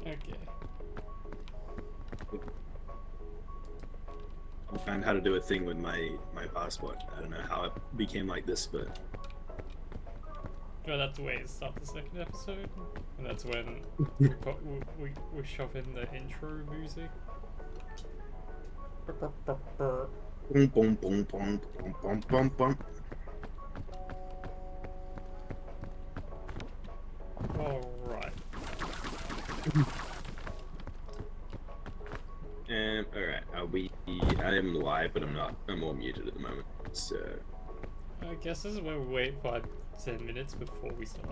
Okay. I found how to do a thing with my passport. I don't know how it became like this, but Well, that's the way it starts the second episode, and that's when we shove in the intro music. boom, boom, boom, boom, boom, boom, boom, boom. All right. All right. I am live, but I'm not. I'm all muted at the moment. So I guess this is where we wait 5-10 minutes before we start.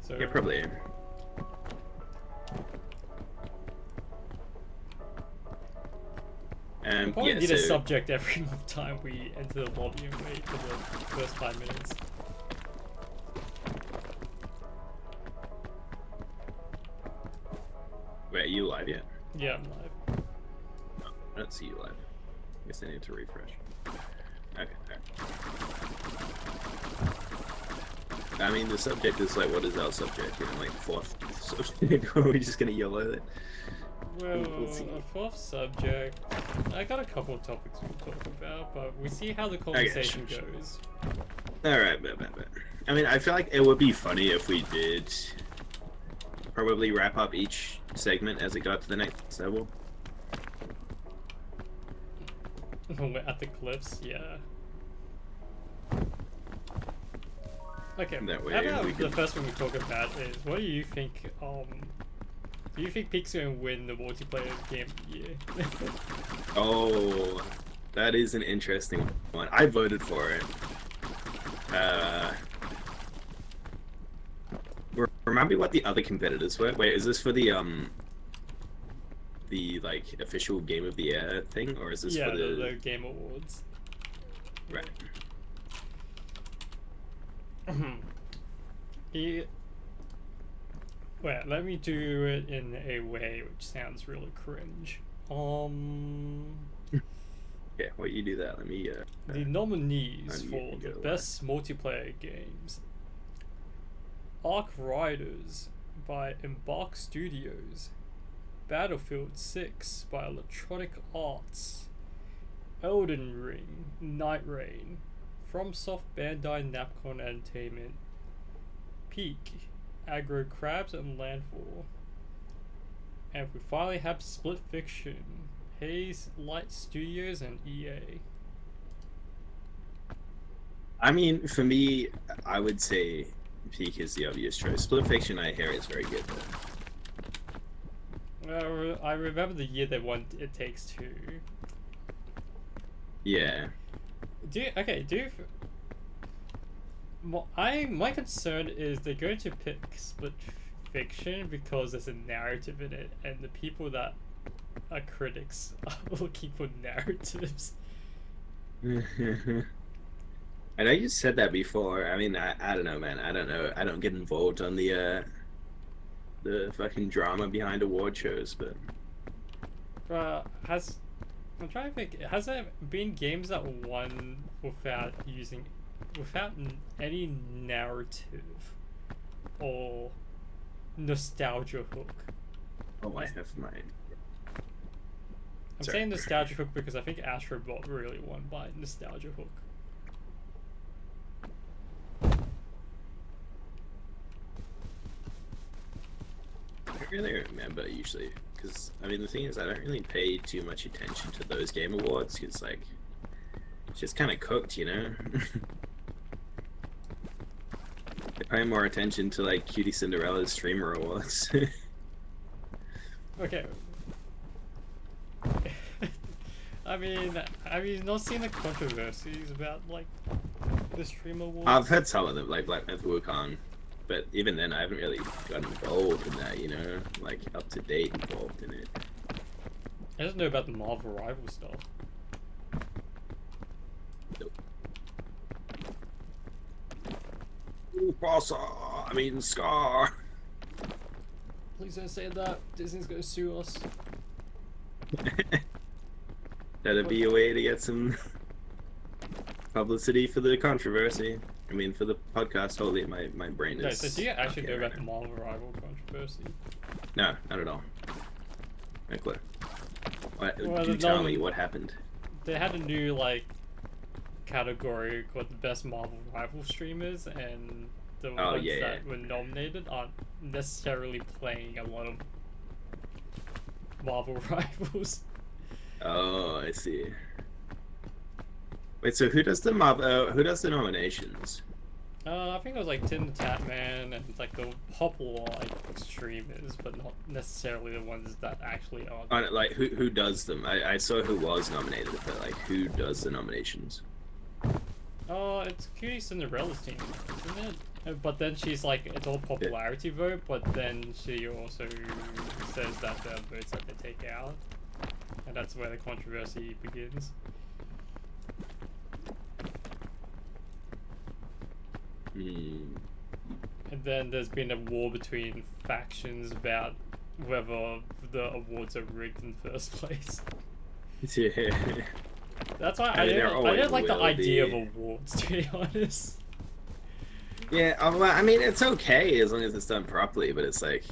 So yeah, probably. we'll probably Yeah. need a So subject every time we enter the lobby and wait for the first 5 minutes. wait, are you live yet? Yeah, I'm live. I don't see you live. I guess I need to refresh. Okay. I mean, the subject is like, what is our subject? You know, like fourth subject. Or are we just gonna yell at it? Well, We'll see. a fourth subject. I got a couple of topics we'll talk about, but we see how the conversation sure. goes. All right, bet. I mean, I feel like it would be funny if we did probably wrap up each segment as it got to the next level. When we're at the cliffs, yeah. Okay, That way how about we the can- first one we talk about is, what do you think, do you think Peak's gonna win the multiplayer game of the year? Oh, that is an interesting one. I voted for it. Remind me what the other competitors were. Wait, is this for the like official Game of the Year thing, or is this Yeah, for the Game Awards. right? Wait, let me do it in a way which sounds really cringe. Yeah, well, you do that. Let me. The nominees you for can the go best multiplayer games: Ark Riders by Embark Studios, Battlefield 6 by Electronic Arts, Elden Ring, Night Rain, FromSoft Bandai Namco Entertainment, Peak, Aggro Crabs and Landfall. And we finally have Split Fiction, Haze Light Studios and EA. I mean, for me, I would say Peak is the obvious choice. Split Fiction, I hear, is very good though. I remember the year they won It Takes Two. Yeah. My concern is they're going to pick Split Fiction because there's a narrative in it, and the people that are critics are looking for narratives. I know you said that before. I mean, I don't know, man. I don't know. I don't get involved on the fucking drama behind award shows, but I'm trying to think. Has there been games that won without any narrative or nostalgia hook? oh, I have mine. I'm Sorry. saying nostalgia hook because I think Astrobot really won by nostalgia hook. I don't really remember usually, because I mean the thing is I don't really pay too much attention to those game awards because like it's just kind of cooked, you know. I pay more attention to like Cutie Cinderella's streamer awards. Okay. I mean, have you not seen the controversies about like the stream awards? I've heard some of them, like Black Myth Wukong, but even then I haven't really gotten involved in that, you know, like up to date involved in it. I just know about the Marvel Rival stuff. Mufasa, I mean Scar. Please don't say that. Disney's gonna sue us. That'd be a way to get some publicity for the controversy. I mean, for the podcast. Holy, my brain No, is. so do you actually okay know right about the now. Marvel Rival controversy? No, not at all. No clue. What, Well, do tell me what happened. They had a new like category called the best Marvel rival streamers, and the ones that were nominated aren't necessarily playing a lot of Marvel rivals. Oh, I see. Wait, so who does the nominations? I think it was like Tim the Tatman and like the popular like streamers, but not necessarily the ones that actually are. Like who does them? I saw who was nominated, but like who does the nominations? It's Cutie Cinderella's team, isn't it? But then she's like, it's all popularity vote, but then she also says that there are votes that they take out, and that's where the controversy begins. And then there's been a war between factions about whether the awards are rigged in the first place. Yeah. That's why I don't like the idea of awards, to be honest. Yeah, well, I mean, it's okay as long as it's done properly, but it's like...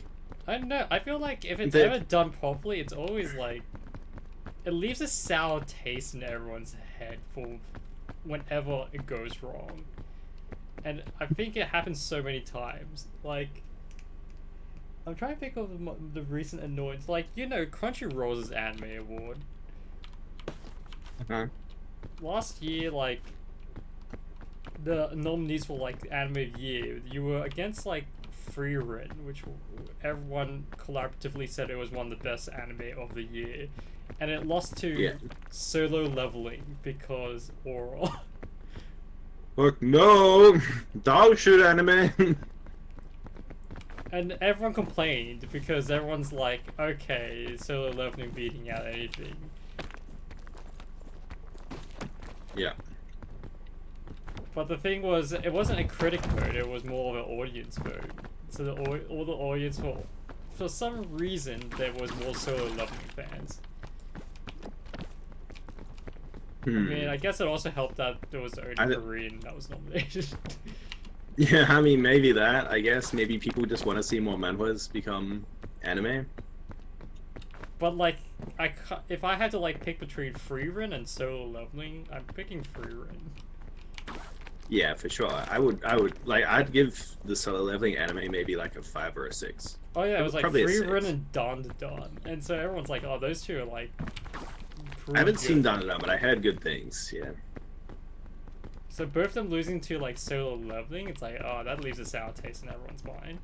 I don't know, I feel like if it's ever done properly, it's always like... It leaves a sour taste in everyone's head for whenever it goes wrong. And I think it happens so many times. Like, I'm trying to think of the recent annoyance. Like, you know, Crunchyroll's Anime Award. Last year, like, the nominees for, like, Anime of the Year, you were against, like, Frieren, which everyone collaboratively said it was one of the best anime of the year. And it lost to Solo Leveling because Aura. Fuck no! Dog shit anime! And everyone complained because everyone's like, okay, Solo Leveling beating out anything. Yeah. But the thing was, it wasn't a critic vote, it was more of an audience vote. So all the audience, for some reason, there was more Solo Leveling fans. I mean, I guess it also helped that there was only Korean that was nominated. Yeah, I mean, maybe that, I guess. Maybe people just want to see more manhwas become anime. But, like, if I had to, like, pick between Frieren and Solo Leveling, I'm picking Frieren. Yeah, for sure. I'd give the Solo Leveling anime maybe, like, a 5 or a 6. Oh, yeah, it was, like, Frieren and Dan. And so everyone's like, oh, those two are, like... I haven't seen Dan, but I heard good things, yeah. So both of them losing to, like, Solo Leveling, it's like, oh, that leaves a sour taste in everyone's mind.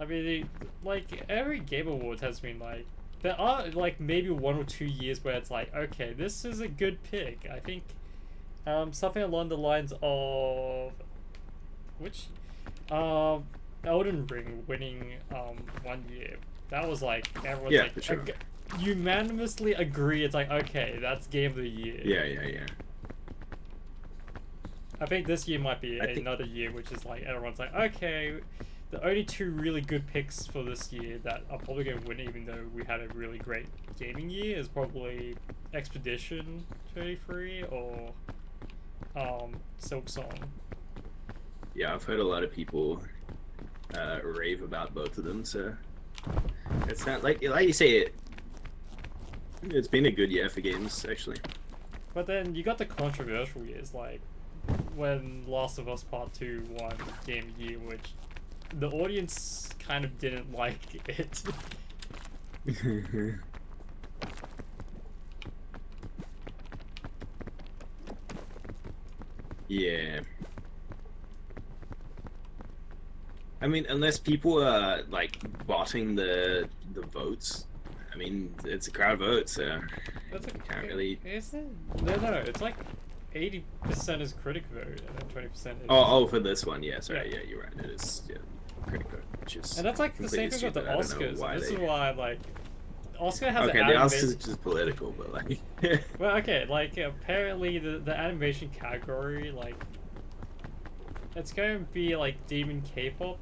I mean, like, every Game Awards has been, like... There are, like, maybe 1 or 2 years where it's like, okay, this is a good pick. I think, something along the lines of... Elden Ring winning, 1 year. That was, like, everyone's like... For sure. Unanimously agree, it's like, okay, that's Game of the Year. Yeah. I think this year might be another year, which is like, everyone's like, okay, the only 2 really good picks for this year that are probably going to win, even though we had a really great gaming year, is probably Expedition 33 or Silk Song. Yeah, I've heard a lot of people rave about both of them, so it's not like you say it's been a good year for games, actually. But then you got the controversial years, like when Last of Us Part 2 won Game of the Year, which the audience kind of didn't like it. Yeah. I mean, unless people are like botting the votes, I mean, it's a crowd vote, so can't really. Is it? No. It's like 80% is critic vote, and then 20% is. Oh, for this one, yeah. Sorry, yeah, you're right. It is, critic vote, which is. And that's like the same thing with the Oscars. This is why, like, Oscar has the Oscars is just political, but like. Well, okay, like apparently the animation category, like, it's going to be like Demon K-pop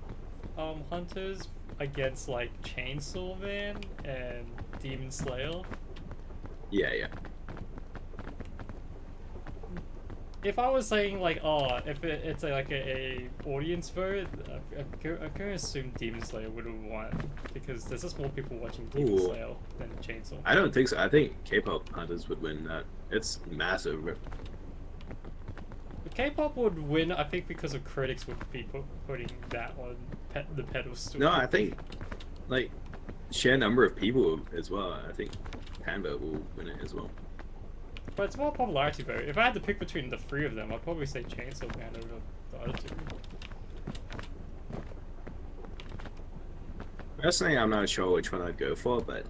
hunters against like Chainsaw Man and Demon Slayer. Yeah. if I was saying like, oh, if it's like a audience vote, I'm gonna assume Demon Slayer would have won because there's just more people watching Demon Ooh. Slayer than Chainsaw. I don't think so. I think K-pop Hunters would win that. It's massive. K-pop would win, I think, because of critics would be putting that on the pedestal. No, I think like sheer number of people as well. I think Panvo will win it as well. But it's more popularity vote. If I had to pick between the three of them, I'd probably say Chainsaw Man over the other two. Personally, I'm not sure which one I'd go for, but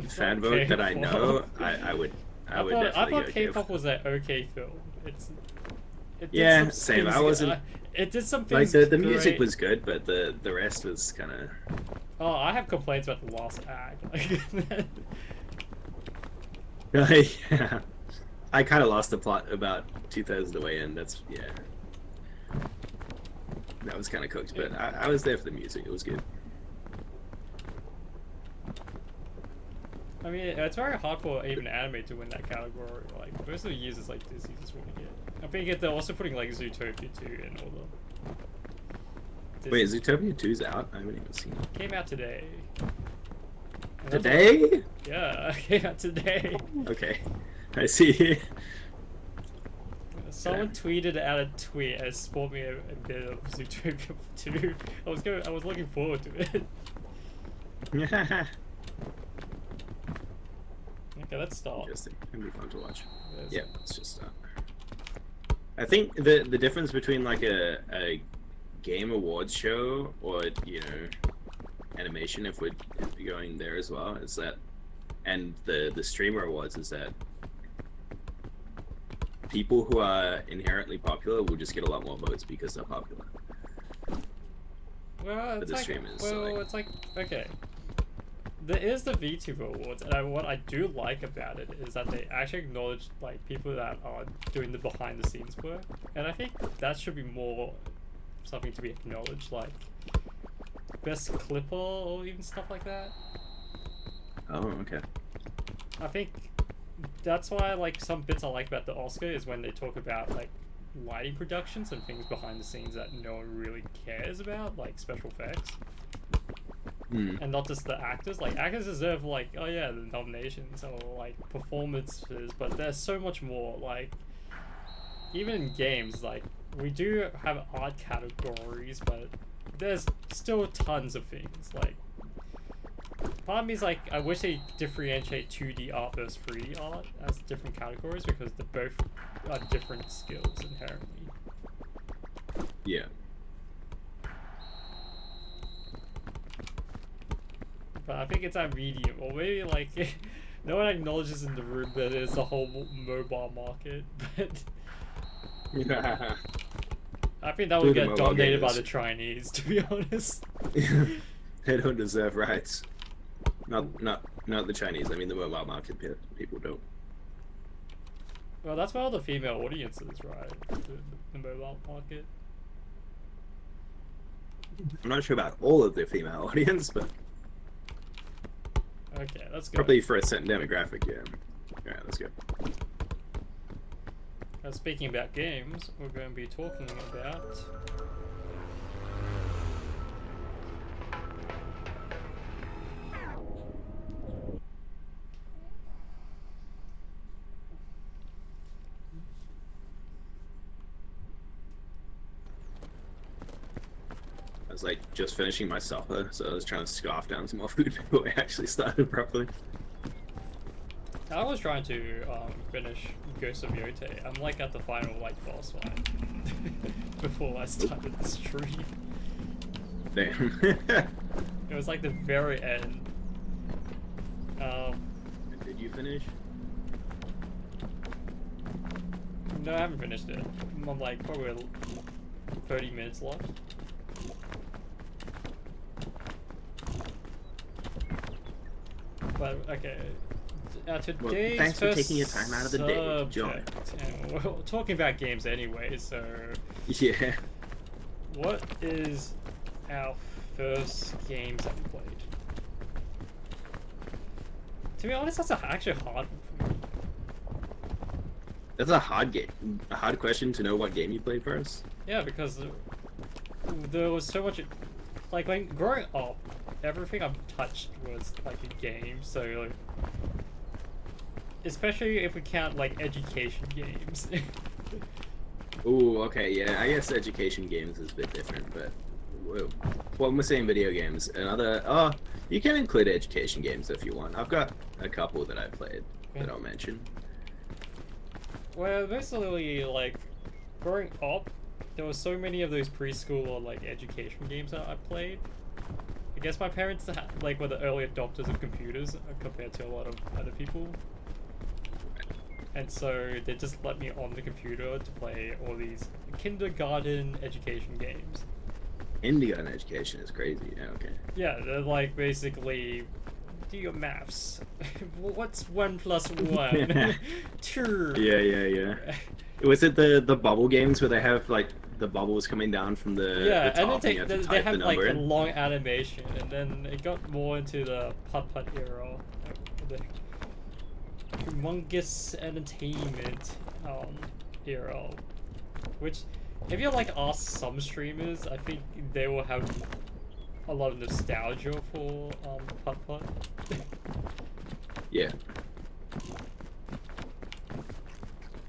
fan vote that I know, I would definitely I thought go K-pop was an okay film. It did Yeah, some same. things- I wasn't it did some like things the music great. was good, but the rest was kind of. Oh, I have complaints about the last act. Yeah. I kind of lost the plot about 2/3 of the way in. That's that was kind of cooked, but I was there for the music. It was good. I mean, it's very hard for even anime to win that category. Like most of the years, it's like Disney just winning it. I think they're also putting like Zootopia 2 and all the. Wait, Zootopia 2's out? I haven't even seen it. Came out today. And that's Today? yeah, came out today. Okay, I see. Someone tweeted out a tweet and spawned me a bit of Zootopia 2. I was looking forward to it. Okay, let's start. Interesting. It'll be fun to watch. There's- Yeah, let's just start. I think the difference between like a game awards show or animation, if we're going there as well, is that, and the streamer awards is that people who are inherently popular will just get a lot more votes because they're popular. Well, it's the like, streamers, so, well, like- it's like, okay. There is the VTuber Awards, and what I do like about it is that they actually acknowledge like people that are doing the behind the scenes work, and I think that should be more something to be acknowledged, like best clipper or even stuff like that. Oh, okay. I think that's why like some bits I like about the Oscar is when they talk about like lighting productions and things behind the scenes that no one really cares about, like special effects. And not just the actors. Like actors deserve like, oh yeah, the nominations or like performances, but there's so much more. Like even in games, like we do have art categories, but there's still tons of things. Like part of me is like, I wish they differentiate 2D art versus 3D art as different categories because they both are different skills inherently. Yeah. But I think it's that medium, or maybe like no one acknowledges in the room that it's a whole mobile market. But I think that would Dude, the get mobile dominated by gamers. the Chinese, to be honest. They don't deserve rights. Not the Chinese. I mean the mobile market people don't. Well, that's where all the female audiences, right? The mobile market. I'm not sure about all of the female audience, but Okay, let's go. probably for a certain demographic, yeah. Alright, let's go. Speaking about games, we're going to be talking about. I was like just finishing my supper, so I was trying to scarf down some more food before I actually started properly. I was trying to finish Ghost of Yote. I'm like at the final like boss fight before I started the stream. Damn. It was like the very end. Did you finish? No, I haven't finished it. I'm like probably 30 minutes left. But okay. Today's thanks for first taking your time out of the day, John. subject, and we're talking about games anyway, so Yeah. what is our first games that we played? To be honest, that's actually hard one for me. That's a hard game. A hard question to know what game you played first. Yeah, because there was so much. Like when growing up, everything I've touched was like a game. So like, especially if we count like education games. Ooh, okay, yeah. I guess education games is a bit different, but when we're saying video games, another. Oh, you can include education games if you want. I've got a couple that I played that I'll mention. Well, basically, like growing up, there were so many of those preschool or like education games that I played. I guess my parents like were the early adopters of computers compared to a lot of other people, and so they just let me on the computer to play all these kindergarten education games. Kindergarten education is crazy. Yeah, okay. Yeah, they're like basically do your maths. What's 1 + 1? 2. Yeah. Was it the bubble games where they have like the bubbles coming down from the and top then and you have to they type have the like number a in? long animation, and then it got more into the putt era, the humongous entertainment era, which if you like ask some streamers, I think they will have a lot of nostalgia for putt. Yeah.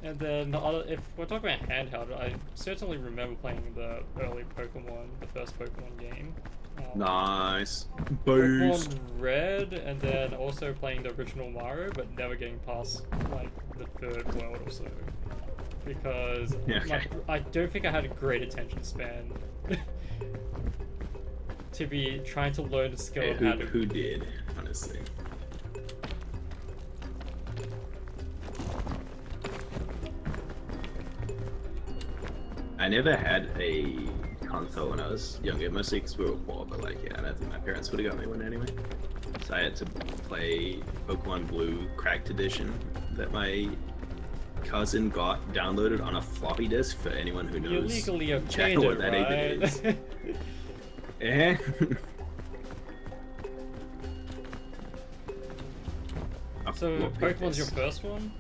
And then if we're talking about handheld, I certainly remember playing the early Pokemon, the first Pokemon game. Nice. Boost. Pokemon Red, and then also playing the original Mario, but never getting past like the third world or so, because I don't think I had a great attention span to be trying to learn the skill of how to. Who did, honestly? I never had a console when I was younger, mostly because we were poor, but like, yeah, I don't think my parents would have got me one anyway. So I had to play Pokemon Blue Cracked Edition that my cousin got downloaded on a floppy disk, for anyone who knows. You legally check obtained what it, that right? even is. Eh? So Pokemon's your first one?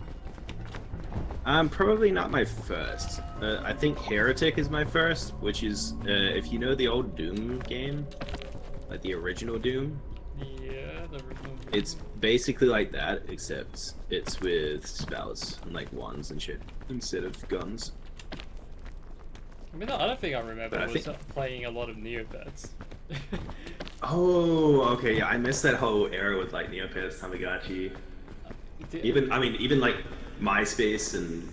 Probably not my first. I think Heretic is my first, which is, if you know the old Doom game, like the original Doom. Yeah, the original. It's basically like that, except it's with spells and like wands and shit instead of guns. I mean, the other thing I remember was playing a lot of Neopets. Oh, okay, yeah, I missed that whole era with like Neopets, Tamagotchi. Even like MySpace and.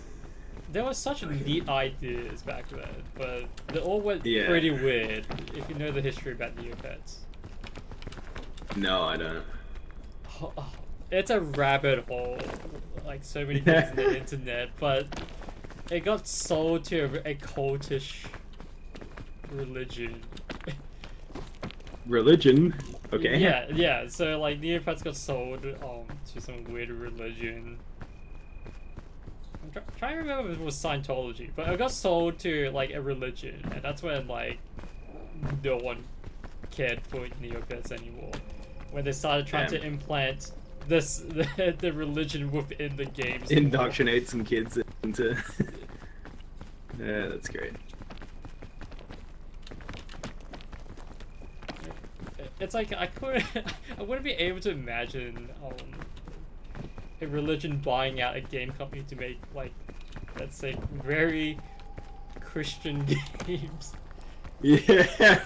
There were such neat ideas back then, but they all went Yeah. pretty weird. If you know the history about Neopets. No, I don't. It's a rabbit hole, like so many things on the internet, but it got sold to a cultish religion. Religion? Okay. Yeah. So like Neopets got sold to some weird religion. I'm trying to remember if it was Scientology, but it got sold to like a religion, and that's when like no one cared for Neopets anymore. When they started trying to implant the religion within the games. Indoctrinate some kids into. Yeah, that's great. It's like I wouldn't be able to imagine a religion buying out a game company to make like, let's say, very Christian games. Yeah,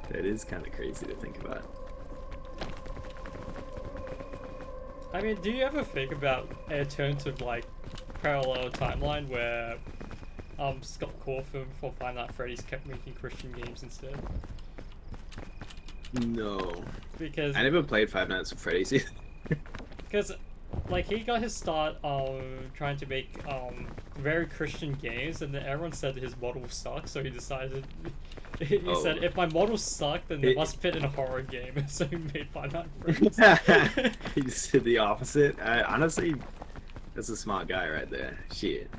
that is kind of crazy to think about. I mean, do you ever think about an alternative like parallel timeline where Scott Cawthon for Five Nights at Freddy's kept making Christian games instead? No, because I never played Five Nights at Freddy's either. Because like he got his start trying to make very Christian games, and then everyone said his model sucked, so he decided he said, if my models suck, then they must fit in a horror game. So he made Five Nights at Freddy's. He just did the opposite. Honestly, that's a smart guy right there. Shit.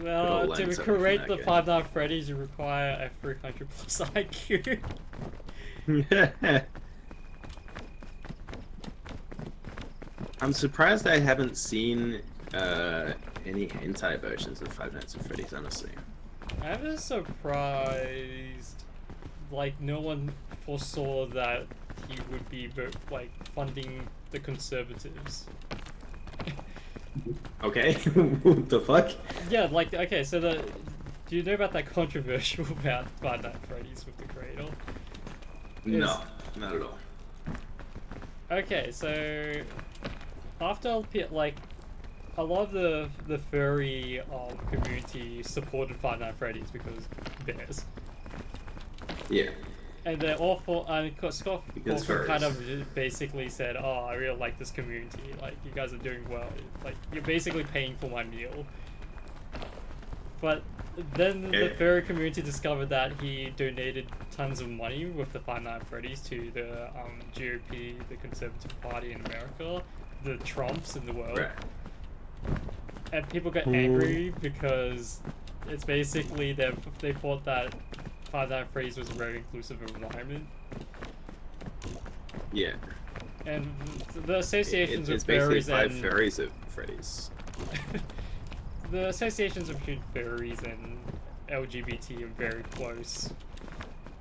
Well, to create the Five Nights at Freddy's, you require a 300+ IQ. I'm surprised I haven't seen any hentai versions of Five Nights at Freddy's, honestly. I'm just surprised, like, no one foresaw that he would be, like, funding the conservatives. Okay, what the fuck? Yeah, like, okay, so do you know about that controversial about Five Nights at Freddy's with the Cradle? No, not at all. Okay, so after, like, a lot of the furry community supported Five Nights at Freddy's because bears. Yeah. And they're all for, Scott Because kind of basically said, "Oh, I really like this community. Like, you guys are doing well. Like, you're basically paying for my meal." But then the furry community discovered that he donated tons of money with the Five Nights at Freddy's to the GOP, the Conservative Party in America, the Trumps in the world. Right. And people got angry because it's basically they thought that Five Nights at Freddy's was a very inclusive environment. Yeah. And the associations it's of basically furries five and furries at Freddy's. the associations between furries and LGBT are very close.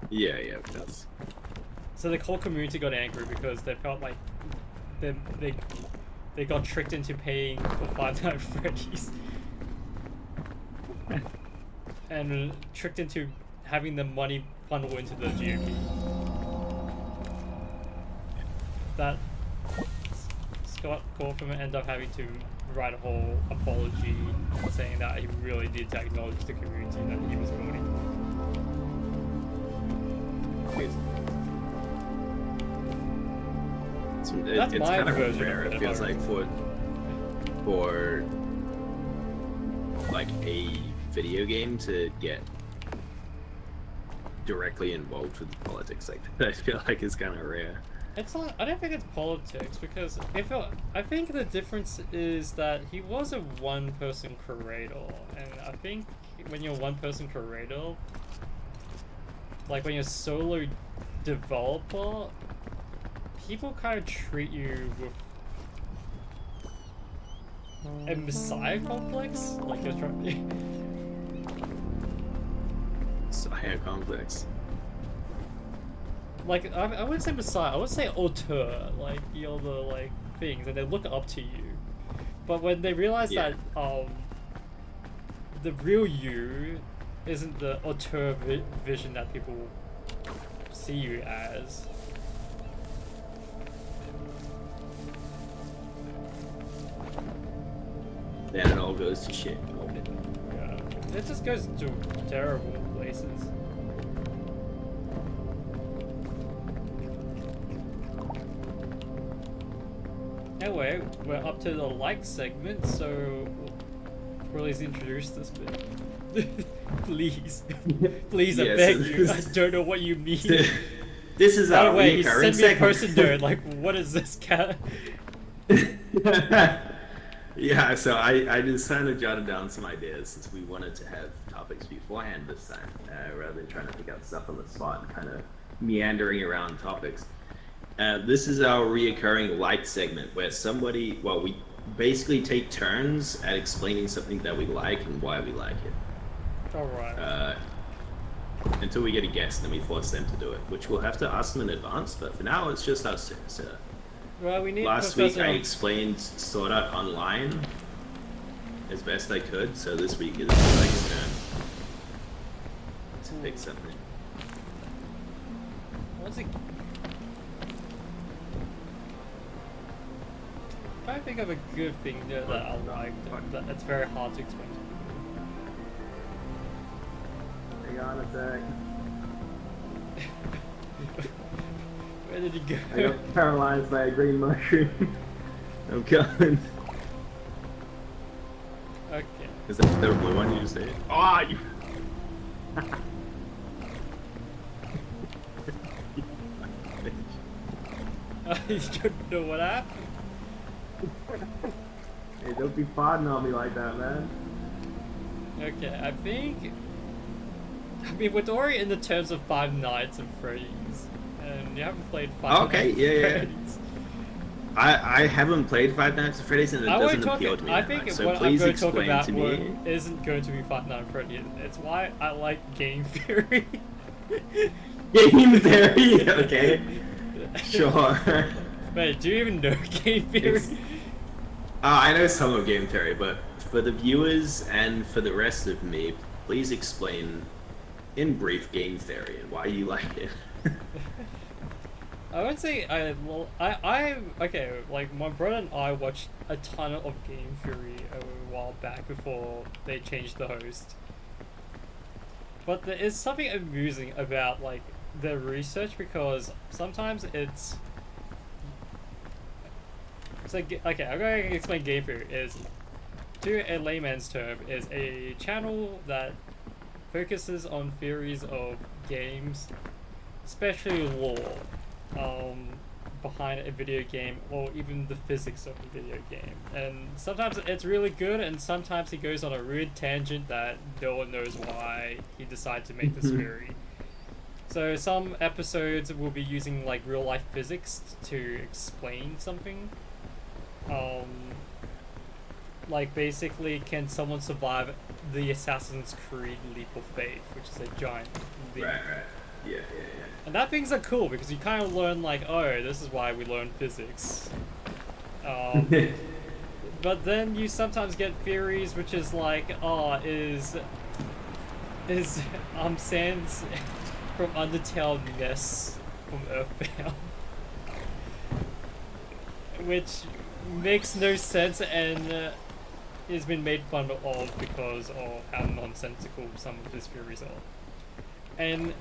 Yeah, it does. So the whole community got angry because they felt like they got tricked into paying for Five Nights at Freddy's. And tricked into having the money funnel into the GOP. That Scott Cawthon ended up having to write a whole apology saying that he really did acknowledge the community that he was voting for. That's it's my kind of version rare. of it, It feels if I like for like a video game to get directly involved with politics like that. I feel like it's kind of rare. It's not. I don't think it's politics because I think the difference is that he was a one-person creator, and I think when you're a one-person creator, like when you're a solo developer, people kind of treat you with a messiah complex, like you're trying. Messiah complex. Like, I wouldn't say messiah, I would say auteur, like, you're the, like, things, and they look up to you. But when they realize that, the real you isn't the auteur vision that people see you as. Then it all goes to shit. Yeah. It just goes to terrible places. Anyway, we're up to the like segment, so please introduce this bit. Please. Please, I beg you. I don't know what you mean. This is our way, he recurring sent me a segment. person node, like, what is this cat? Yeah, so I just kind of jotted down some ideas since we wanted to have topics beforehand this time, rather than trying to pick out stuff on the spot and kind of meandering around topics. This is our reoccurring like segment where we basically take turns at explaining something that we like and why we like it. Alright. Until we get a guest, then we force them to do it, which we'll have to ask them in advance, but for now it's just us two. So. Well, we need Last week I explained Sword Art Online as best I could, so this week is Mike's turn to pick something. What's it? I think of a good thing that I like, that it's very hard to explain to people. Hang on a sec. Where did he go? I got paralyzed by a green mushroom. I'm coming. Okay. Is that the blue one you just ate? Ah, you. I don't know what happened. Hey, don't be farting on me like that, man. Okay, I mean, we're already in the terms of Five Nights at Freddy's, and you haven't played Five Nights at Freddy's. I haven't played Five Nights at Freddy's and it I won't doesn't talk. appeal to me I that think much. So what I'm please going to talk explain about to me. isn't going to be Five Nights at Freddy's. It's why I like Game Theory. Game Theory. Okay. Sure. Wait, do you even know Game Theory? I know some of Game Theory, but for the viewers and for the rest of me, please explain in brief Game Theory and why you like it. I would say okay, like my brother and I watched a ton of Game Theory a while back before they changed the host. But there is something amusing about like their research because sometimes it's like okay, I'm going to explain Game Theory is to a layman's term is a channel that focuses on theories of games, especially lore, behind a video game or even the physics of a video game. And sometimes it's really good, and sometimes he goes on a weird tangent that no one knows why he decided to make this theory. So some episodes will be using like real life physics to explain something. Like basically, can someone survive the Assassin's Creed leap of faith, which is a giant leap. Right. Yeah. And that things are cool because you kind of learn like, oh, this is why we learn physics. But then you sometimes get theories which is like, oh, is Sans from Undertale Ness from Earthbound? Which makes no sense and has been made fun of because of how nonsensical some of his theories are. And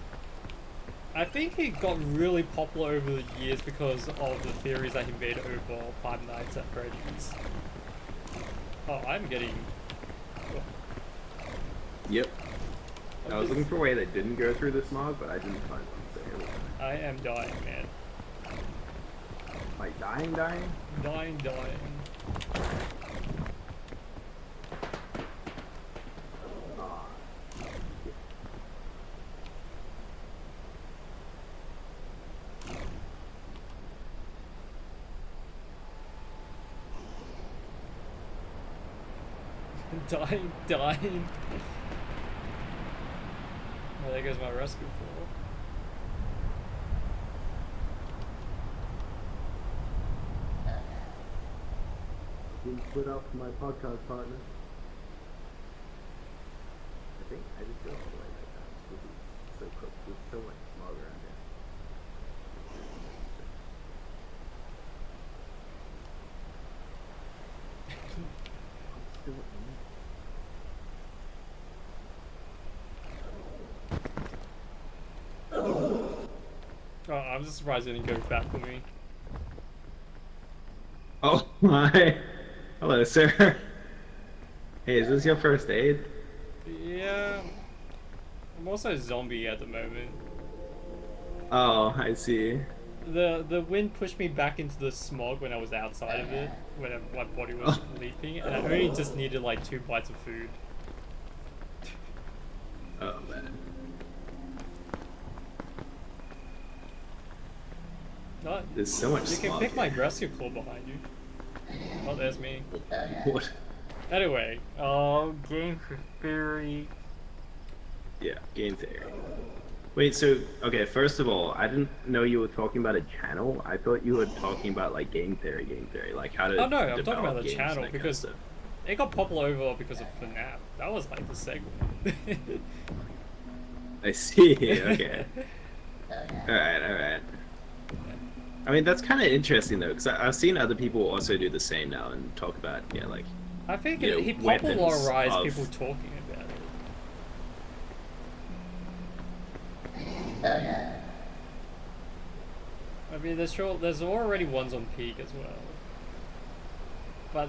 I think he got really popular over the years because of the theories that he made over Five Nights at Freddy's. Oh, I'm getting... Yep. I was looking for a way that didn't go through the smog, but I didn't find one. So here we go. I am dying, man. Like dying? Dying. Dying. Oh, there goes my rescue pool. Being split out from my podcast partner. I think I just go all the way like that. This is so close. There's so much smog around here. Oh, I'm just surprised it didn't go back for me. Oh my! Hello, sir. Hey, is this your first aid? Yeah. I'm also a zombie at the moment. Oh, I see. The wind pushed me back into the smog when I was outside of it, when my body was leaping, and I only just needed like 2 bites of food. Oh man. No, There's so much you can smog pick my here. rescue claw behind you. Oh, there's me. What? Anyway, Game Theory. Yeah, Game Theory. Wait, so, okay, first of all, I didn't know you were talking about a channel. I thought you were talking about, like, Game Theory, like how to Oh no, I'm talking develop about the games and channel that kind of because stuff. it got popular over because of FNAF. That was like the segment. I see, okay. Alright. I mean, that's kind of interesting, though, because I've seen other people also do the same now and talk about, yeah, like... I think you know, he weapons popularized of- people talking about it. I mean, there's already ones on Peak as well. But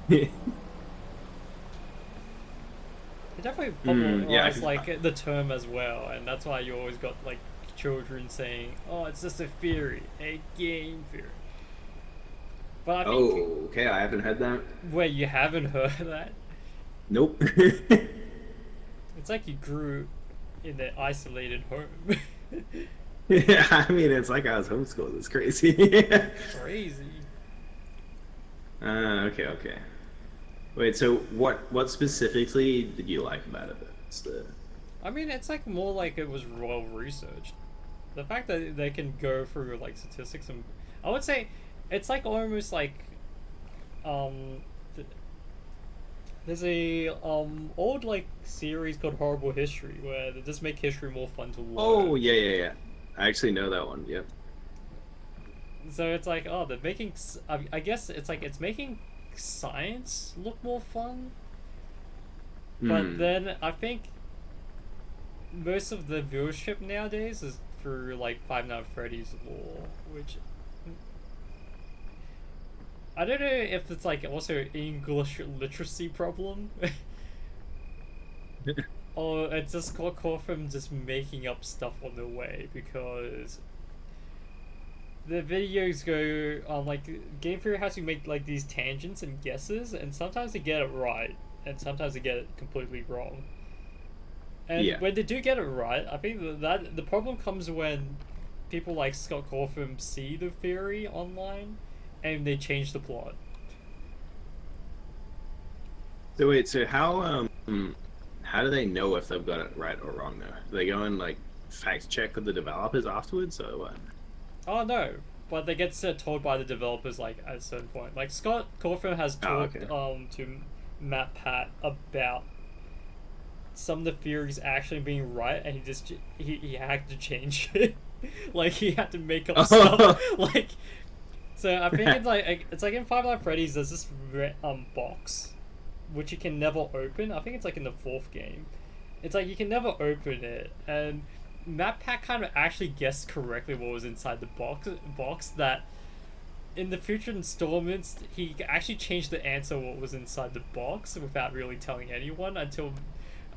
Yeah, it definitely popularized can- like the term as well, and that's why you always got like children saying, "Oh, it's just a theory, a game theory." But I think oh, okay, I haven't heard that. where you haven't heard that, Nope. it's like you grew in an isolated home. Yeah, I mean, it's like I was homeschooled. It's crazy. Crazy. Okay, okay. Wait, so what specifically did you like about it? Then? It's the I mean, it's like more like it was well researched. The fact that they can go through like statistics and I would say it's like almost like um there's a old like series called Horrible History where they just make history more fun to oh learn. yeah, yeah, yeah. I actually know that one. Yep. So it's like, oh, they're making. I guess it's like it's making science look more fun. But Hmm. then I think most of the viewership nowadays is through like Five Nights at Freddy's lore, which I don't know if it's like also English literacy problem, or it's just got caught from just making up stuff on the way because the videos go on like Game Theory has to make like these tangents and guesses, and sometimes they get it right, and sometimes they get it completely wrong. And Yeah. when they do get it right, I think that the problem comes when people like Scott Cawthon see the theory online, and they change the plot. So wait, so how do they know if they've got it right or wrong though? Do they go and like fact check with the developers afterwards or what? Oh no, but they get told by the developers like at a certain point. Like Scott Cawthon has Oh, talked okay. to Matt Pat about some of the theories actually being right, and he had to change it. Like he had to make up stuff. Oh. Like so, I think it's like in Five Nights at Freddy's. There's this box which you can never open. I think it's like in the fourth game. It's like you can never open it, and Matt Pack kind of actually guessed correctly what was inside the box that in the future installments he actually changed the answer what was inside the box without really telling anyone until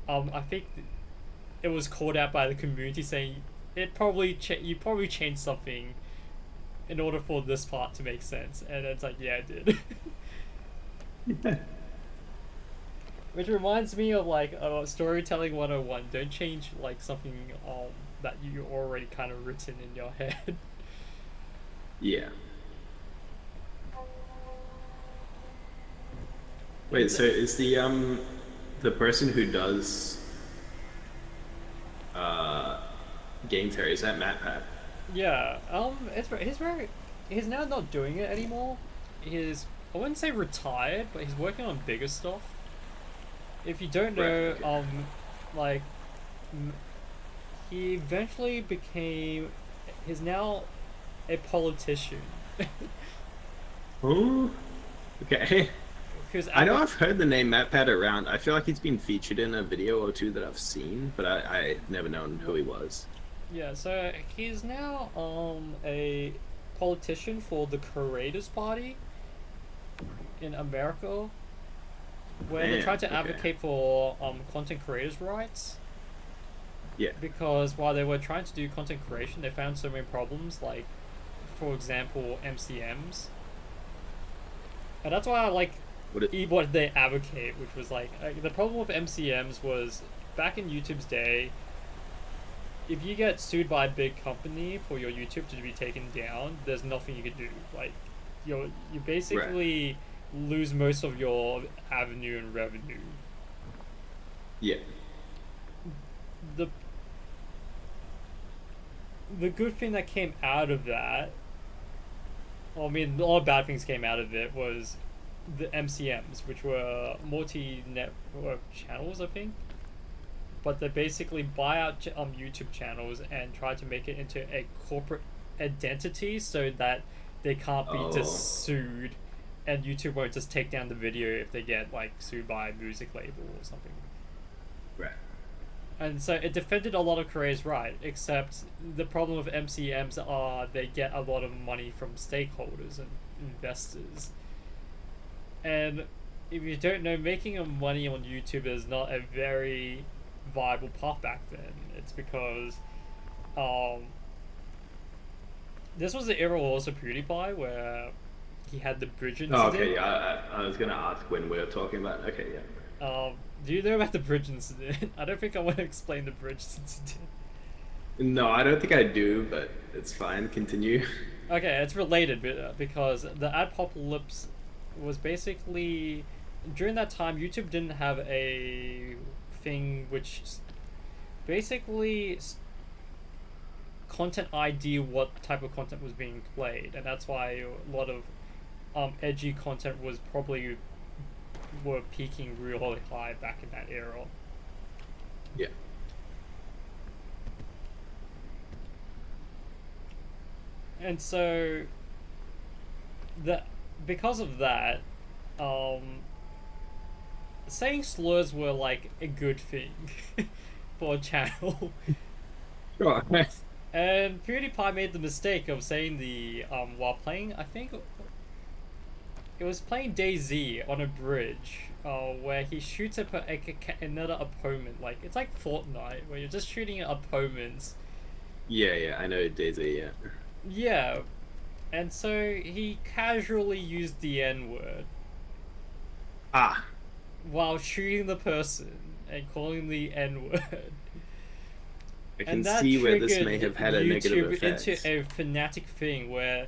I think it was called out by the community saying it probably you probably changed something in order for this part to make sense, and it's like yeah, it did. Which reminds me of like storytelling 101. Don't change like something that you already kind of written in your head. Yeah. Wait, And so is the person who does uh game theory, is that Matt Pat? yeah, he's now not doing it anymore. He's I wouldn't say retired, but he's working on bigger stuff. If you don't Right, know, okay. like he eventually became he's now a politician. Oh, okay. Because I know advo- I've heard the name Matt Pat around. I feel like he's been featured in a video or two that I've seen, but I never known who he was. yeah, so he's now a politician for the Creators Party in America, where they're trying Man, to okay. advocate for content creators' rights. Yeah. Because while they were trying to do content creation, they found so many problems, like, for example, MCMs. And that's why I like What it what they advocate, which was like the problem with MCMs was back in YouTube's day. If you get sued by a big company for your YouTube to be taken down, there's nothing you can do. Like, you right. basically lose most of your avenue and revenue. Yeah. The the good thing that came out of that, well, I mean, a lot of bad things came out of it was the MCMs, which were multi-network channels, I think. But they basically buy out YouTube channels and try to make it into a corporate identity so that they can't be Oh, just sued, and YouTube won't just take down the video if they get like sued by a music label or something. right. And so it defended a lot of creators' right, except the problem with MCMs are they get a lot of money from stakeholders and investors. And if you don't know, making money on YouTube is not a very viable path back then. It's because um, this was the era also PewDiePie where he had the bridge Oh, okay. incident. Yeah, I was gonna ask when we were talking about. Okay, yeah. Do you know about the bridge incident? I don't think I want to explain the bridge incident. No, I don't think I do, but it's fine. Continue. Okay, it's related because the adpocalypse was basically during that time YouTube didn't have a thing which basically content ID what type of content was being played, and that's why a lot of edgy content was probably were peaking really high back in that era. Yeah. And so the because of that, um, saying slurs were like a good thing for a channel. Sure. And PewDiePie made the mistake of saying the while playing, I think it was playing DayZ on a bridge, where he shoots at another opponent. Like it's like Fortnite, where you're just shooting at opponents. Yeah, yeah, I know Daisy. Yeah. Yeah, and so he casually used the N word Ah, while shooting the person and calling the N word. I can And that see where this triggered may have had a negative YouTube into effect. a fanatic thing where,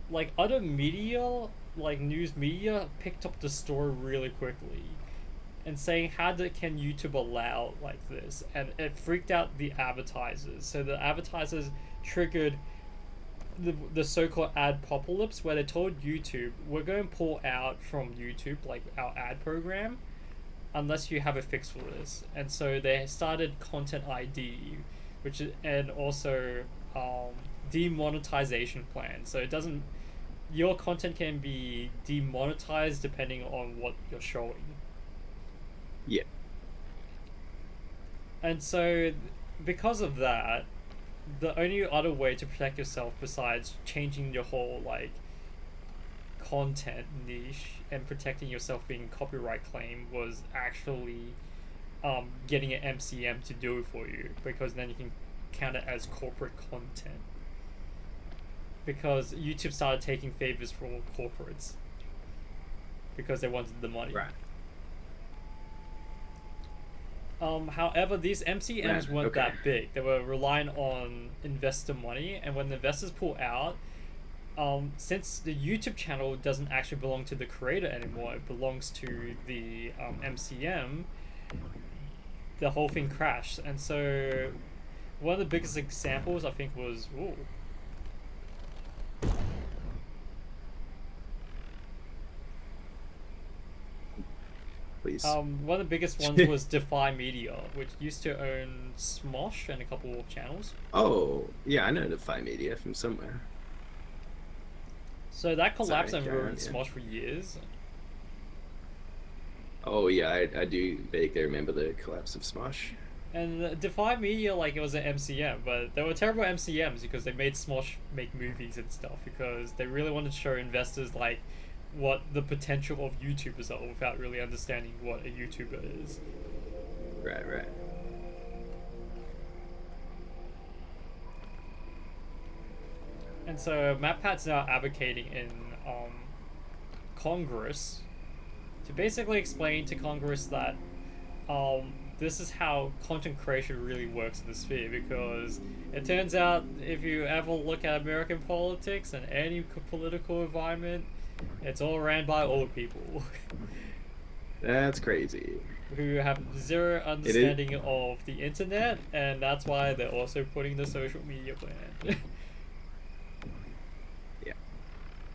like, other media, like news media, picked up the story really quickly and saying can YouTube allow like this, and it freaked out the advertisers. So the advertisers triggered the so-called adpocalypse, where they told YouTube, we're going to pull out from YouTube, like our ad program, unless you have a fix for this. And so they started content ID, which is, and also demonetization plan. So it doesn't, your content can be demonetized depending on what you're showing. Yeah. And so because of that, the only other way to protect yourself besides changing your whole like content niche and protecting yourself being copyright claim was actually getting an MCM to do it for you, because then you can count it as corporate content, because YouTube started taking favors from corporates because they wanted the money. Right. However, these MCMs weren't okay. that big. They were relying on investor money, and when the investors pull out, since the YouTube channel doesn't actually belong to the creator anymore, it belongs to the MCM, the whole thing crashed. And so one of the biggest examples I think was Please. one of the biggest ones was Defy Media, which used to own Smosh and a couple of channels. Oh, yeah, I know Defy Media from somewhere. So that collapsed Sorry, and Karen, ruined yeah. Smosh for years. Oh, yeah, I do vaguely remember the collapse of Smosh. And Defy Media, like, it was an MCM, but they were terrible MCMs because they made Smosh make movies and stuff because they really wanted to show investors, like, what the potential of YouTubers are without really understanding what a YouTuber is. Right, right. And so MatPat's now advocating in Congress to basically explain to Congress that this is how content creation really works in the sphere, because it turns out if you ever look at American politics and any political environment, it's all ran by old people That's crazy. who have zero understanding of the internet, and that's why they're also putting the social media plan. Yeah.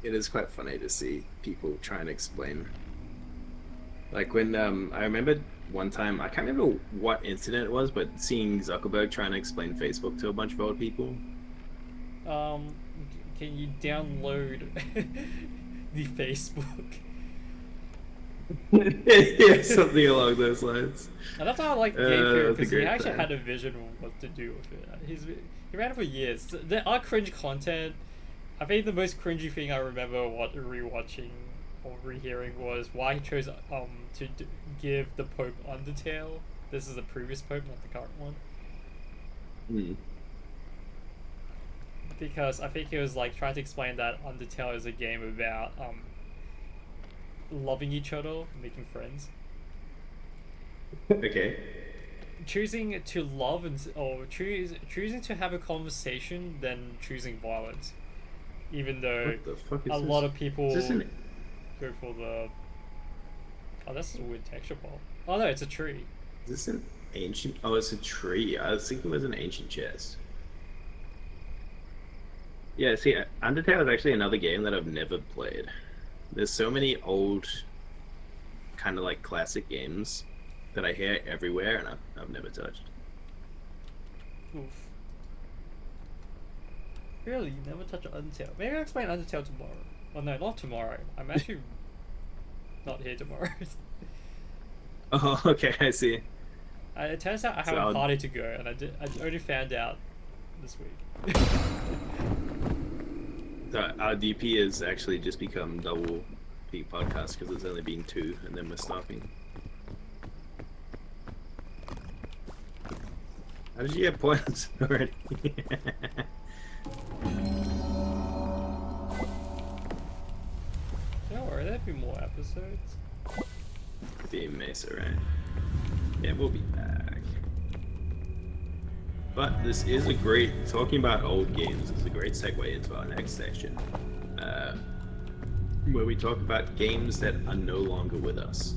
It is quite funny to see people try and explain. Like when I remember one time, I can't remember what incident it was, but seeing Zuckerberg trying to explain Facebook to a bunch of old people. Can you download the Facebook? Yeah, something along those lines. And that's why I like Game Theory, that's a because he great actually plan. had a vision of what to do with it. He ran it for years. There are cringe content. I think the most cringy thing I remember rewatching or rehearing was why he chose to give the Pope Undertale. This is the previous Pope, not the current one. Hmm. Because I think he was like trying to explain that Undertale is a game about loving each other, making friends. Okay. choosing to love or choosing to have a conversation than choosing violence, even though What the fuck a is lot this? of people Is this an? go for the. Oh, that's a weird texture pole. Oh no, it's a tree. Is this an ancient? Oh, it's a tree. I was thinking it was an ancient chest. Yeah, see, Undertale is actually another game that I've never played. There's so many old, kind of like classic games that I hear everywhere, and I've never touched. Oof. Really, you never touch Undertale. Maybe I'll explain Undertale tomorrow. Oh no, not tomorrow. I'm actually not here tomorrow. Oh, okay, I see. It turns out I So have a I'll, party to go, and I only found out this week. so our DP has actually just become double peak podcast because there's only been two, and then we're stopping. How did you get points already? Don't worry, there'll be more episodes. Being Mesa, right? Yeah, we'll be back. But this is a great, talking about old games is a great segue into our next section, where we talk about games that are no longer with us.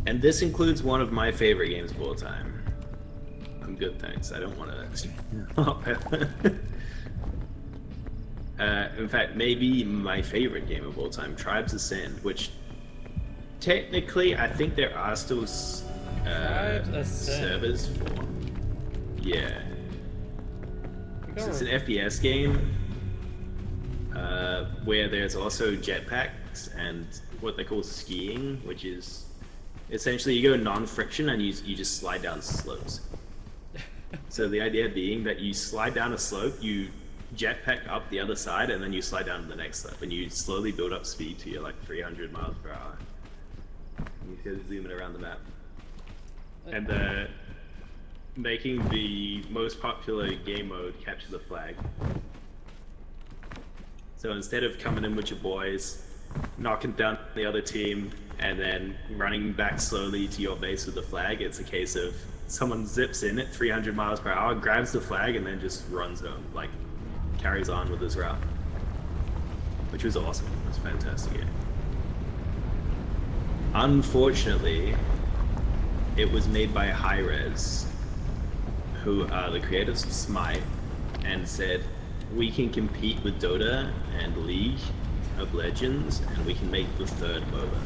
And this includes one of my favorite games of all time. I'm good, thanks. I don't want to. In fact, maybe my favorite game of all time, Tribes Ascend, which technically I think there are still servers for. Yeah. So it's an FPS game where there's also jetpacks and what they call skiing, which is essentially you go non-friction and you just slide down slopes. So the idea being that you slide down a slope, you jetpack up the other side, and then you slide down to the next slope, and you slowly build up speed to your like 300 miles per hour. You can zoom it around the map. And making the most popular game mode capture the flag. So instead of coming in with your boys, knocking down the other team, and then running back slowly to your base with the flag, it's a case of someone zips in at 300 miles per hour, grabs the flag, and then just runs home, like carries on with his route. Which was awesome. It was a fantastic game. Unfortunately, it was made by Hi-Rez, who are the creators of Smite, and said, we can compete with Dota and League of Legends, and we can make the third MOBA.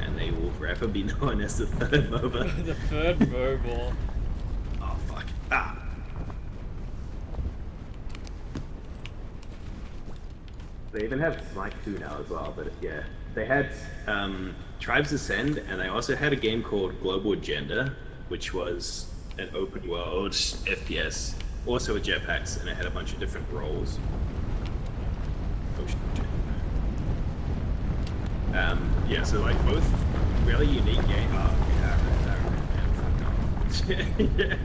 And they will forever be known as the third MOBA. The third MOBA. Oh, fuck. Ah! They even have Smite 2 now as well, but yeah. They had Tribes Ascend, and they also had a game called Global Agenda, which was an open world FPS, also with jetpacks, and it had a bunch of different roles. Oh shit. Yeah, so like both really unique game. Oh, yeah, yeah.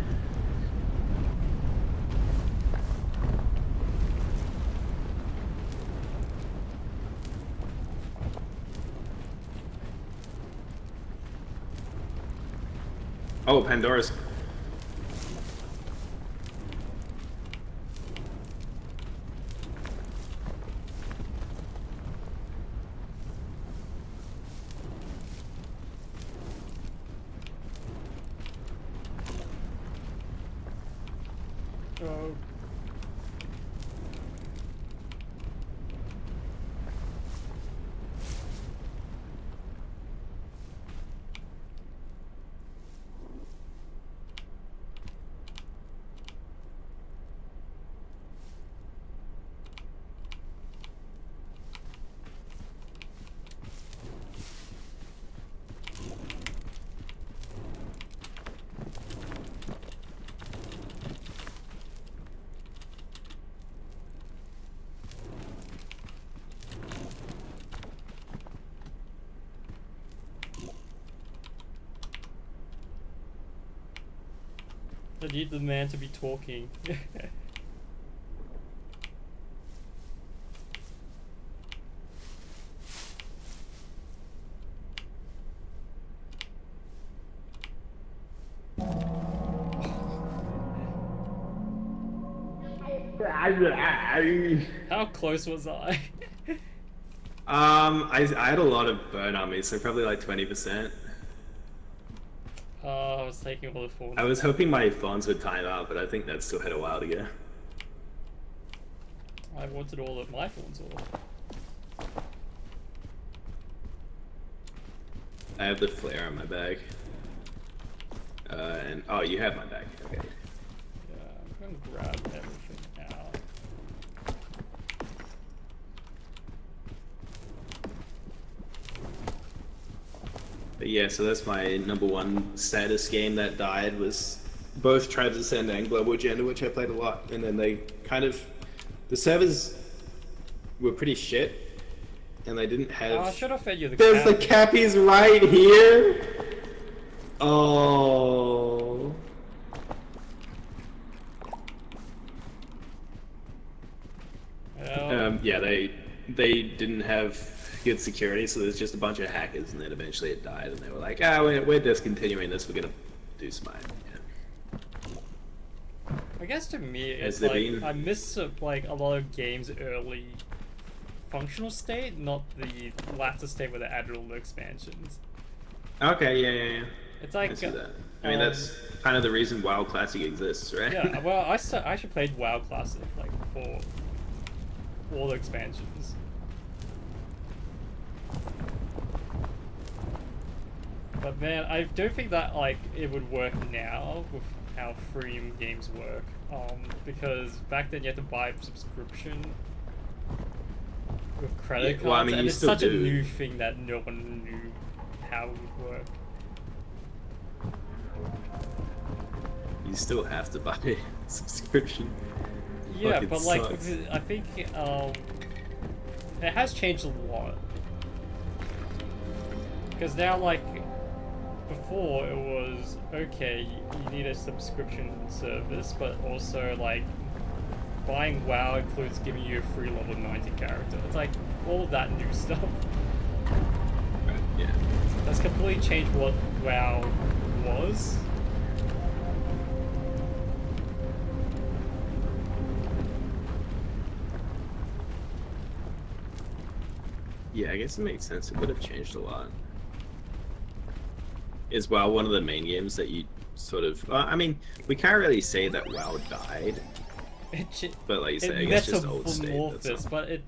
Oh, Pandora's. Oh. I need the man to be talking. How close was I? I had a lot of burn on me, so probably like 20%. Oh, I was taking all the falls. I was hoping my phones would time out, but I think that still had a while to go. I wanted all of my phones off. I have the flare on my bag. And oh, you have my bag. Okay. Yeah, I'm gonna grab everything out. But yeah, so that's my #1 status game that died was both Tribes Ascend and Global Agenda, which I played a lot, and then they kind of the servers were pretty shit, and they didn't have. Oh, I should have fed you the There's cat. the cappies right here. Oh. Well, Yeah, they didn't have good security, so there's just a bunch of hackers, and then eventually it died, and they were like, ah, we're discontinuing this. We're gonna do some. Yeah. I guess to me, Has it's there like been- I miss like a lot of games early functional state, not the latter state where they added all the expansions. Okay, yeah. It's I like see that. I mean, that's kind of the reason WoW Classic exists, right? yeah. Well, I actually played WoW Classic like before all the expansions. But man, I don't think that like it would work now with how freemium games work. Because back then you had to buy a subscription with credit cards, well, I mean, and you it's still such a do. new thing that no one knew how it would work. You still have to buy a subscription. Yeah, Fucking but like sucks. I think it has changed a lot. Because now, like, before it was okay, you need a subscription service, but also like buying WoW includes giving you a free level 90 character. It's like all of that new stuff. Right, yeah. That's completely changed what WoW was. Yeah, I guess it makes sense. It would have changed a lot. Is WoW one of the main games that you sort of... I mean, we can't really say that WoW died, but like you say, I guess just old state. That's metamorphosis, all. but it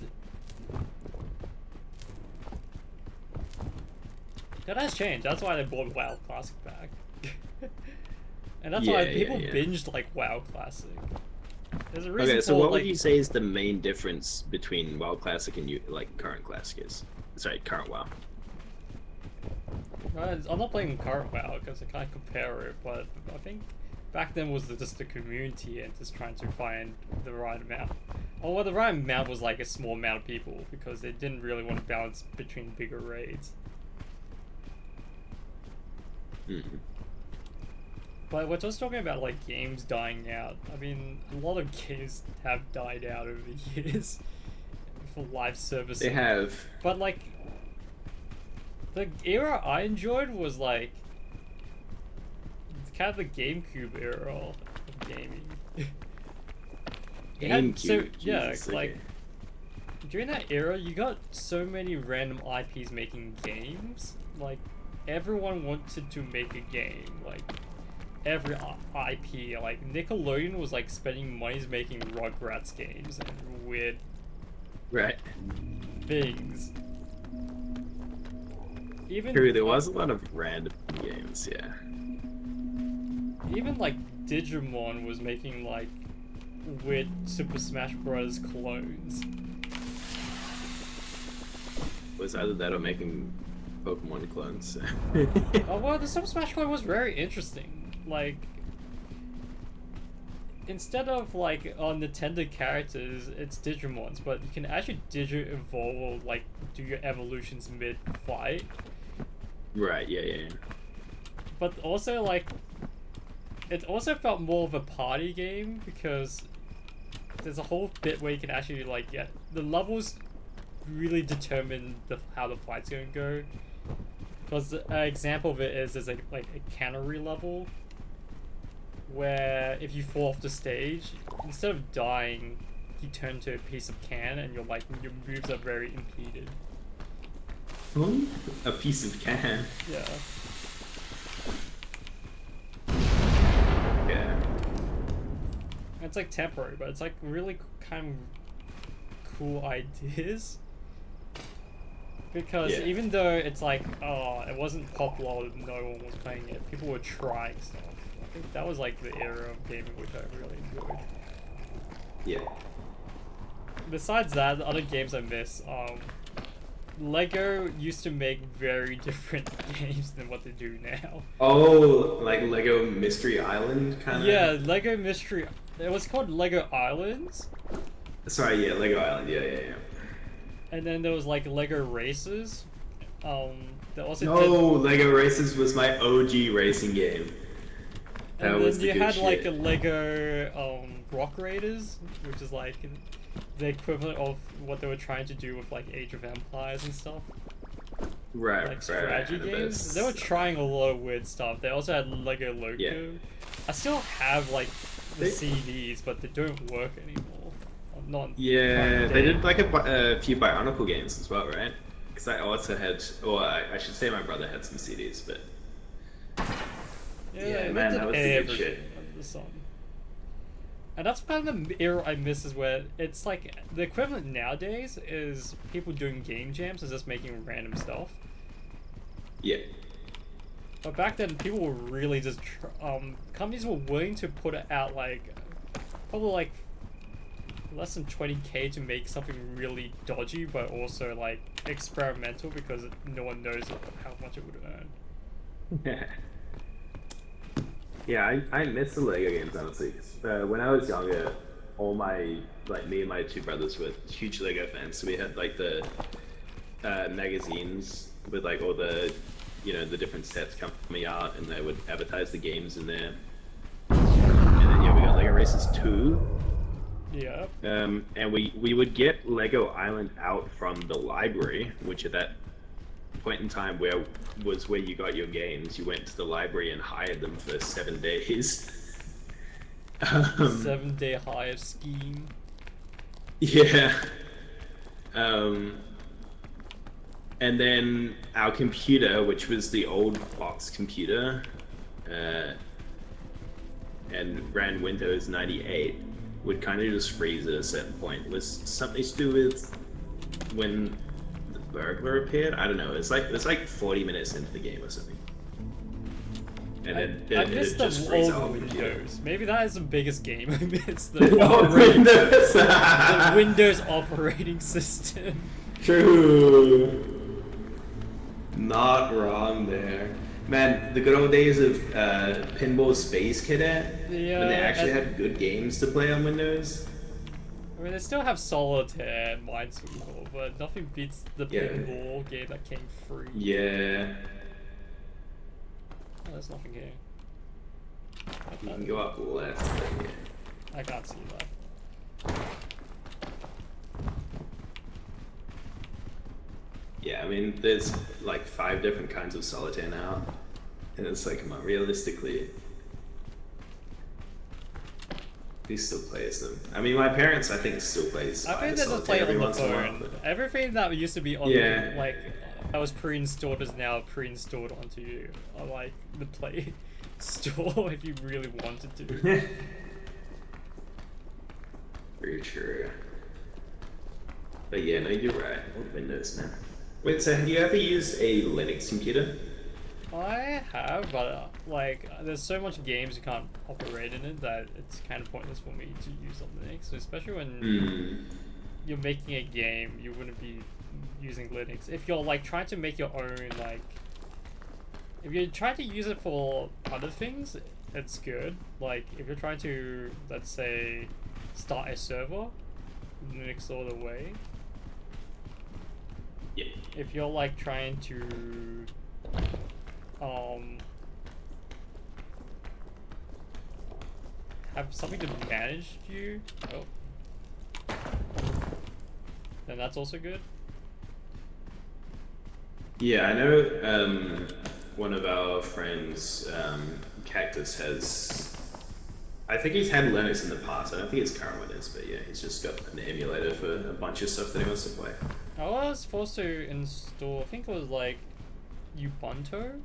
has changed. That's why they brought WoW Classic back. And that's why Yeah, people yeah. binged like WoW Classic. There's a reason Okay, so for, what like, would you say is the main difference between WoW Classic and like current Classic is? Sorry, current WoW. I'm not playing current WoW because I can't compare it, but I think back then was just the community and just trying to find the right amount. Or well, the right amount was like a small amount of people because they didn't really want to balance between bigger raids. Mm-hmm. But we're just talking about like games dying out. I mean, a lot of games have died out over the years for live services. They have. But like, the era I enjoyed was like kind of the GameCube era of gaming. It had GameCube. yeah, Jesus, like okay. during that era, you got so many random IPs making games. Like everyone wanted to make a game. Like every IP, like Nickelodeon was like spending money making Rugrats games and weird Right. things. Even True, there was a lot of random games, yeah. even like Digimon was making like weird Super Smash Bros. Clones. It was either that or making Pokemon clones. Oh well, the Super Smash clone was very interesting. Like, instead of like on Nintendo characters, it's Digimons, but you can actually Digi-evolve or like do your evolutions mid-fight. Right, yeah. But also like, it also felt more of a party game because there's a whole bit where you can actually like get the levels really determine how the fight's going to go. Because an example of it is there's like a cannery level where if you fall off the stage, instead of dying, you turn to a piece of can, and your moves are very impeded. A piece of can. Yeah. Yeah. It's like temporary, but it's like really kind of cool ideas. Because even though it's like, oh, it wasn't popular, no one was playing it, people were trying stuff. I think that was like the era of gaming which I really enjoyed. Yeah. Besides that, the other games I miss, Lego used to make very different games than what they do now. Oh, like Lego Mystery Island kind of? Yeah, Lego Mystery... It was called Lego Islands. Sorry, yeah, Lego Island, yeah. And then there was like Lego Races. That also Lego Races was my OG racing game. That and was then the you good had shit. like a Lego Rock Raiders, which is like the equivalent of what they were trying to do with like Age of Empires and stuff. Like strategy games. They were trying a lot of weird stuff. They also had Lego Loco. Yeah. I still have like the CDs, but they don't work anymore. They did like a few Bionicle games as well, right? Because I also had, or I should say my brother had some CDs, but yeah, man, that was the good shit. Under the sun. And that's kind of the era I miss, is where it's like the equivalent nowadays is people doing game jams and just making random stuff. Yeah. But back then, people were really just companies were willing to put it out like probably like less than 20k to make something really dodgy, but also like experimental, because no one knows how much it would earn. Yeah, I miss the Lego games, honestly. When I was younger, me and my two brothers were huge Lego fans, so we had like the magazines with like all the, the different sets coming out, and they would advertise the games in there. And then we got Lego Races 2. Yeah. And we would get Lego Island out from the library, which at that point in time where you got your games. You went to the library and hired them for 7 days. 7-day hire scheme. Yeah. And then our computer, which was the old box computer, and ran Windows 98, would kind of just freeze at a certain point. It was something to do with when the burglar appeared. I don't know. It's like 40 minutes into the game or something. And I missed just the old Windows. Maybe that is the biggest game I missed. The Windows. The Windows operating system. True. Not wrong there. Man, the good old days of Pinball Space Cadet, Yeah, when they actually had good games to play on Windows. I mean, they still have Solitaire and Minesweeper, but nothing beats the pinball game that came free. Yeah. Oh, there's nothing here. You can go up left. I can't see that. Yeah, I mean, there's like 5 different kinds of Solitaire now. And it's like, come on, realistically, who still plays them? I mean, my parents, I think, still plays. I think they just play it on the phone. Everything that used to be on the, like, that was pre-installed is now pre-installed onto like the Play Store if you really wanted to. Very true. But yeah, no, you're right. Old Windows, man. Wait, so have you ever used a Linux computer? I have, but like, there's so much games you can't operate in it that it's kind of pointless for me to use on Linux, especially when you're making a game. You wouldn't be using Linux if you're like trying to make your own, like, if you're trying to use it for other things, it's good. Like if you're trying to, let's say, start a server, Linux all the way. Yeah. If you're like trying to have something to manage you, then that's also good. Yeah, I know one of our friends, Cactus, has I think he's had Linux in the past. I don't think it's current Linux, but yeah, he's just got an emulator for a bunch of stuff that he wants to play. I was forced to install, I think it was like Ubuntu.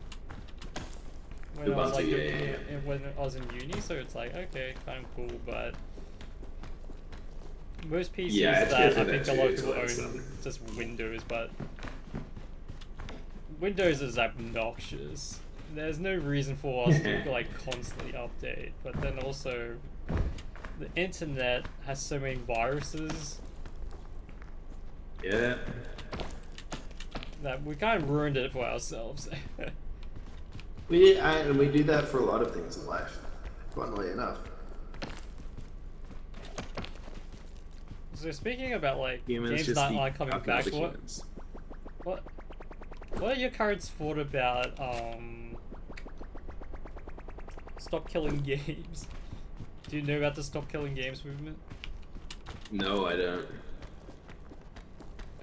When I was Ubuntu, like yeah. when I was in uni, so it's like okay, kind of cool, but most PCs Yeah, that I it's think a lot of it's people like own just Windows, but Windows is obnoxious. There's no reason for us to like constantly update, but then also the internet has so many viruses Yeah. that we kind of ruined it for ourselves. And we do that for a lot of things in life, funnily enough. So speaking about like Humans games just that eat are coming up back, other what humans. what what are your current thoughts about stop killing games? Do you know about the stop killing games movement? No, I don't.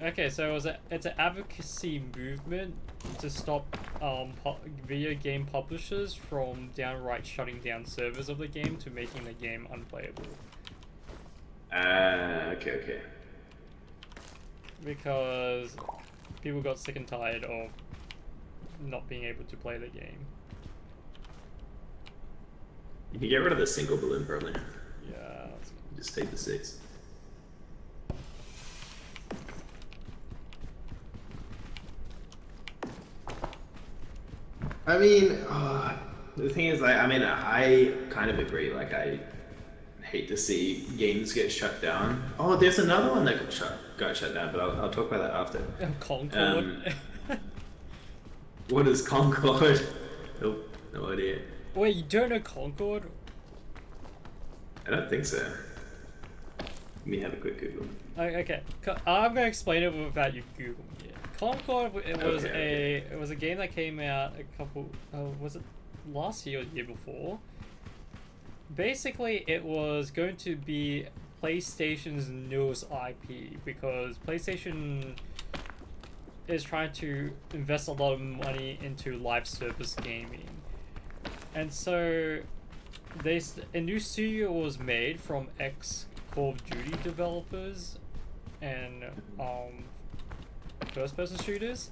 Okay, so it's an advocacy movement to stop video game publishers from downright shutting down servers of the game to making the game unplayable. Okay. Because people got sick and tired of not being able to play the game. You can get rid of the single balloon, probably. Yeah. Just take the 6. I mean, The thing is, like, I mean, I kind of agree. Like, I hate to see games get shut down. Oh, there's another one that got shut down, but I'll talk about that after. Concord. What is Concord? Nope, no idea. Wait, you don't know Concord? I don't think so. Let me have a quick Google. Okay, I'm gonna explain it without you googling it. Concord, it was a game that came out a couple. Was it last year or the year before? Basically, it was going to be PlayStation's newest IP because PlayStation is trying to invest a lot of money into live service gaming, and so a new studio was made from ex Call of Duty developers and first-person shooters,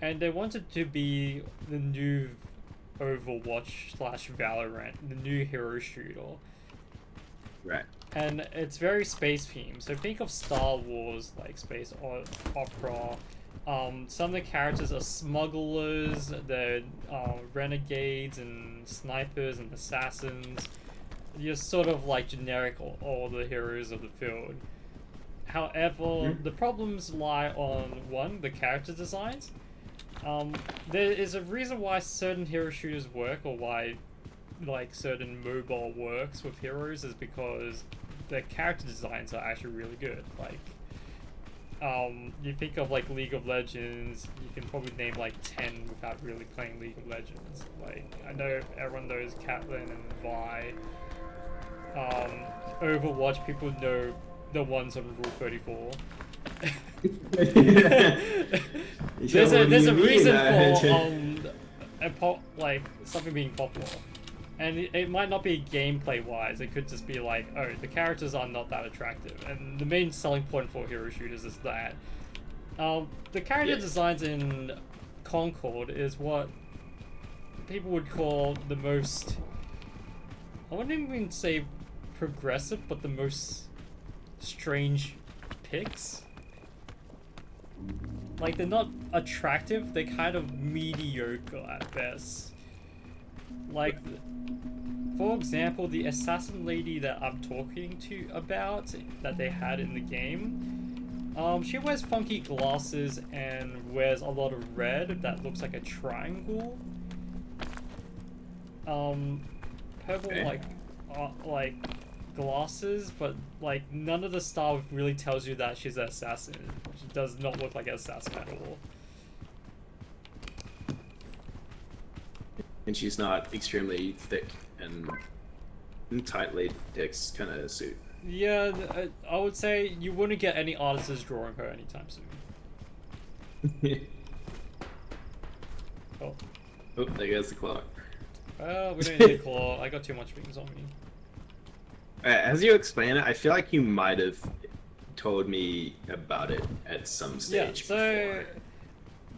and they wanted to be the new Overwatch / Valorant, the new hero shooter. Right. And it's very space themed. So think of Star Wars, like space opera. Some of the characters are smugglers, they're renegades and snipers and assassins. You're sort of like generic all the heroes of the field. However, the problems lie on one, the character designs. There is a reason why certain hero shooters work, or why like certain mobile works with heroes, is because the character designs are actually really good. Like you think of like League of Legends, you can probably name like 10 without really playing League of Legends. Like I know everyone knows Caitlyn and Vi. Overwatch, people know the ones on Rule 34. There's a reason for like something being popular, and it might not be gameplay wise. It could just be like, oh, the characters are not that attractive, and the main selling point for hero shooters is that the character designs in Concord is what people would call the most, I wouldn't even say progressive, but the most strange picks. Like, they're not attractive, they're kind of mediocre at best. Like, for example, the assassin lady that I'm talking to about, that they had in the game, she wears funky glasses and wears a lot of red that looks like a triangle. Purple, like glasses, but like none of the stuff really tells you that she's an assassin. She does not look like an assassin at all. And she's not extremely thick and tight latex kind of suit. Yeah, I would say you wouldn't get any artists drawing her anytime soon. Oh, there goes the clock. Well, we don't need a claw. I got too much things on me. As you explain it, I feel like you might have told me about it at some stage so before.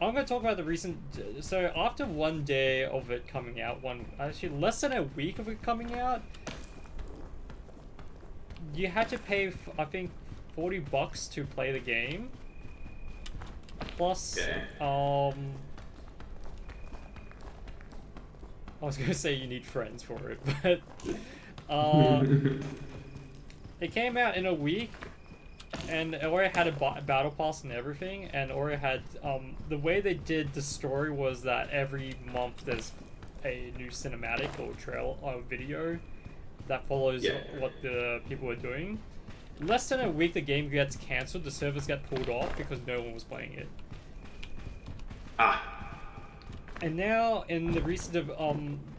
I'm going to talk about the recent. So after one day of it coming out, actually less than a week of it coming out, you had to pay, I think, $40 to play the game. Plus, Okay. I was gonna say you need friends for it, but it came out in a week, and it already had a battle pass and everything, and already had the way they did the story was that every month there's a new cinematic or trail or video that follows what the people are doing. Less than a week, the game gets cancelled. The servers get pulled off because no one was playing it. And now, in the recent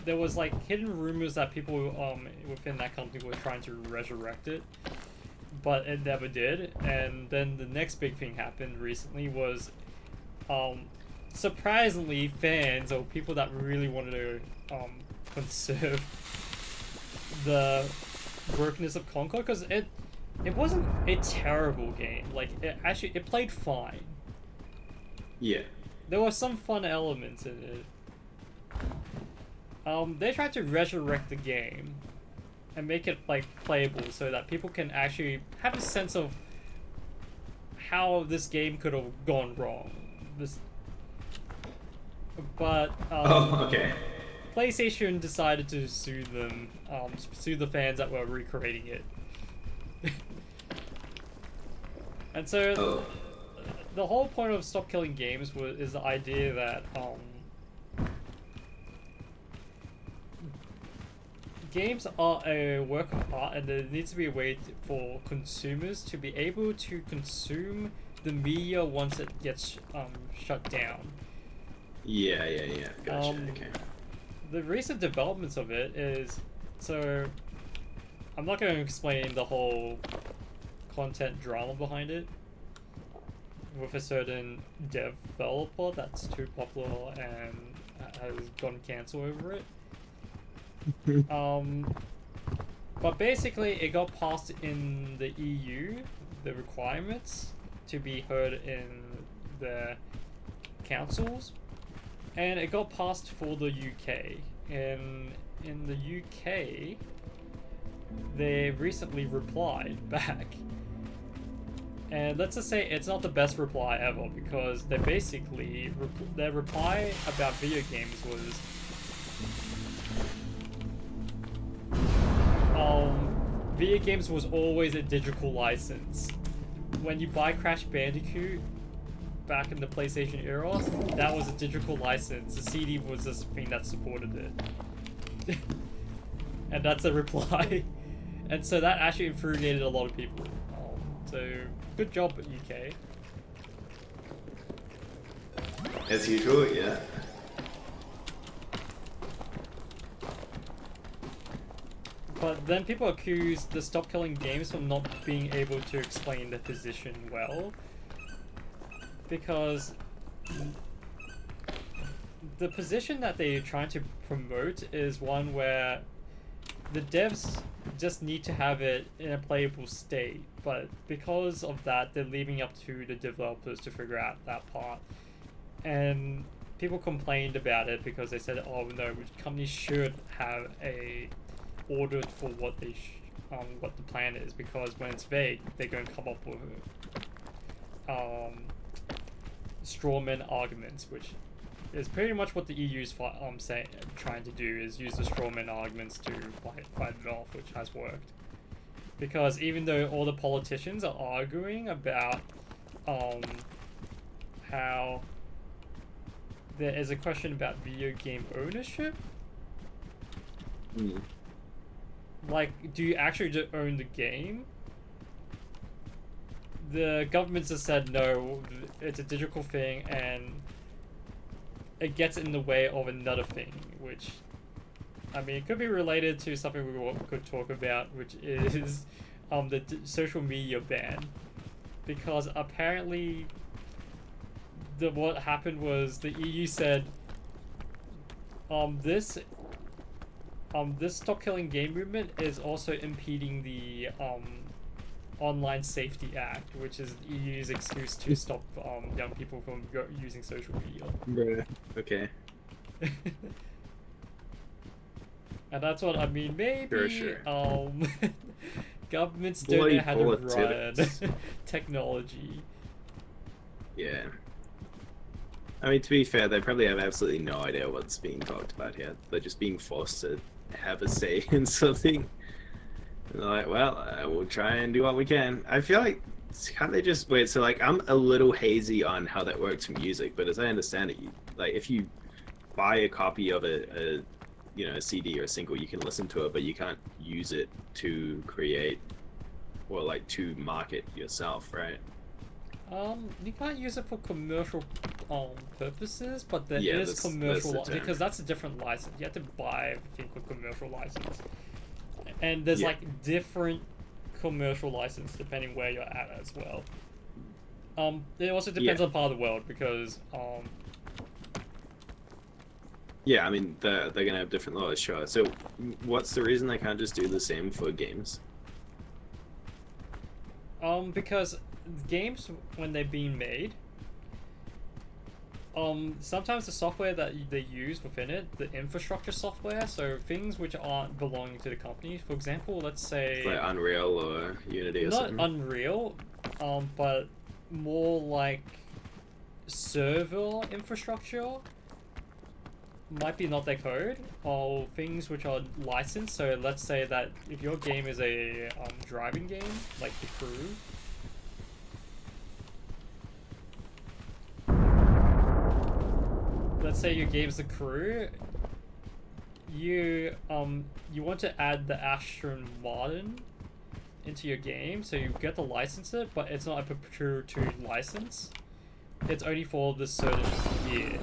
there was like hidden rumors that people within that company were trying to resurrect it, but it never did. And then the next big thing happened recently was, surprisingly, fans or people that really wanted to conserve the brokenness of Concord, because it wasn't a terrible game. Like it played fine. Yeah. There were some fun elements in it. They tried to resurrect the game and make it like playable so that people can actually have a sense of how this game could have gone wrong. But okay. PlayStation decided to sue them, sue the fans that were recreating it. And so the whole point of Stop Killing Games is the idea that games are a work of art, and there needs to be a way for consumers to be able to consume the media once it gets shut down. Yeah. Gotcha. Okay. The recent developments of it is, so I'm not going to explain the whole content drama behind it with a certain developer that's too popular and has gone cancelled over it. But basically it got passed in the EU, the requirements to be heard in the councils, and it got passed for the UK. And in the UK, they recently replied back. And let's just say it's not the best reply ever, because they basically, their reply about video games was, video games was always a digital license. When you buy Crash Bandicoot back in the PlayStation era, that was a digital license. The CD was just a thing that supported it. And that's a reply. And so that actually infuriated a lot of people. So, good job, UK. As usual, yeah. But then people accuse the Stop Killing Games from not being able to explain their position well. Because the position that they're trying to promote is one where the devs just need to have it in a playable state, but because of that, they're leaving up to the developers to figure out that part. And people complained about it because they said, "Oh no, companies should have a order for what they what the plan is, because when it's vague, they're going to come up with strawman arguments," which is pretty much what the EU's trying to do, is use the strawman arguments to fight it off, which has worked. Because even though all the politicians are arguing about how there is a question about video game ownership, like, do you actually own the game? The governments have said no, it's a digital thing, and it gets in the way of another thing, which, I mean, it could be related to something we could talk about, which is the social media ban. Because apparently what happened was the EU said, this this stop killing game movement is also impeding the Online Safety Act, which is the EU's excuse to stop young people from using social media. Bruh. Okay. And that's what I mean. Maybe Sure. governments don't Bloody know how to run politics. technology. Yeah. I mean, to be fair, they probably have absolutely no idea what's being talked about here. They're just being forced to have a say in something. And they're like, well, we'll try and do what we can. I feel like, can't they just wait? So, like, I'm a little hazy on how that works for music, but as I understand it, like, if you buy a copy of a CD or a single, you can listen to it, but you can't use it to create or like to market yourself, right? You can't use it for commercial purposes, but there Yeah, is that's commercial the term. because that's a different license. You have to buy everything with commercial license, and there's Yeah. like different commercial license depending where you're at as well. It also depends Yeah. on part of the world because Yeah, I mean, they're gonna have different laws, sure. So, what's the reason they can't just do the same for games? because games when they're being made, sometimes the software that they use within it, the infrastructure software, so things which aren't belonging to the company. For example, let's say Like Unreal or Unity or not something? Unreal, but more like server infrastructure might be not their code, or things which are licensed. So let's say that if your game is a driving game, like The Crew, let's say your game's The Crew, you want to add the Aston Martin into your game, so you get to license it, but it's not a perpetuity license. It's only for this certain year.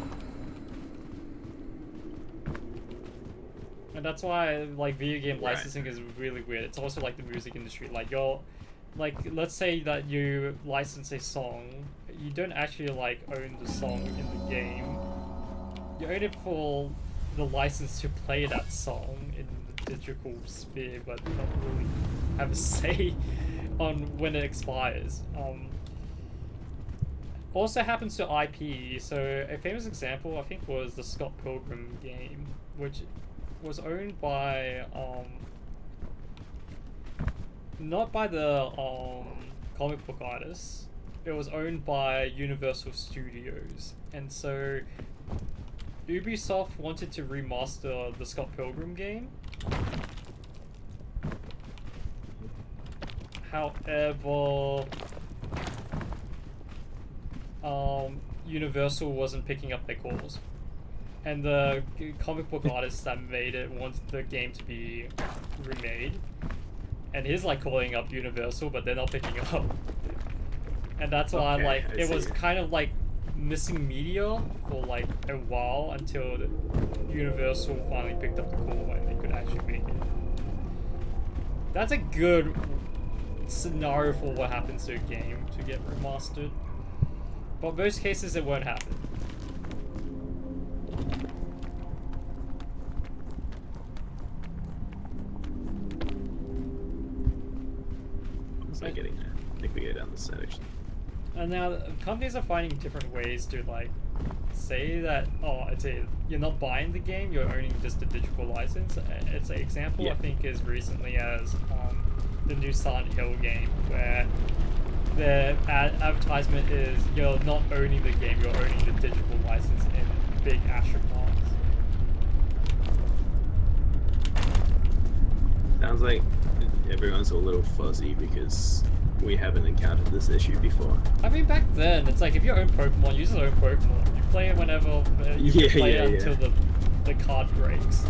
And that's why like video game Right. licensing is really weird. It's also like the music industry. Like let's say that you license a song, you don't actually like own the song in the game. You own it for the license to play that song in the digital sphere, but not really have a say on when it expires. Also happens to IP. So a famous example, I think, was the Scott Pilgrim game, which was owned by not by the comic book artists. It was owned by Universal Studios, and so Ubisoft wanted to remaster the Scott Pilgrim game. However, Universal wasn't picking up their calls, and the comic book artists that made it wanted the game to be remade, and he's like calling up Universal, but they're not picking up. And that's why Okay, like I it was see. kind of like missing media for like a while until Universal finally picked up the call and they could actually make it. That's a good scenario for what happens to a game to get remastered, but most cases it won't happen. It's like getting there. I think we go down this side actually. And now companies are finding different ways to like say that you're not buying the game, you're owning just a digital license. It's an example Yeah. I think as recently as the new Silent Hill game, where the advertisement is you're not owning the game, you're owning the digital license in big asterisk marks. Sounds like everyone's a little fuzzy because we haven't encountered this issue before. I mean, back then, it's like if you own Pokemon, you just own Pokemon. You play it whenever you Yeah, play yeah, it yeah. until the card breaks.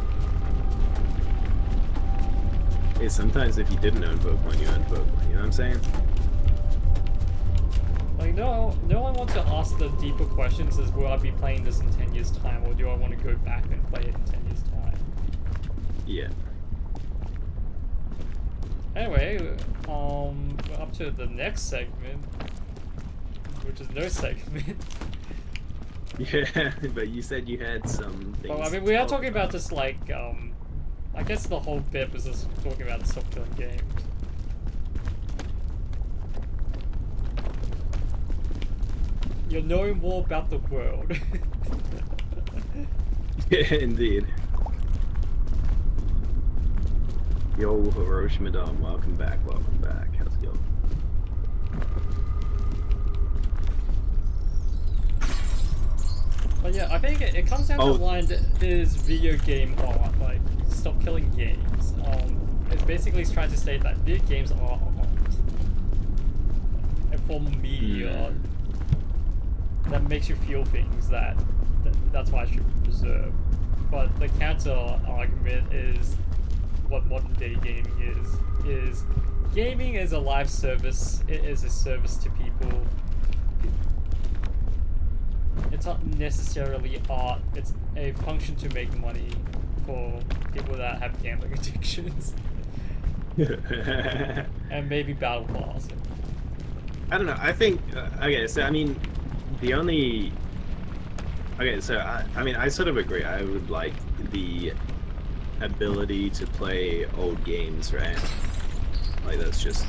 Hey, sometimes if you didn't own Pokemon, you owned Pokemon, you know what I'm saying? Like, no one wants to ask the deeper questions as will I be playing this in 10 years' time, or do I want to go back and play it in 10 years' time? Yeah. Anyway, we're up to the next segment, which is no segment. Yeah, but you said you had some things. Well, I mean, to we are talk talking about just like I guess the whole bit was just talking about stop killing games. You'll know more about the world. Indeed. Yo, Hiroshima Dom, welcome back, welcome back. How's it going? But yeah, I think it comes down to the line is video game art, like, stop killing games. It's basically trying to state that video games are art. A form of media that makes you feel things that's why it should be preserved. But the counter argument is what modern day gaming is gaming is a live service. It is a service to people. It's not necessarily art. It's a function to make money for people that have gambling addictions. And maybe battle pass. I don't know. I think okay. So I mean, the only okay. So I mean, I sort of agree. I would like the ability to play old games, right? Like that's just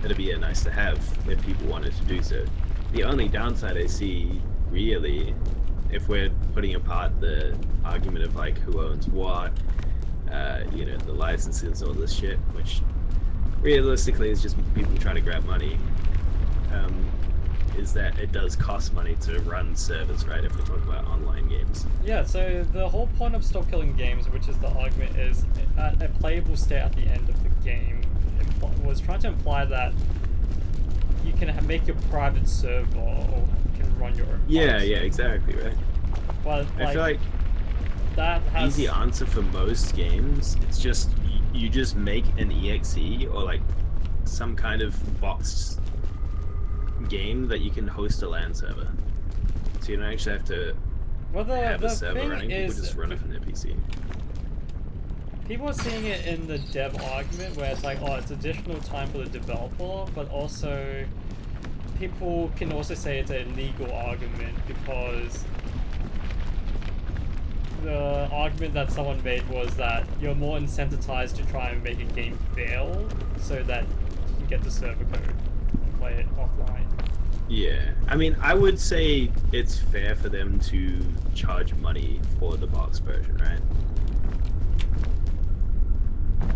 it'd be a nice to have if people wanted to do so. The only downside I see, really, if we're putting apart the argument of like who owns what, you know, the licenses, all this shit, which realistically is just people trying to grab money. Is that it does cost money to run servers, right? If we talk about online games. Yeah, so the whole point of stop killing games, which is the argument, is at a playable state at the end of the game, was trying to imply that you can make your private server or can run your own. Yeah, exactly, right. But I feel like that has easy answer for most games. It's just you just make an exe or like some kind of boxed game that you can host a LAN server, so you don't actually have to have a server running. People just run it from their PC. People are seeing it in the dev argument where it's like, oh, it's additional time for the developer, but also people can also say it's a legal argument because the argument that someone made was that you're more incentivized to try and make a game fail so that you can get the server code and play it offline. Yeah, I mean, I would say it's fair for them to charge money for the box version, right?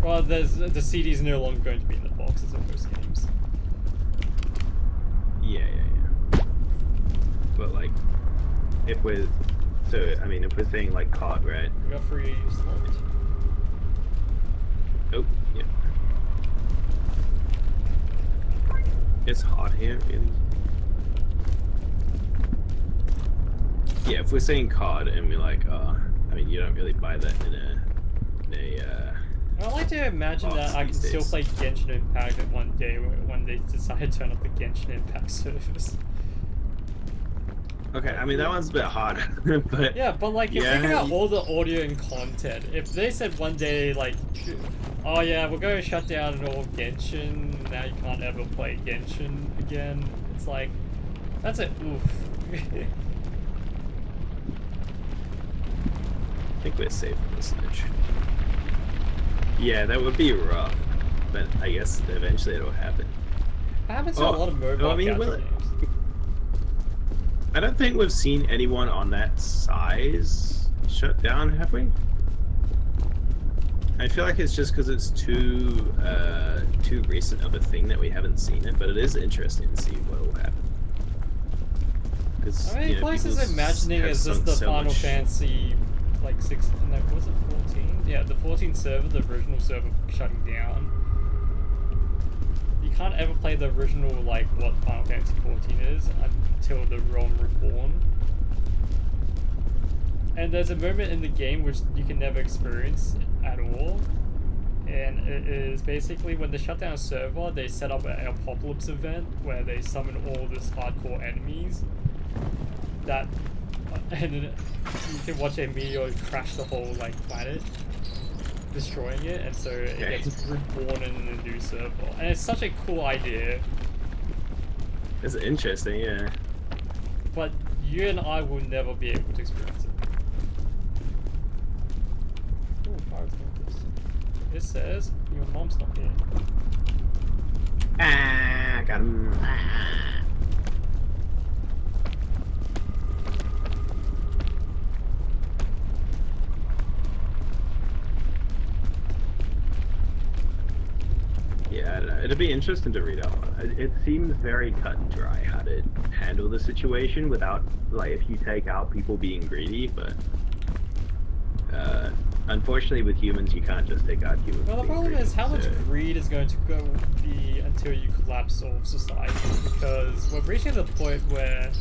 Well, the CD is no longer going to be in the boxes of most games. Yeah. But like, if we're saying like COD, right? We got free slot. Oh, yeah. It's hot here, really. Yeah, if we're saying COD and we're like, I mean, you don't really buy that in a I'd like to imagine that I can still play Genshin Impact one day when they decide to turn off the Genshin Impact service. Okay, I mean that one's a bit harder, but yeah, but like if think about all the audio and content, if they said one day like, oh yeah, we're going to shut down all Genshin, now you can't ever play Genshin again, it's like, that's a oof. I think we're safe on this edge. Yeah, that would be rough, but I guess eventually it'll happen. It happens to a lot of mobile games. I don't think we've seen anyone on that size shut down, have we? I feel like it's just because it's too recent of a thing that we haven't seen it, but it is interesting to see what will happen. I mean, closest imagining is just the Final Fantasy, like 6, no, was it 14? Yeah, the 14 server, the original server shutting down. You can't ever play the original, like, what Final Fantasy 14 is until the Realm Reborn. And there's a moment in the game which you can never experience at all. And it is basically when they shut down a server, they set up an apocalypse event where they summon all this hardcore enemies. That, and then you can watch a meteor crash the whole, like, planet, destroying it, and so it gets reborn in a new server. And it's such a cool idea. It's interesting, yeah. But you and I will never be able to experience it. Ooh, pirates doing this. It says your mom's not here. Ah, got him. Ah. Yeah, I don't know. It'd be interesting to read out. It seems very cut and dry how to handle the situation without, like, if you take out people being greedy, but unfortunately with humans you can't just take out humans. Well, the being problem greedy, is how much so- greed is going to be until you collapse all of society, because we're reaching the point where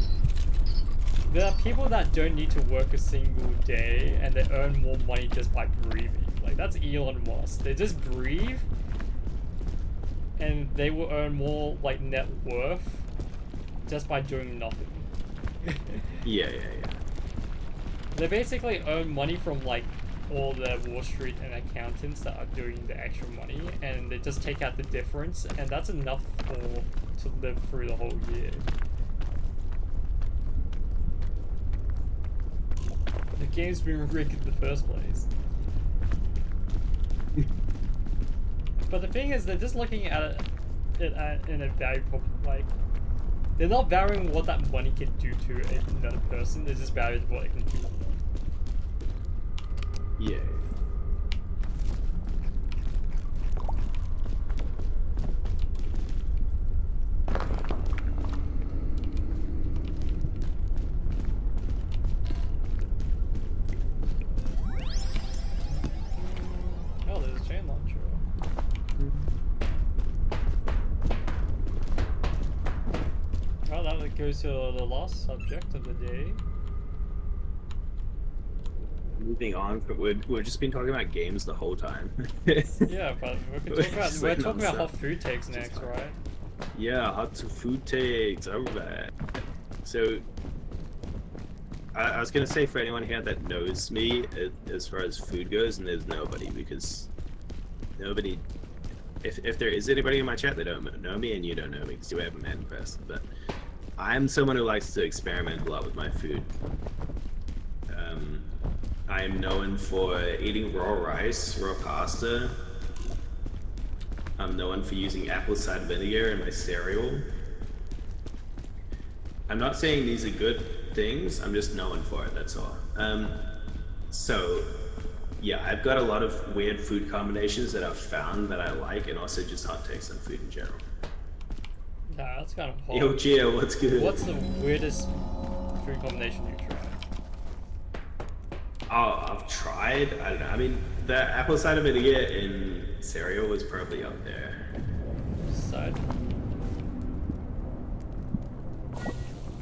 there are people that don't need to work a single day and they earn more money just by breathing. Like, that's Elon Musk. They just breathe and they will earn more, like, net worth just by doing nothing. Yeah. They basically earn money from, like, all the Wall Street and accountants that are doing the extra money, and they just take out the difference, and that's enough to live through the whole year. The game's been rigged in the first place. But the thing is, they're just looking at it in a value, like, they're not valuing what that money can do to another person, they're just valuing what it can do to them. Yeah. Oh, there's a chain launcher. Well, that goes to the last subject of the day. Moving on, we've just been talking about games the whole time. Yeah, but we're talking about hot food takes next, fine. right? Yeah, hot food takes. Alright. So, I was gonna say, for anyone here that knows me as far as food goes, and there's nobody, because nobody. If there is anybody in my chat that don't know me, and you don't know me because you haven't met in person, but I'm someone who likes to experiment a lot with my food. I am known for eating raw rice, raw pasta. I'm known for using apple cider vinegar in my cereal. I'm not saying these are good things, I'm just known for it, that's all. So, yeah, I've got a lot of weird food combinations that I've found that I like, and also just hot takes on food in general. Nah, that's kind of hot. Yo, Gio, what's good? What's the weirdest food combination you've tried? Oh, I've tried. I don't know. I mean, the apple cider vinegar in cereal was probably up there. Side.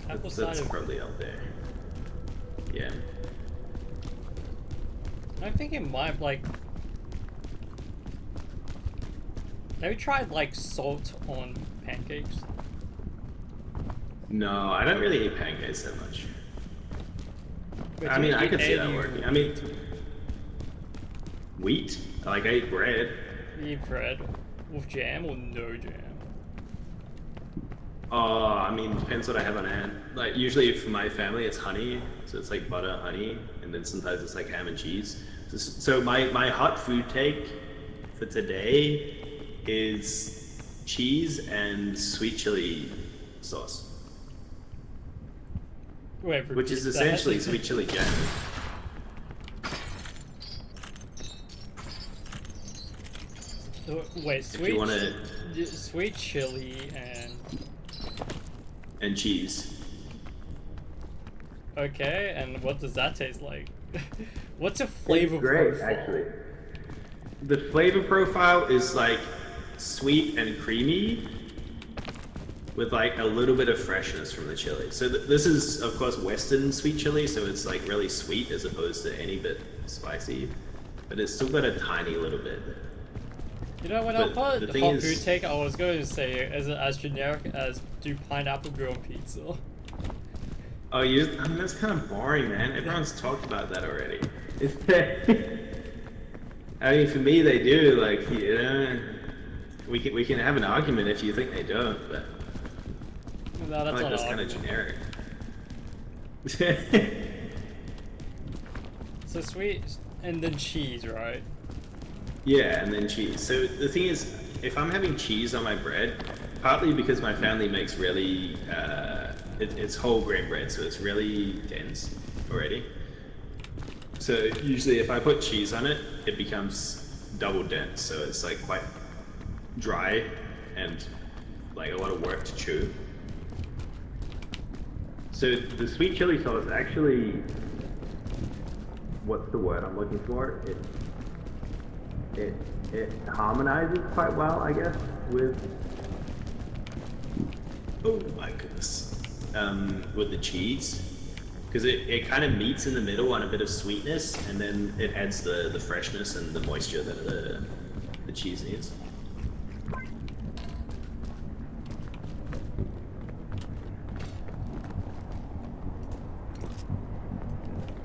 Apple That's cider. probably up there. Yeah. I think it might, like. Have you tried, like, salt on pancakes? No, I don't really eat pancakes that much. Wait, I do mean, you I eat could see that any working. I mean, wheat. Like, I eat bread. You eat bread with jam or no jam? Oh, I mean, depends what I have on hand. Like, usually for my family, it's honey. So it's like butter, honey, and then sometimes it's like ham and cheese. So my hot food take for today is cheese and sweet chili sauce. Wait, Which is repeat that. essentially sweet chili jam. Wait, If you want to, sweet chili and cheese. okay, and what does that taste like? What's a flavor profile? The flavor profile is like sweet and creamy, with like a little bit of freshness from the chili. So this is, of course, Western sweet chili, so it's like really sweet as opposed to any bit spicy, but it's still got a tiny little bit. You know, when I But thought the hot thing food is- take, I was going to say as generic as do pineapple go on pizza. Oh, I mean, that's kind of boring, man. Everyone's talked about that already. I mean, for me, they do. Like, you know, we can have an argument if you think they don't, but No, I that's feel like not that's an kind of argument. generic. So sweet, and then cheese, right? Yeah, and then cheese. So the thing is, if I'm having cheese on my bread, partly because my family makes really, it's whole grain bread, so it's really dense already. So usually if I put cheese on it, it becomes double dense, so it's like quite dry and like a lot of work to chew. So the sweet chili sauce actually, what's the word I'm looking for? It harmonizes quite well, I guess, with, oh my goodness, with the cheese. Because it kind of meets in the middle on a bit of sweetness, and then it adds the freshness and the moisture that the cheese needs.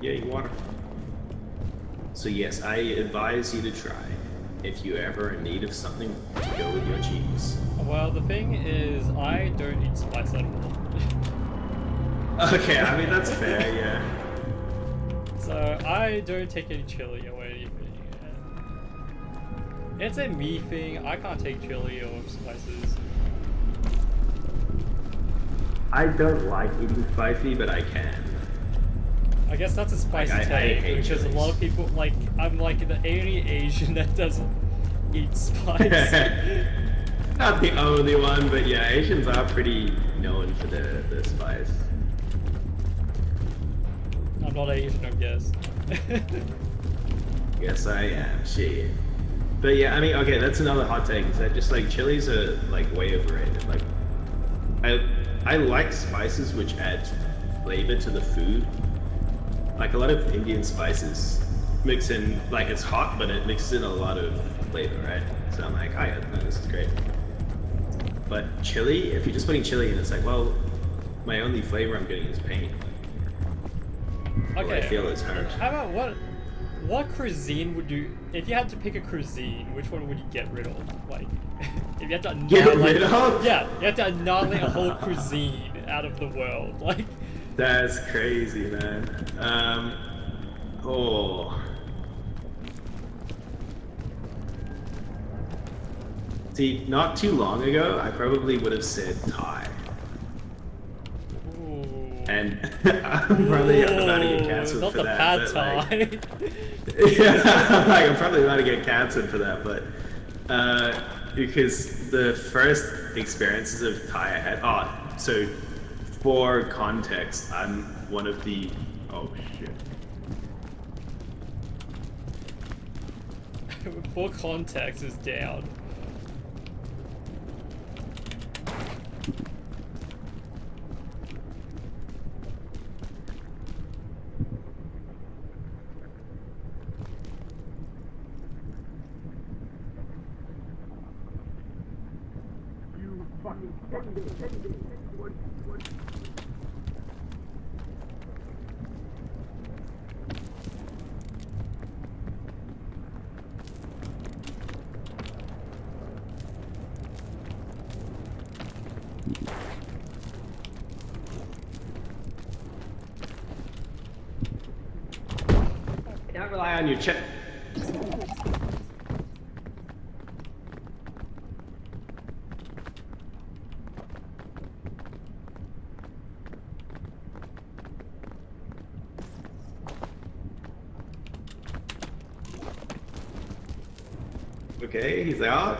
Yeah, water. So yes, I advise you to try if you're ever in need of something to go with your cheese. Well, the thing is, I don't eat spice at all. Okay, I mean that's fair, yeah. So I don't take any chili or anything. It's a me thing. I can't take chili or spices. I don't like eating spicy, but I can. I guess that's a spicy I take, hate because a lot of people, like, I'm like the only Asian that doesn't eat spice. Not the only one, but yeah, Asians are pretty known for the spice. I'm not Asian, I guess. Yes, I am. Shit. But yeah, I mean, okay, that's another hot take. Is that just like chilies are like way overrated? Like, I like spices which add flavor to the food. Like a lot of Indian spices mix in, like it's hot, but it mixes in a lot of flavor, right? So I'm like, oh yeah, no, this is great. But chili, if you're just putting chili in, it's like, well, my only flavor I'm getting is pain. Okay. I feel is hurt. How about what cuisine would you, if you had to pick a cuisine, which one would you get rid of? Like, if you had to annihilate, yeah, you had to annihilate a whole cuisine out of the world, like. That's crazy, man. Oh. See, not too long ago, I probably would have said Thai. Ooh. And I'm probably about to get cancelled not for the that. pad but, Thai. like, yeah, like, I'm probably about to get cancelled for that, but because the first experiences of Thai I had, so for context, I'm one of the, oh shit. For context is down. You fucking what? Can't rely on your check. Okay, he's out.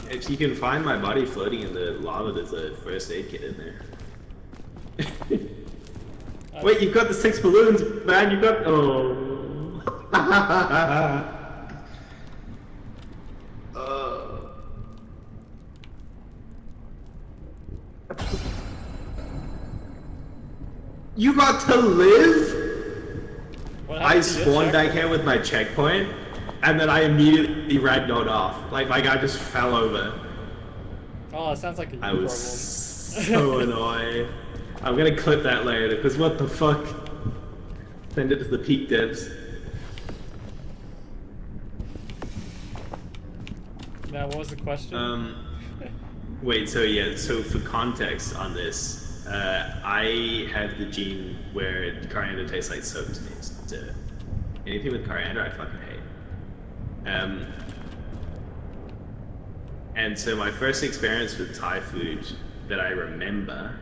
If you can find my body floating in the lava, there's a first aid kit in there. Wait, you've got the 6 balloons, man. You got. Oh. You got to live? I spawned back here with my checkpoint, and then I immediately ragdolled off. Like, my guy just fell over. Oh, it sounds like a I was so annoyed. I'm gonna clip that later, because what the fuck? Send it to the peak devs. Now, what was the question? Wait, so for context on this, I have the gene where coriander tastes like soap to me. So anything with coriander, I fucking hate. Um, and so my first experience with Thai food that I remember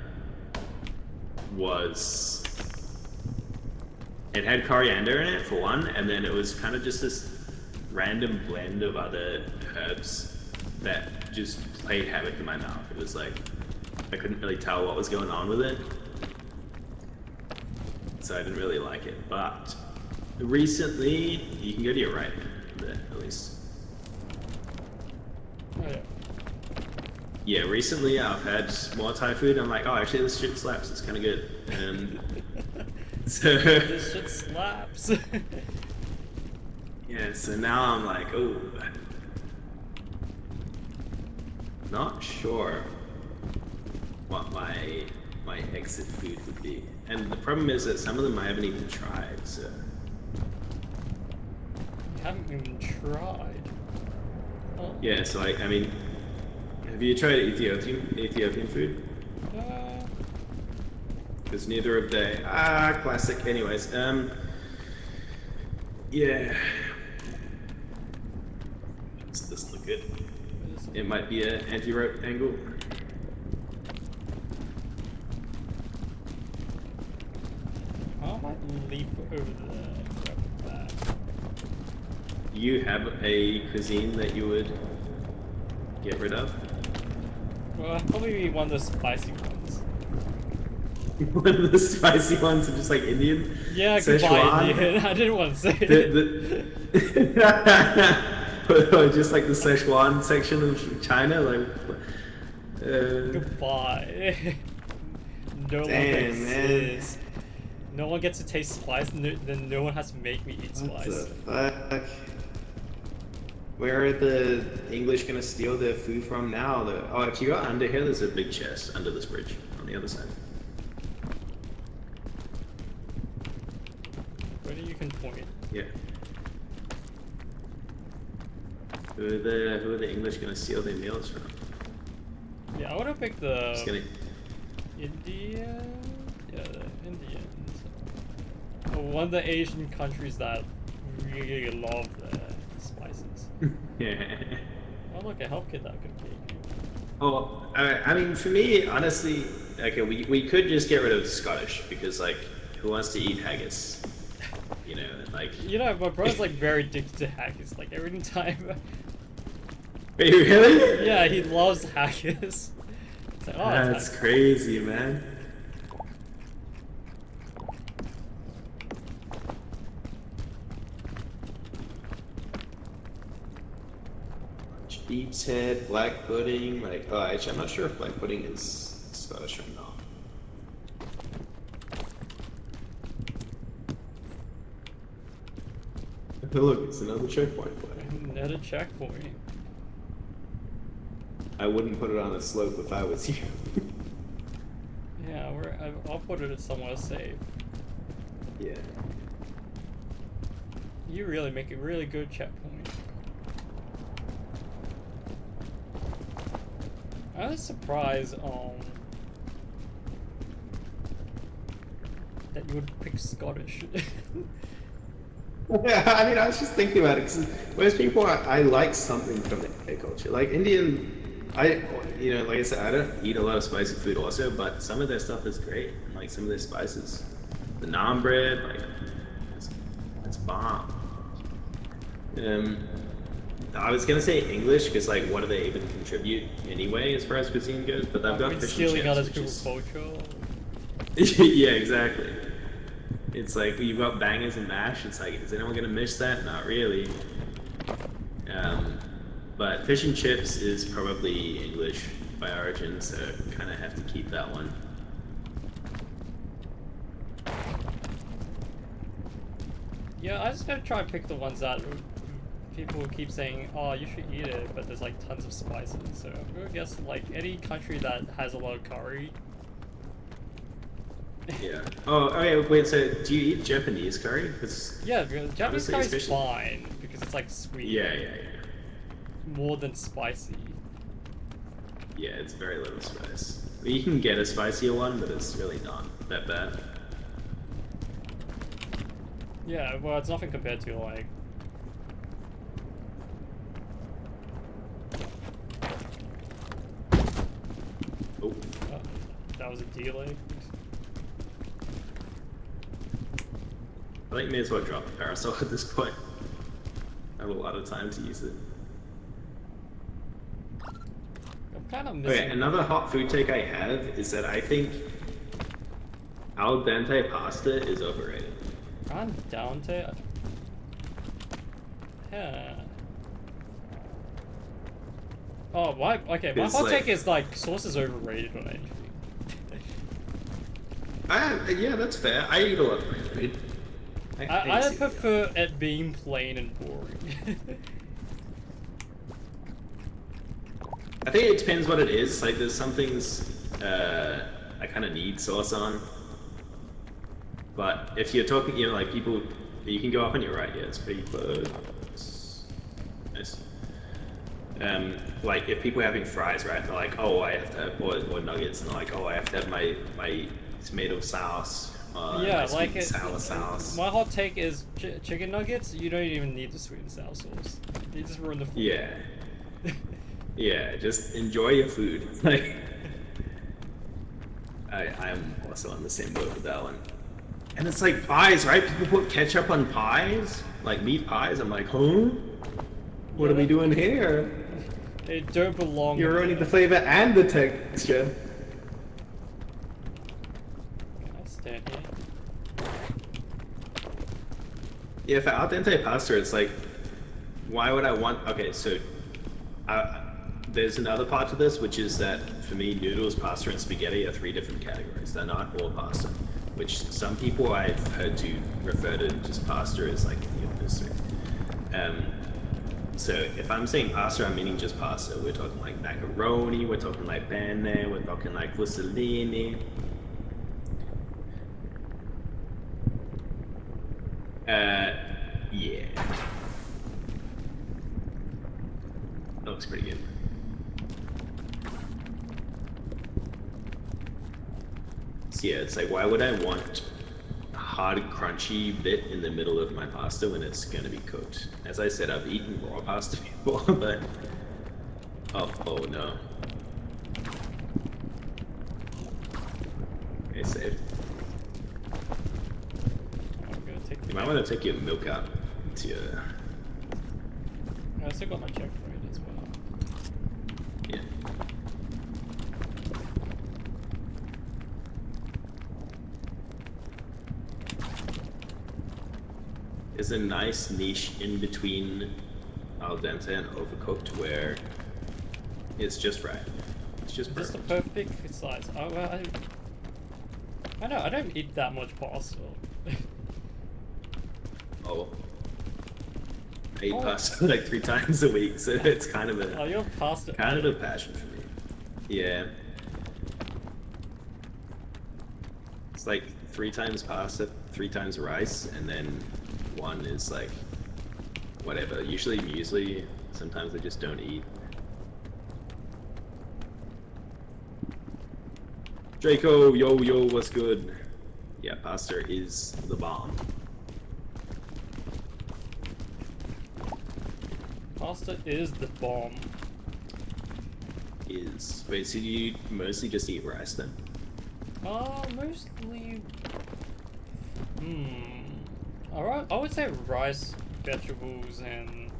was it had coriander in it for one, and then it was kind of just this random blend of other herbs that just played havoc in my mouth. It was like I couldn't really tell what was going on with it, so I didn't really like it. But recently, you can go to your right there, at least. Oh, yeah. Yeah, recently I've had more Thai food. I'm like, oh, actually, this shit slaps. It's kind of good. And so This shit slaps. yeah, so now I'm like, oh, not sure what my exit food would be. And the problem is that some of them I haven't even tried. So You haven't even tried. Oh. yeah, so like, I mean, have you tried Ethiopian food? Because neither of they classic. Anyways, yeah. Does this look good? It might be an anti-rope angle. I might leap over there. Grab that. You have a cuisine that you would get rid of? Well, probably one of the spicy ones. One of the spicy ones are just like Indian? Yeah, Szechuan? goodbye, Indian. I didn't want to say it. Or just like the Szechuan section of China, like. Goodbye. No one exists. No one gets to taste spice, then no one has to make me eat What spice. the fuck? Where are the English gonna steal their food from now? Oh, if you go under here, there's a big chest under this bridge on the other side. Where do you can point? Yeah. Who are the English gonna steal their meals from? Yeah, I would have picked the Just gonna. India. Yeah, the Indians. One of the Asian countries that really love the spices. Yeah. Oh look, a health kit that could be. Oh, I mean, for me, honestly, okay, we could just get rid of Scottish because, like, who wants to eat haggis? You know, like. You know, my brother's like very addicted to haggis. Like every time. Wait, really? Yeah, he loves haggis. It's like, oh, it's That's haggis. crazy, man. Sheep's head, black pudding, like, oh, actually, I'm not sure if black pudding is Scottish or not. Look, it's another checkpoint play. Another checkpoint. I wouldn't put it on a slope if I was you. Yeah, I'll put it somewhere safe. Yeah. You really make a really good checkpoint. I was surprised that you would pick Scottish. Yeah, I mean, I was just thinking about it because most people, I like something from their culture. Like Indian, you know, like I said, I don't eat a lot of spicy food also, but some of their stuff is great. Like some of their spices, the naan bread, like it's bomb. I was gonna say English because like, what do they even contribute anyway as far as cuisine goes? But they've got fish and stealing chips, other which people's is- culture. Yeah, exactly. It's like you've got bangers and mash. It's like, is anyone gonna miss that? Not really. But fish and chips is probably English by origin, so kind of have to keep that one. Yeah, I just gotta try and pick the ones that people keep saying, oh, you should eat it, but there's like tons of spices. So I'm gonna guess like any country that has a lot of curry. Yeah. Oh, okay. Wait. So, do you eat Japanese curry? 'Cause Yeah, because Japanese obviously, curry is especially- fine because it's like sweet. yeah. More than spicy. Yeah, it's very little spice. Well, you can get a spicier one, but it's really not that bad. Yeah, well, it's nothing compared to like That was a delay. I think may as well drop the parasol at this point. I have a lot of time to use it. I'm kind of missing. Okay, another hot food take I have is that I think al dente pasta is overrated. Al dente? Yeah. Oh, my okay. My It's hot like- take is like sauce is overrated on anything. Yeah, that's fair. I eat a lot of food. I see prefer it being plain and boring. I think it depends what it is. Like, there's some things I kind of need sauce on. But if you're talking, you know, like people, you can go up on your right. Yeah, it's pretty close. Nice. Like if people are having fries, right? They're like, oh, I have to have, or nuggets, and they're like, oh, I have to have my tomato sauce. Yeah, my like sweet and sour sauce. my hot take is chicken nuggets. You don't even need the sweet and sour sauce. You just ruin the food. Yeah. Yeah, just enjoy your food. Like, I'm also on the same boat with that one. And it's like pies, right? People put ketchup on pies, like meat pies. I'm like, huh? What are we doing here? They don't belong. You're in ruining the there. flavor and the texture. Can I stand here? Yeah, for al dente pasta, it's like, why would I want? Okay, so there's another part to this, which is that for me, noodles, pasta, and spaghetti are 3 different categories. They're not all pasta, which some people I've heard to refer to just pasta as like those 3. So if I'm saying pasta, I'm meaning just pasta. We're talking like macaroni, we're talking like penne, we're talking like fusilini. Yeah. That looks pretty good. So yeah, it's like, why would I want a hard, crunchy bit in the middle of my pasta when it's gonna be cooked? As I said, I've eaten raw pasta before, but... Oh no. Okay, saved. I'm gonna take the You might want to take your milk out to your... I still got my checkpoint as well. Yeah. There's a nice niche in between al dente and overcooked where it's just right. It's just Just the perfect. perfect size. Oh, well, I know, I don't eat that much pasta. Oh. I eat pasta like 3 times a week, so it's kind of Oh, a you're pasta. passion for me. Yeah. It's like 3 times pasta, 3 times rice, and then 1 is like whatever. Usually muesli. Sometimes I just don't eat. Draco, yo, what's good? Yeah, pasta is the bomb. Pasta is the bomb. Wait, so you mostly just eat rice then? Mostly. Alright, I would say rice, vegetables, and.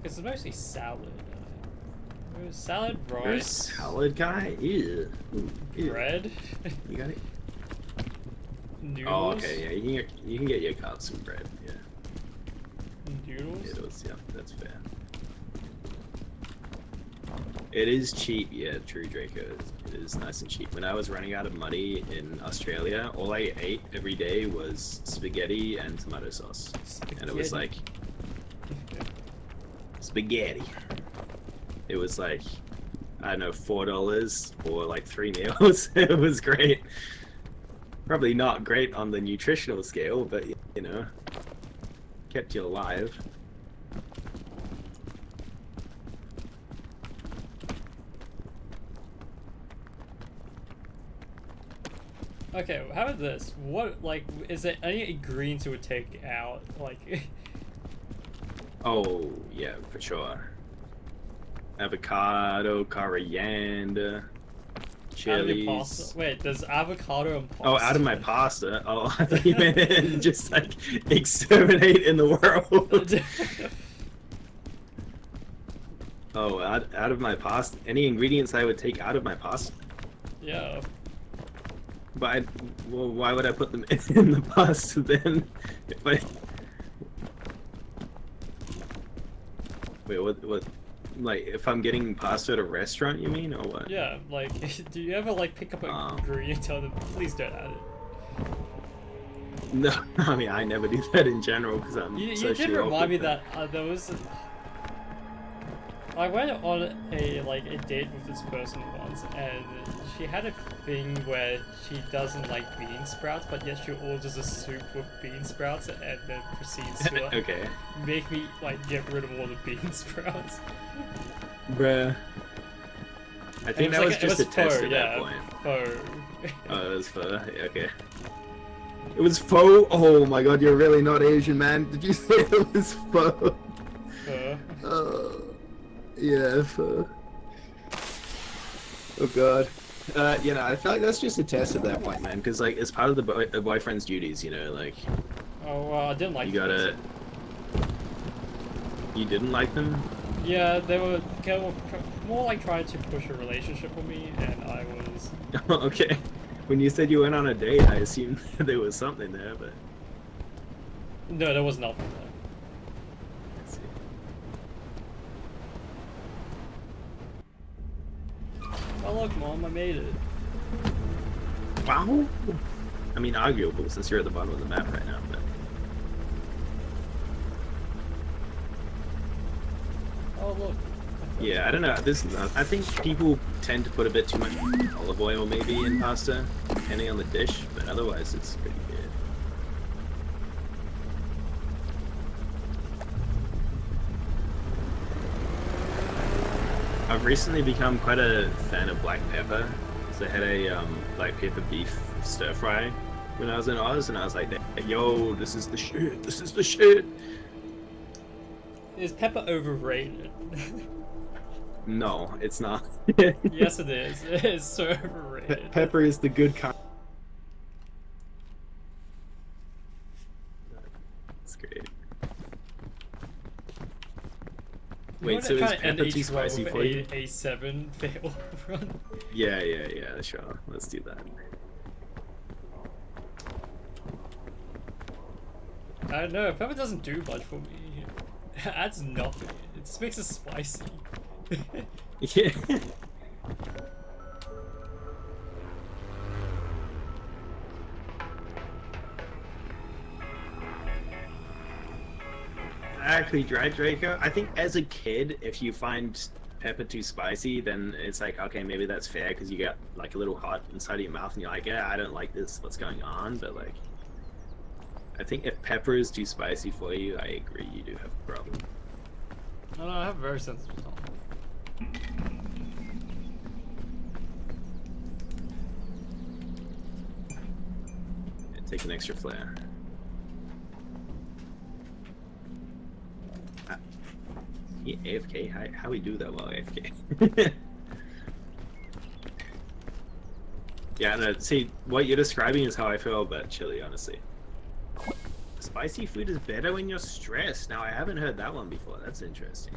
It's mostly salad. Salad, You're a rice, salad guy? Ew. Ew. bread, You got it? noodles. Oh, okay, yeah, you can get your carbs from bread, yeah. Noodles. Noodles, yeah, that's fair. It is cheap, yeah, true, Draco. It is nice and cheap. When I was running out of money in Australia, all I ate every day was spaghetti and tomato sauce. And it was like, spaghetti. It was like, I don't know, $4 for like 3 meals. It was great. Probably not great on the nutritional scale, but you know, kept you alive. Okay, how about this? What, like, is there any ingredients you would take out? Like, Oh, yeah, for sure. Avocado, coriander, Out of your chilies. pasta. Wait, there's avocado and pasta. Oh, out of my pasta. Oh, I thought you meant just like exterminate in the world. Oh, out of my pasta. Any ingredients I would take out of my pasta. Yeah. But well, why would I put them in the pasta then? If I wait, what? Like, if I'm getting pasta at a restaurant, you mean, or what? Yeah, like, do you ever like pick up an ingredient and tell them, please don't add it? No, I mean I never do that in general because I'm. You so did remind me that there was. I went on a date with this person once, and she had a thing where she doesn't like bean sprouts, but yet she orders a soup with bean sprouts, and then proceeds to Okay. make me like get rid of all the bean sprouts. Bruh. I think that was just a test at that point. Pho. Oh, it was pho. Okay. It was pho. Oh my god, you're really not Asian, man. Did you say it was pho? Pho. Yeah, pho. Oh god. You know, I feel like that's just a test at that point, man. Because like, it's part of the boyfriend's duties, you know, like. Oh well, I didn't like. You gotta. You didn't like them? Yeah, they were more like trying to push a relationship with me, and I was. Okay. When you said you went on a date, I assumed there was something there, but. No, there was nothing there. Let's see. Oh look, Mom, I made it. Wow. I mean, arguable since you're at the bottom of the map right now, but. Oh look. Yeah, I don't know. I think people tend to put a bit too much olive oil maybe in pasta, depending on the dish, but otherwise it's pretty good. I've recently become quite a fan of black pepper. So I had a black pepper beef stir fry when I was in Oz, and I was like, yo, this is the shit. This is the shit. Is pepper overrated? No, it's not. Yes, it is. It is so overrated. Pepper is the good kind. That's great. Wait, so is pepper too spicy for you? A7 fail run. Yeah, sure. Let's do that. I don't know. Pepper doesn't do much for me. It adds nothing. It just makes it spicy. Yeah. Actually, Draco, I think as a kid, if you find pepper too spicy, then it's like, okay, maybe that's fair because you get like a little hot inside of your mouth and you're like, yeah, I don't like this, what's going on? But like, I think if pepper is too spicy for you, I agree, you do have a problem. No, I have a very sensitive tongue. Yeah, take an extra flare. Yeah, AFK? How we do that while AFK? Yeah, no, see, what you're describing is how I feel about chili, honestly. Spicy food is better when you're stressed. Now, I haven't heard that one before. That's interesting.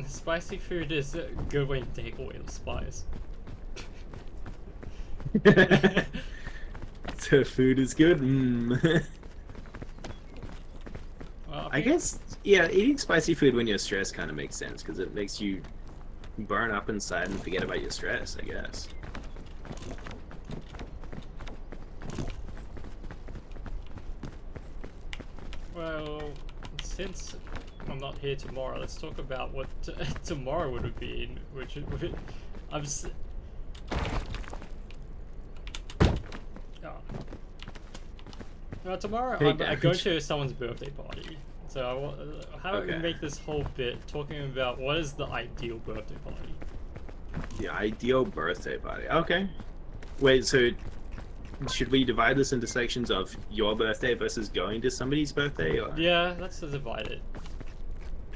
Spicy food is a good way to take away the spice. So food is good? Well, I guess, yeah, eating spicy food when you're stressed kind of makes sense, because it makes you burn up inside and forget about your stress, I guess. Well, since I'm not here tomorrow, let's talk about what tomorrow would have been, which I'm tomorrow Hey, I go to someone's birthday party. So how about we make this whole bit talking about what is the ideal birthday party? The ideal birthday party. Okay. Wait, so should we divide this into sections of your birthday versus going to somebody's birthday? Or? Yeah, let's divide it.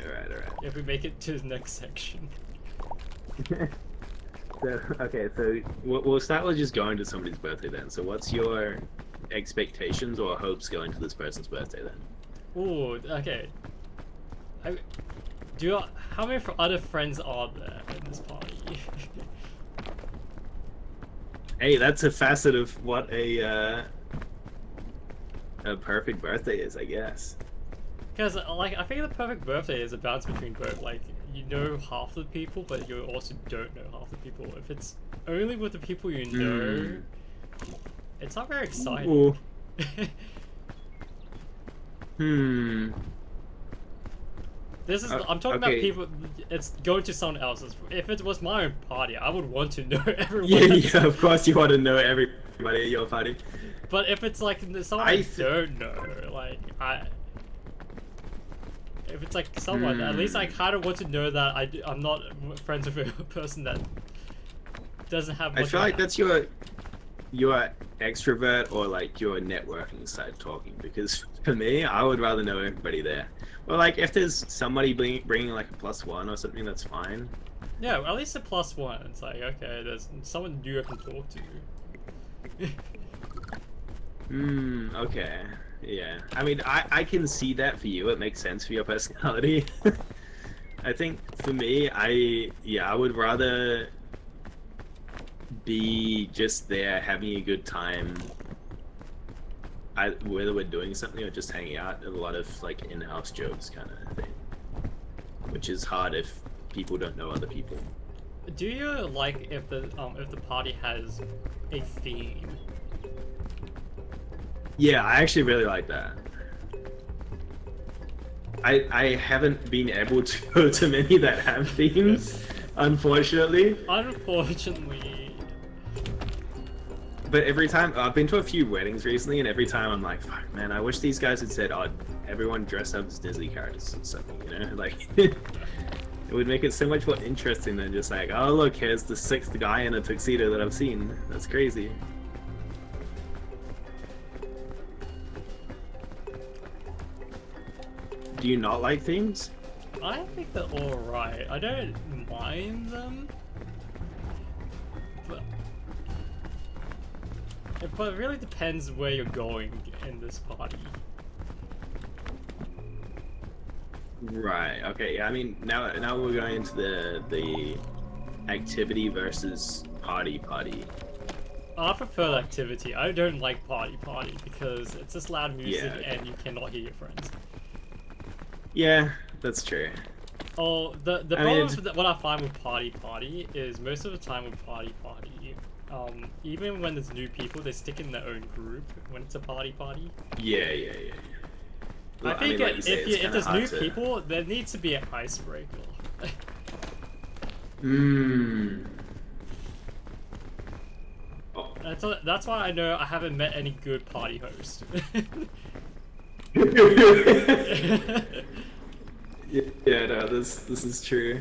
Alright. If we make it to the next section. So, okay, so we'll start with just going to somebody's birthday then. So what's your expectations or hopes going to this person's birthday then? Ooh, okay. How many other friends are there in this party? Hey, that's a facet of what a perfect birthday is, I guess. Because like I think the perfect birthday is a balance between both. Like you know half the people, but you also don't know half the people. If it's only with the people you know, it's not very exciting. Ooh. Hmm. This is I'm talking about okay. people. It's going to someone else's. If it was my own party, I would want to know everyone. Yeah, of course you want to know everybody at your party. But if it's like someone I don't know, like if it's like someone, at least I kind of want to know that I'm not friends with a person that doesn't have. Much I feel like that's your extrovert or like your networking side talking, because for me, I would rather know everybody there. Or like if there's somebody bringing like a +1 or something, that's fine. Yeah, at least a +1. It's like, okay, there's someone new I can talk to. Okay. Yeah. I mean, I can see that for you. It makes sense for your personality. I think for me, I would rather be just there having a good time. Whether we're doing something or just hanging out, a lot of like in-house jokes kind of thing, which is hard if people don't know other people. Do you like if the party has a theme? Yeah, I actually really like that. I haven't been able to go to many that have themes, unfortunately. Unfortunately. But every time, I've been to a few weddings recently, and every time I'm like, fuck, man, I wish these guys had said, oh, everyone dress up as Disney characters or something, you know? Like, it would make it so much more interesting than just like, oh, look, here's the 6th guy in a tuxedo that I've seen. That's crazy. Do you not like themes? I think they're alright. I don't mind them. But it really depends where you're going in this party. Right. Okay. Yeah. I mean, now we're going into the activity versus party. I prefer the activity. I don't like party because it's just loud music and you cannot hear your friends. Yeah, that's true. Oh, the problem with what I find with party is most of the time with party, even when there's new people, they stick in their own group when it's a party. Yeah. I think like if there's new people, there needs to be an icebreaker. Oh. That's why I know I haven't met any good party host. Yeah, no, this is true.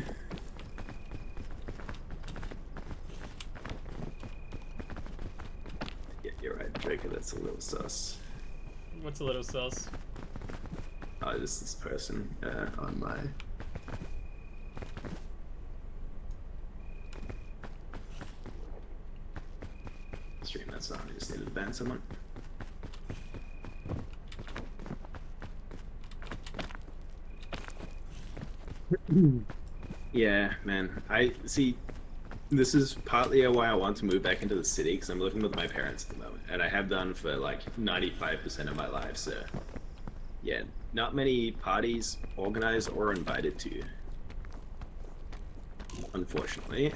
Yeah, you're right, Draker, that's a little sus. What's a little sus? Oh, this person on my... stream, that's not, I just needed to ban someone. Yeah, man. I see. This is partly why I want to move back into the city, because I'm living with my parents at the moment, and I have done for like 95% of my life. So, yeah, not many parties organized or invited to, unfortunately.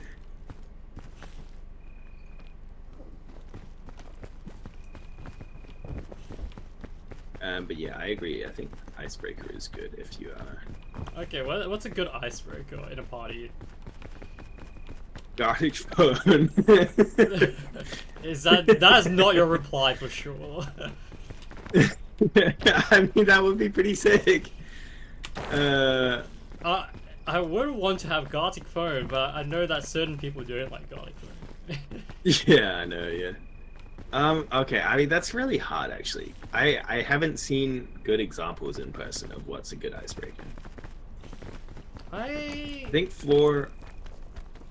But yeah, I agree. I think icebreaker is good if you Okay, what's a good icebreaker in a party? Garlic phone. That is not your reply for sure. I mean, that would be pretty sick. I would want to have garlic phone, but I know that certain people don't like garlic phone. Yeah, I know, yeah. Okay, I mean, that's really hard, actually. I haven't seen good examples in person of what's a good icebreaker. I think for...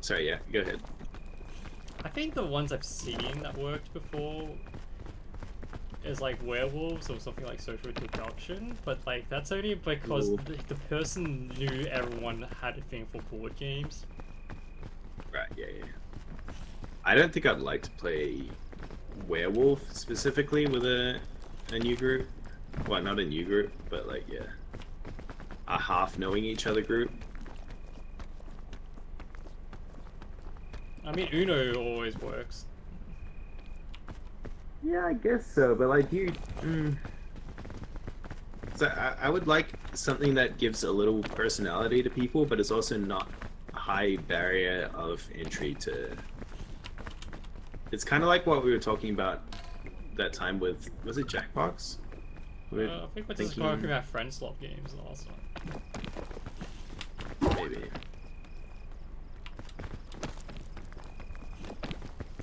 Sorry, yeah, go ahead. I think the ones I've seen that worked before is like werewolves or something like social deduction, but like that's only because Ooh. the person knew everyone had a thing for board games. Right, yeah. I don't think I'd like to play werewolf specifically with a new group. Well, not a new group, but like, yeah, a half knowing each other group. I mean, Uno always works. Yeah, I guess so, but like you... So I would like something that gives a little personality to people, but it's also not a high barrier of entry to... It's kind of like what we were talking about that time with... Was it Jackbox? We were I think we're just talking about friend slot games last time. Maybe.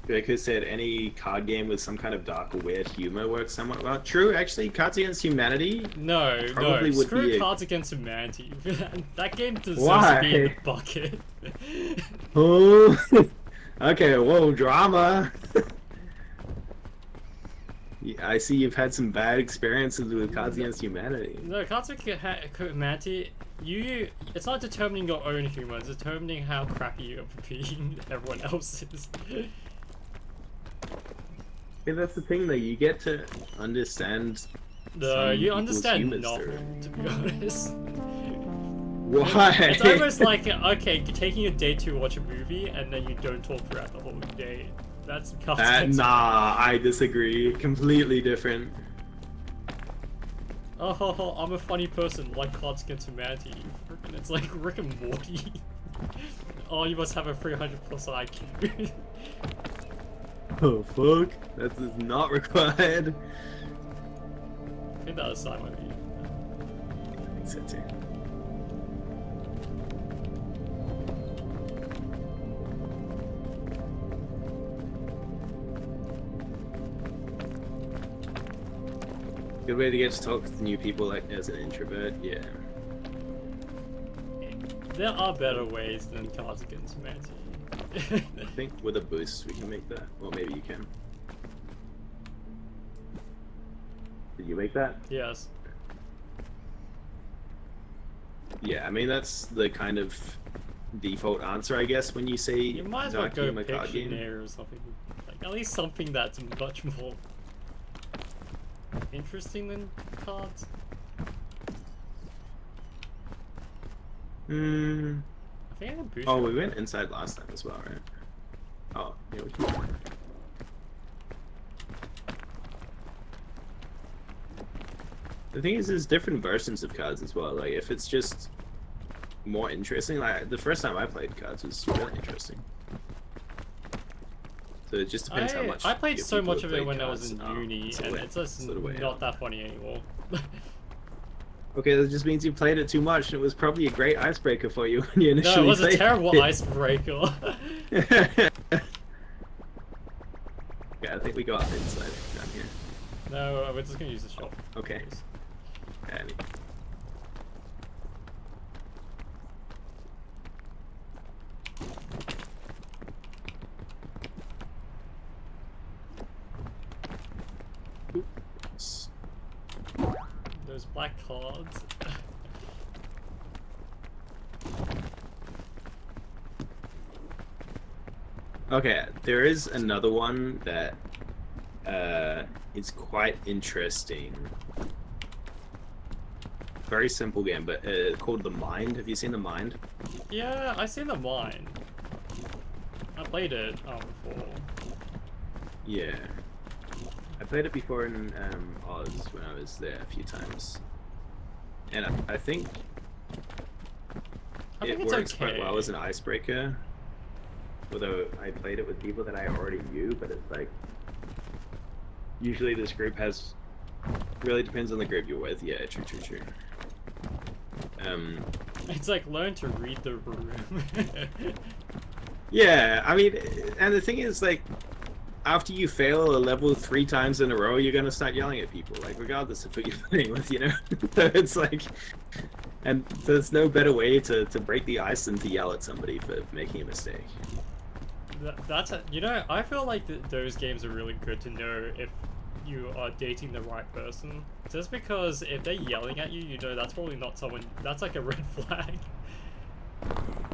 Because said any card game with some kind of dark or weird humor works somewhat well. True, actually, Cards Against Humanity. No, Probably no, would screw be a- Cards Against Humanity. That game deserves Why? to be in the bucket. Oh, okay. Whoa, drama. Yeah, I see you've had some bad experiences with Cards Against Humanity. No, Cards Against Humanity, it's not determining your own humor, it's determining how crappy you're being everyone else's. Yeah, that's the thing, though. You get to understand. No, some you people's understand humors nothing, to be honest. Why? It's almost like, okay, taking a day to watch a movie and then you don't talk throughout the whole day. That's Cards Against Nah, I disagree. Completely different. Oh, I'm a funny person, like Cards Against Humanity. Frickin', it's like Rick and Morty. Oh, you must have a 300 plus IQ. Oh fuck, that is not required. I think that was Simon. I think so too. Good way to get to talk to new people like as an introvert, yeah. There are better ways than Cards Against Humanity. I think with a boost we can make that. Well, maybe you can. Did you make that? Yes. Yeah, I mean that's the kind of default answer, I guess, when you say You might as well dark go humor card game. Pictionary or something. Like, at least something that's much more interesting than cards. Hmm. I think I can boost Oh, your- we went inside last time as well, right? Oh, yeah, we can. The thing is, there's different versions of cards as well. Like, if it's just more interesting, like the first time I played cards was really interesting. So it just depends how much. I played your so people much have of it played when I was cards. in Oh, uni, so and wait, it's just so the way not out. that funny anymore. Okay, that just means you played it too much, and it was probably a great icebreaker for you when you initially No, it was a played terrible it. icebreaker. Yeah, I think we got inside down here. No, we're just gonna use the shop. Okay. Annie. Oops. Those black cards. Okay, there is another one that is quite interesting. Very simple game, but called The Mind. Have you seen The Mind? Yeah, I seen the mine. I played it before. Yeah. I played it before in Oz when I was there a few times. And I think I think it it's works okay. quite well as an icebreaker. Although I played it with people that I already knew, but it's like usually this group has really depends on the group you're with. Yeah, true. It's like learn to read the room. Yeah, I mean, and the thing is, like, after you fail a level 3 times in a row, you're gonna start yelling at people, like, regardless of who you're playing with, you know? So it's like, and there's no better way to break the ice than to yell at somebody for making a mistake. That's a, you know, I feel like those games are really good to know if you are dating the right person. Just because if they're yelling at you, you know that's probably not someone. That's like a red flag.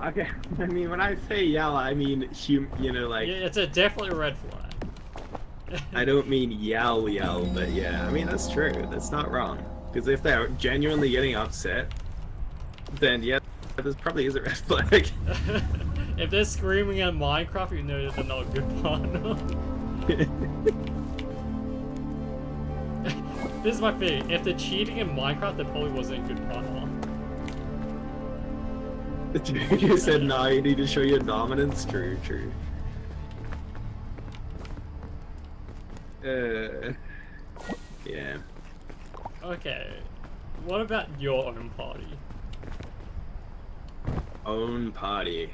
Okay, I mean, when I say yell, I mean, you know, like... Yeah, it's a definitely a red flag. I don't mean yell, but yeah, I mean, that's true. That's not wrong. Because if they're genuinely getting upset, then yeah, this probably is a red flag. If they're screaming at Minecraft, you know that they're not a good partner. This is my thing. If they're cheating in Minecraft, they probably wasn't a good partner. You said, no, you need to show your dominance. True. Yeah. Okay. What about your own party? Own party.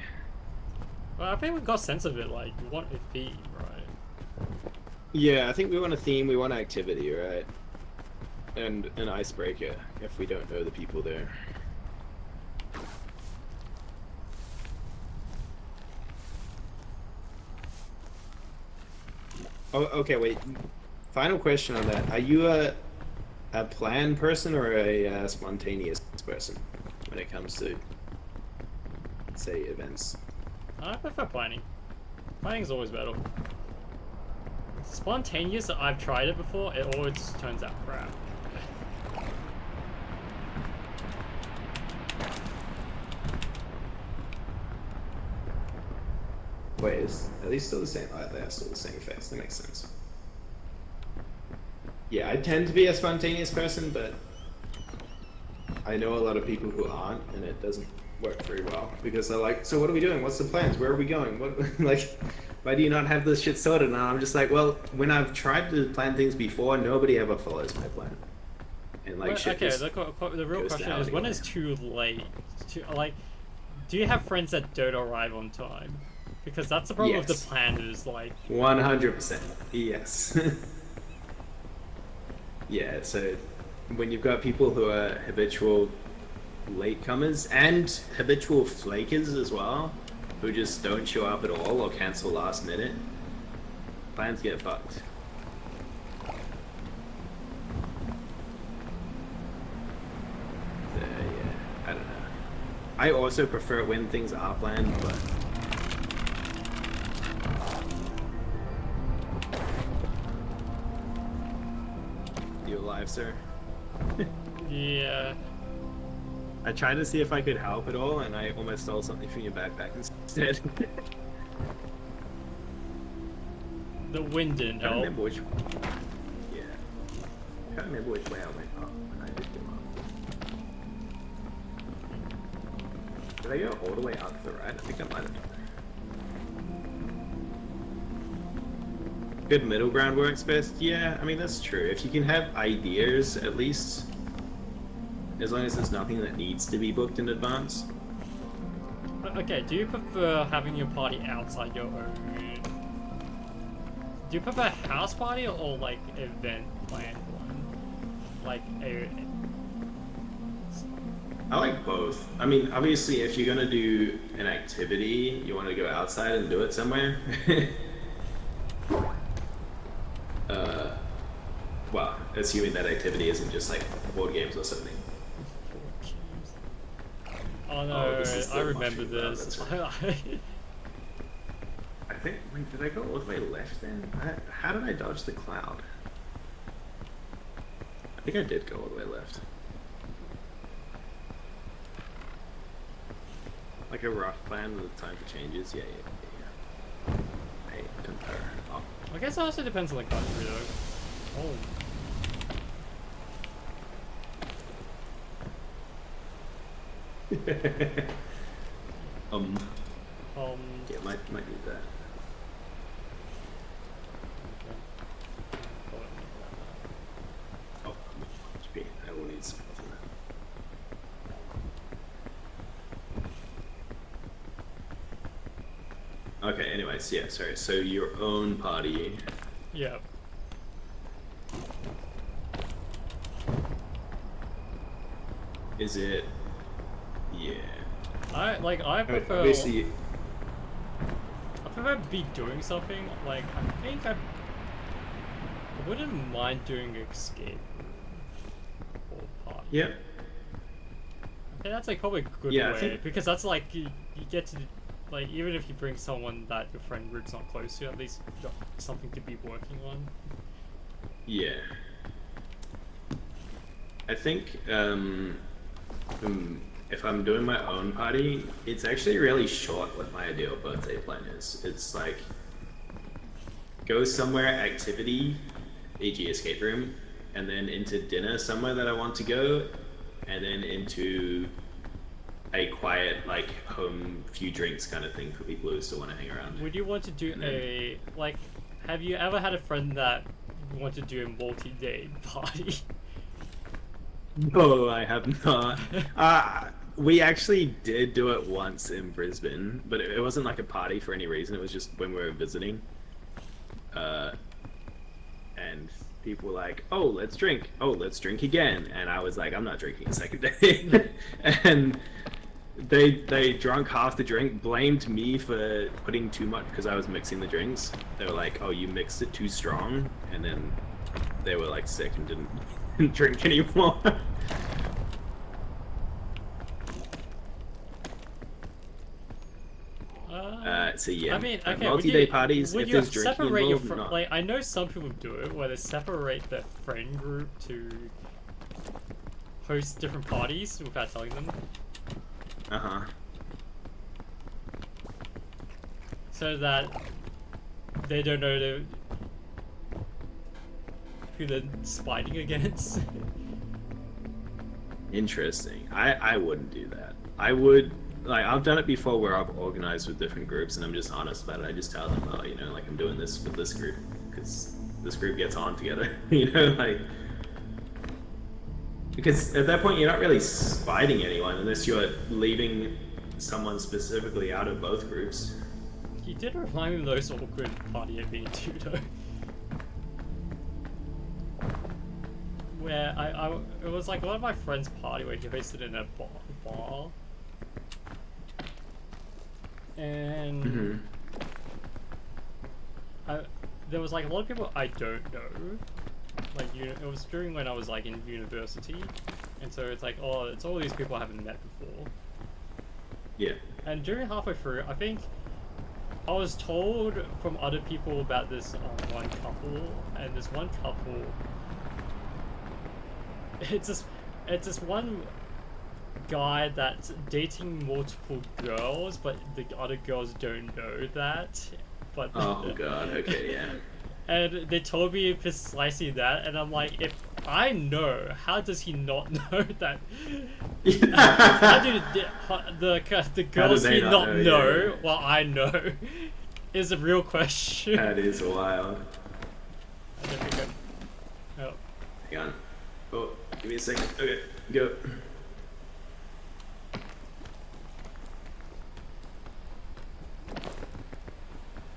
Well, I think we got sense of it. Like, you want a theme, right? Yeah, I think we want a theme, we want activity, right? And an icebreaker if we don't know the people there. Oh, okay, wait. Final question on that. Are you a planned person or a spontaneous person when it comes to, say, events? I prefer planning. Planning's always better. Spontaneous, I've tried it before, it always turns out crap. Wait, are these still the same? Oh, they are still the same effects. That makes sense. Yeah, I tend to be a spontaneous person, but I know a lot of people who aren't, and it doesn't work very well because they're like, "So what are we doing? What's the plans? Where are we going? What like, why do you not have this shit sorted?" And I'm just like, "Well, when I've tried to plan things before, nobody ever follows my plan." And like, Well, shit okay, just the real goes question down is, when anyway. is too late? Like, do you have friends that don't arrive on time? Because that's the problem with Yes. the planners. Like, 100%. Yes. Yeah, so when you've got people who are habitual latecomers and habitual flakers as well, who just don't show up at all or cancel last minute, plans get fucked. So, yeah, I don't know. I also prefer it when things are planned, but... You alive, sir? yeah, I tried to see if I could help at all, and I almost stole something from your backpack instead. the wind didn't I can't help. remember which. Yeah. I can't remember which way I went up when I did come up. Did I go all the way up to the right? I think I might have done that. Good middle ground works best. Yeah, I mean that's true. If you can have ideas at least, as long as there's nothing that needs to be booked in advance. Okay, do you prefer having your party outside your own? Do you prefer a house party or like event planned one? Like a. I like both. I mean, obviously, if you're gonna do an activity, you want to go outside and do it somewhere. Well, assuming that activity isn't just like board games or something. Oh no, Oh, this is I the remember mushroom ground, this. that's I think. Wait, did I go all the way left then? How did I dodge the cloud? I think I did go all the way left. Like a rough plan with time for changes. Yeah. Hey, compare. Oh. I guess it also depends on the country though. Oh. Um. Um. Yeah, might need that. Oh, HP. I will need some of that. Okay. Anyways, yeah. Sorry. So your own party. Yeah. Is it? Yeah. I prefer. Obviously. I if I be doing something, like, I think I wouldn't mind doing escape or party. Yeah. Okay, that's like probably a good Yeah, I way, think- because that's like, you get to, like, even if you bring someone that your friend group's not close to, at least you got something to be working on. Yeah. I think if I'm doing my own party, it's actually really short what my ideal birthday plan is. It's like go somewhere activity, e.g. escape room, and then into dinner somewhere that I want to go, and then into a quiet like home few drinks kind of thing for people who still want to hang around. Would you want to do a, like, have you ever had a friend that want to do a multi-day party? No, I have not. We actually did do it once in Brisbane, but it wasn't like a party for any reason. It was just when we were visiting. And people were like, "Oh, let's drink. Oh, let's drink again." And I was like, "I'm not drinking a second day." And they drunk half the drink, blamed me for putting too much because I was mixing the drinks. They were like, "Oh, you mixed it too strong," and then they were like sick and didn't drink anymore. So yeah, I mean, okay, multi-day parties. Would If you there's drinking separate your involved, not. like? I know some people do it, where they separate their friend group to host different parties without telling them, Uh-huh. so that they don't know who they're spiting against. Interesting. I wouldn't do that. I would, like, I've done it before where I've organized with different groups and I'm just honest about it. I just tell them, oh, you know, like I'm doing this with this group because this group gets on together, you know, like, because at that point you're not really spiting anyone unless you're leaving someone specifically out of both groups. You did remind me of those awkward party I've been to, though. Where it was like one of my friend's party where he hosted in a bar. And there was like a lot of people I don't know. Like, it was during when I was like in university, and so it's like, oh, it's all these people I haven't met before. Yeah. And during halfway through, I think I was told from other people about this one couple, and this one couple, it's this one guy that's dating multiple girls, but the other girls don't know that. But Oh god. Okay. Yeah. and they told me precisely that, and I'm like, if I know, how does he not know that? How do the girls they he not not know, know yeah. what I know is a real question. That is wild. I don't think oh. Hang on. Oh, give me a second. Okay, go.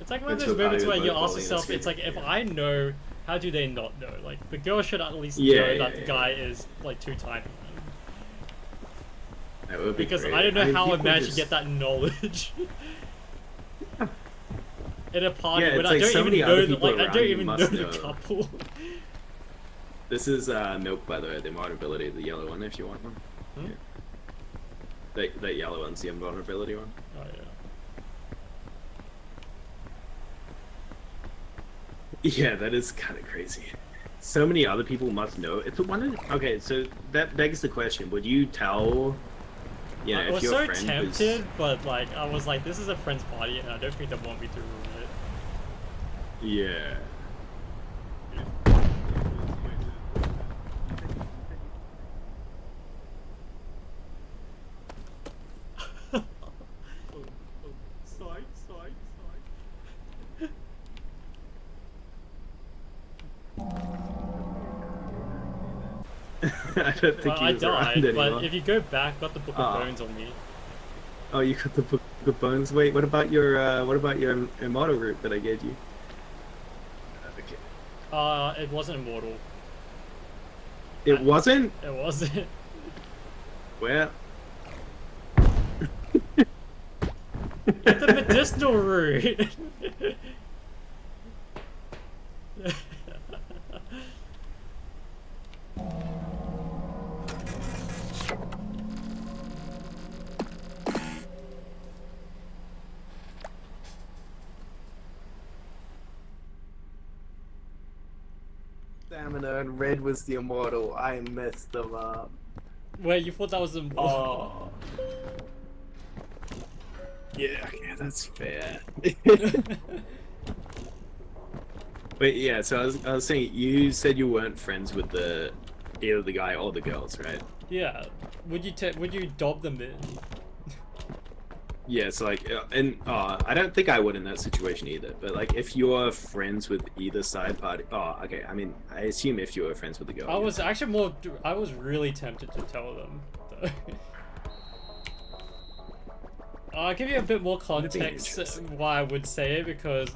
It's like one of It's those a moments value where you of ask bowling yourself, escape, it's like, if yeah. I know, how do they not know? Like, the girl should at least Yeah, know yeah, that the yeah. guy is, like, two-timing them. That would be Because great. I don't know mean, how I people managed just- to get that knowledge. In a party, Yeah, but it's I like don't so even many know other the, people like, I around don't you even know must the know. couple. This is milk, by the way, the invulnerability, the yellow one, if you want one. Hmm? Yeah. That yellow one's the invulnerability one. Oh, yeah. Yeah, that is kind of crazy. So many other people must know. It's one of, okay, so that begs the question: would you tell? You know, I if was your so friend tempted, but, like, I was like, this is a friend's party, and I don't think they want me to ruin it. Yeah. I don't think Well, he I was around died, anymore. but if you go back, got the Book of Oh. Bones on me. Oh, you got the Book of Bones. Wait, what about your immortal route that I gave you? Okay. It wasn't immortal. It wasn't. It wasn't. Well. Get the medicinal root. Stamina and Red was the immortal. I messed them up. Wait, you thought that was a Oh. Yeah, okay, that's fair. Wait, yeah. So I was saying, you said you weren't friends with either the guy or the girls, right? Yeah. Would you dob them in? Yeah, so like, I don't think I would in that situation either. But like, if you're friends with either side party, okay. I mean, I assume if you were friends with the girl, I was actually I was really tempted to tell them. Though. I'll give you a bit more context why I would say it, because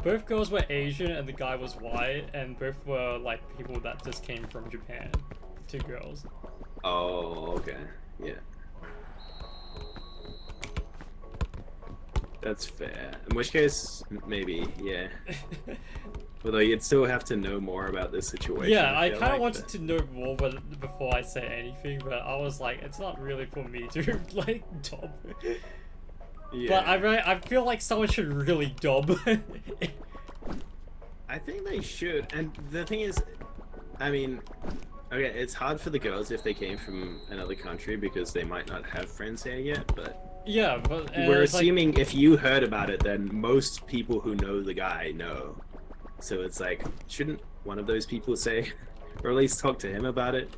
both girls were Asian and the guy was white, and both were like people that just came from Japan. Two girls. Oh, okay. Yeah. That's fair. In which case, maybe, yeah. Although you'd still have to know more about this situation. Yeah, I feel kind of like, wanted to know more before I say anything, but I was like, it's not really for me to like dob. Yeah. But I feel like someone should really dob. I think they should. And the thing is, I mean, okay, it's hard for the girls if they came from another country because they might not have friends here yet, but Yeah, but we're it's like- assuming if you heard about it, then most people who know the guy know. So it's like, shouldn't one of those people say, or at least talk to him about it?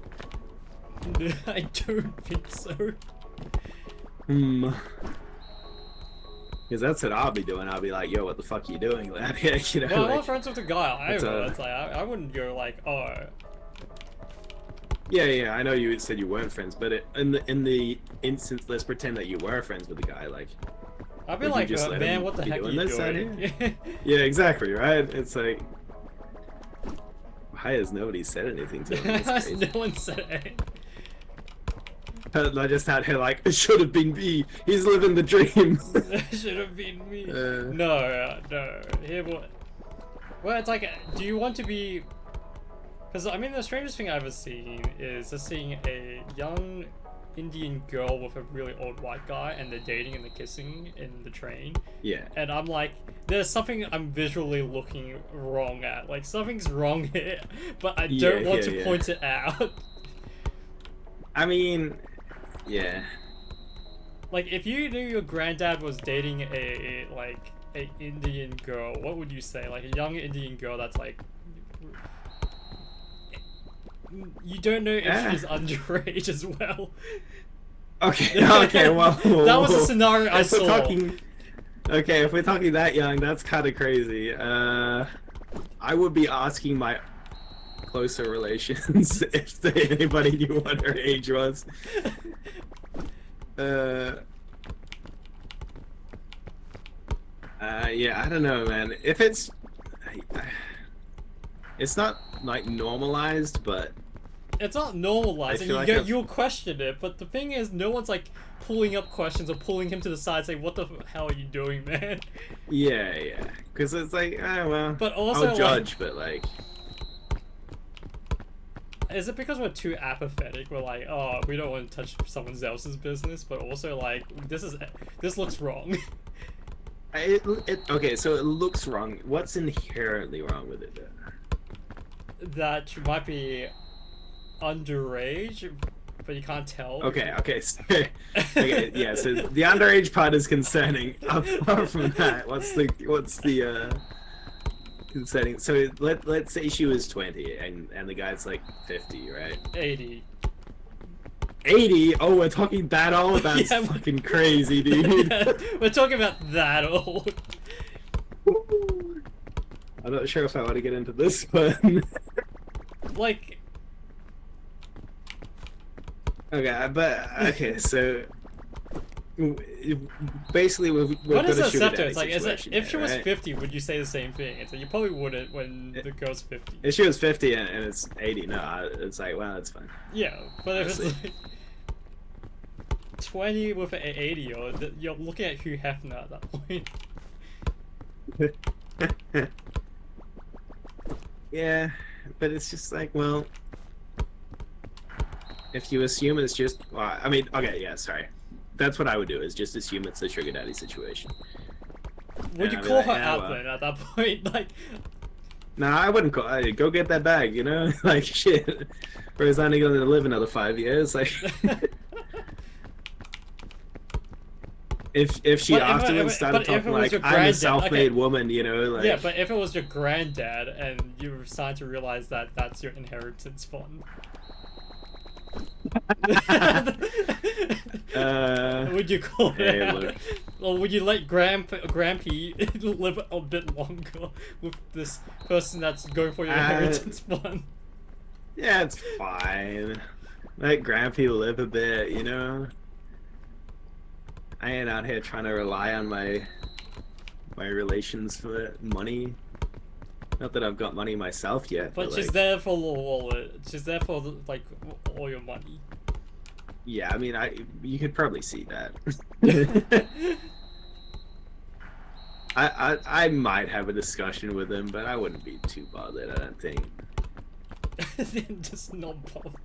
I don't think so. Because that's what I'll be doing. I'll be like, yo, what the fuck are you doing? Like, you know, Well, I'm like, not friends with the guy it's either. a- It's like I wouldn't go like, oh, yeah, I know you said you weren't friends, but in the instance, let's pretend that you were friends with the guy, like. I'd be Would you like, just let man, him what the be heck are doing you this out doing? Yeah, exactly, right? It's like, why has nobody said anything to him? That's crazy. No one said anything. I just out here like, it should have been me. He's living the dream. Should have been me. Uh. No. Here, what? Well, it's like, do you want to be? Because I mean, the strangest thing I've ever seen is just seeing a young Indian girl with a really old white guy, and they're dating and they're kissing in the train. Yeah. And I'm like, there's something I'm visually looking wrong at. Like, something's wrong here, but I don't want to point it out. I mean, yeah. Like, if you knew your granddad was dating a Indian girl, what would you say? Like, a young Indian girl that's like... You don't know if she's underage as well. Okay, well. That was a scenario I if we're saw. Okay, if we're talking that young, that's kind of crazy. I would be asking my closer relations if anybody knew what her age was. Yeah, I don't know, man. If it's not like normalized, but It's not normalized, I and feel like you'll question it, but the thing is, no one's like pulling up questions or pulling him to the side saying, what the hell are you doing, man? yeah, because it's like, well, But also, I'll judge, but like, is it because we're too apathetic? We're like, oh, we don't want to touch someone else's business, but also like, this looks wrong. okay, so it looks wrong. What's inherently wrong with it, then? That you might be underage, but you can't tell. Okay, so, okay, yeah. So the underage part is concerning. Apart from that, what's the concerning? So let's say she was 20 and the guy's like 50, right? 80. 80? Oh, we're talking that old? That's Yeah, fucking crazy, dude. We're talking about that old. I'm not sure if I want to get into this one. Like, okay, so basically we've what got is a sugar acceptance? daddy Like, is it, situation if she here, was right? 50, would you say the same thing? It's like, you probably wouldn't when the girl's 50. If she was 50 and it's 80, no, it's like, well, it's fine. Yeah, but if it's Honestly. like 20 with an 80-year-old, you're looking at Hugh Hefner at that point. Yeah, but it's just like, well, if you assume it's just, well, I mean, okay, yeah, sorry. That's what I would do, is just assume it's a sugar daddy situation. Would And you I'd be call like, her "Yeah, out well." then at that point? Like, Nah, I wouldn't call. Go get that bag, you know? Like, shit. Whereas I'm only gonna live another 5 years. Like, if she But if- afterwards but started if talking it was like, your I'm a granddad- self-made okay. woman, you know, like. yeah, but if it was your granddad and you were starting to realize that that's your inheritance fund. Would you call hey, it out? look. Or would you let Grampy live a bit longer with this person that's going for your inheritance fund? Yeah, it's fine. Let Grampy live a bit, you know. I ain't out here trying to rely on my relations for money. Not that I've got money myself yet. But she's like, there for she's there for like all your money. yeah, I mean, you could probably see that. I might have a discussion with him, but I wouldn't be too bothered. I don't think. Just not bother.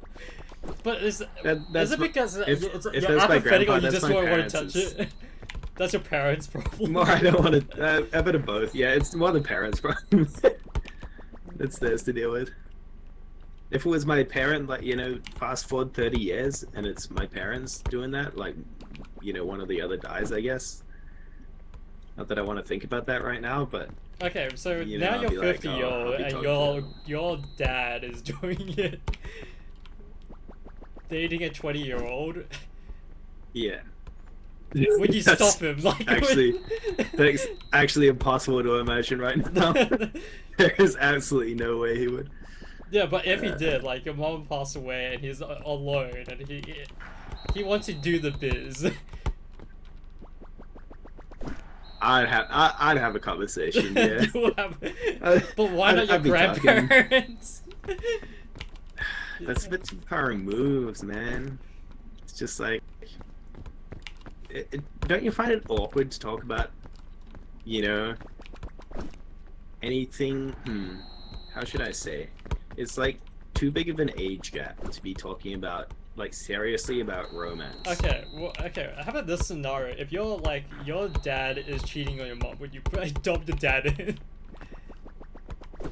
But is it That's because if you're that's my apathetic or grandpa, you that's just my don't want parents. to touch it? That's your parents' problem. More, I don't want to. A bit of both. Yeah, it's more the parents' problem. It's theirs to deal with. If it was my parent, like, you know, fast forward 30 years and it's my parents doing that, like, you know, one of the other dies, I guess. Not that I want to think about that right now, but Okay, so you know, now I'll you're be like, 50 oh, year I'll old be and talking to your dad is doing it. Dating a 20-year-old. yeah. Would you That's stop him? Like, actually, that's actually impossible to imagine right now. There is absolutely no way he would. yeah, but if he did, like your mom passed away and he's alone and he wants to do the biz. I'd have a conversation. Yeah. You have- but why not your I'd be talking. grandparents? That's a bit too far removed, man. It's just like, don't you find it awkward to talk about, you know, anything? How should I say? It's like too big of an age gap to be talking about, like, seriously about romance. Okay, well, okay. How about this scenario? If you're like your dad is cheating on your mom, would you adopt the dad in?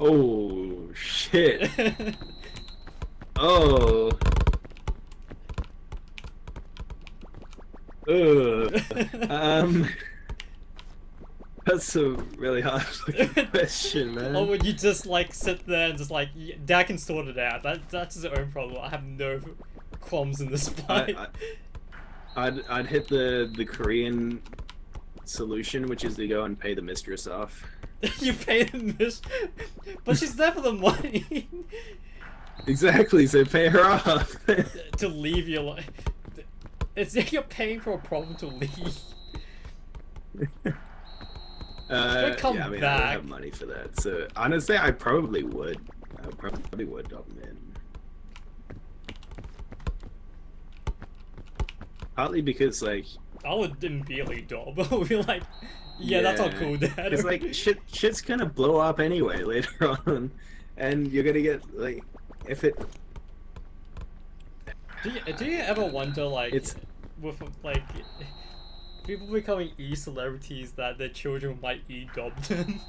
Oh shit. Oh. Ugh. That's a really hard fucking question, man. Or would you just like sit there and just like, dad can sort it out. That's his own problem. I have no qualms in this fight. I'd hit the Korean solution, which is to go and pay the mistress off. You pay the miss, but she's there for the money. Exactly, so pay her off. To leave your life. It's like you're paying for a problem to leave. Come yeah, I mean, I back. don't have money for that. So honestly, I probably would. I probably would adopt him in. Partly because, like, I would immediately dub. I would be like, yeah, that's not cool, Dad. It's like shit's gonna blow up anyway later on, and you're gonna get like, if it. Do you ever wonder, like, It's- with like people becoming e-celebrities that their children might e-dub them?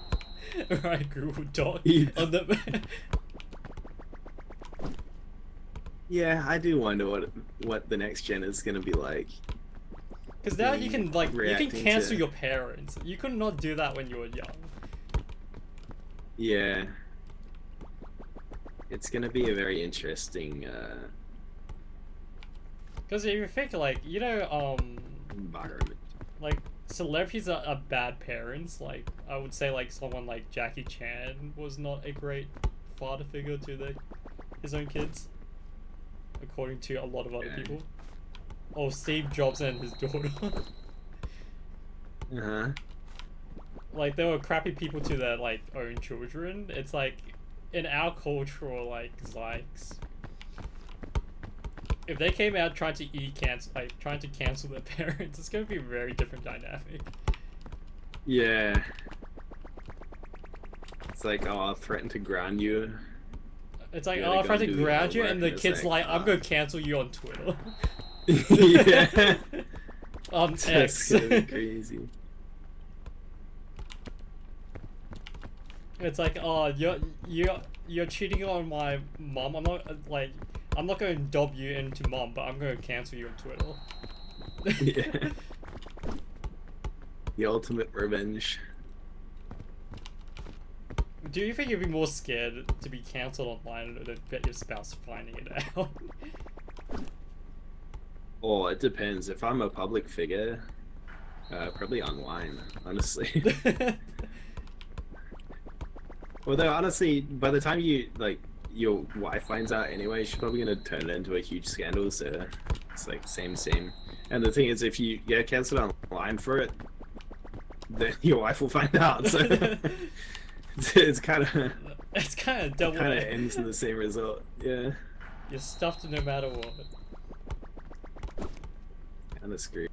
Right, Google Doc on them. Yeah, I do wonder what the next gen is gonna be like. Because now you can like you can Reacting cancel to- your parents. You could not do that when you were young. Yeah. It's gonna be a very interesting Because if you think like environment. like celebrities are bad parents. Like I would say like someone like Jackie Chan was not a great father figure to his own kids, according to a lot of other Yeah. people. Or Steve Jobs and his daughter. Uh-huh. Like they were crappy people to their like own children. It's like in our cultural like zikes. if they came out trying to trying to cancel their parents, it's gonna be a very different dynamic. Yeah. It's like, oh, I'll threaten to ground you. It's like, Yeah, oh, they I'm trying to gotta do ground you, homework, and the and it's kid's like, like, I'm gonna cancel you on Twitter. Yeah. X. That's gonna be crazy. It's like, oh, you're cheating on my mom. I'm not going to dob you into mom, but I'm going to cancel you on Twitter. Yeah. The ultimate revenge. Do you think you'd be more scared to be cancelled online or to bet your spouse finding it out? Oh, it depends. If I'm a public figure, probably online, honestly. Although, honestly, by the time your wife finds out anyway, she's probably gonna turn it into a huge scandal, so it's like same. And the thing is, if you get cancelled online for it, then your wife will find out, so it's kind of double. Kind of ends in the same result. Yeah. You're stuffed no matter what. Kind of screwed.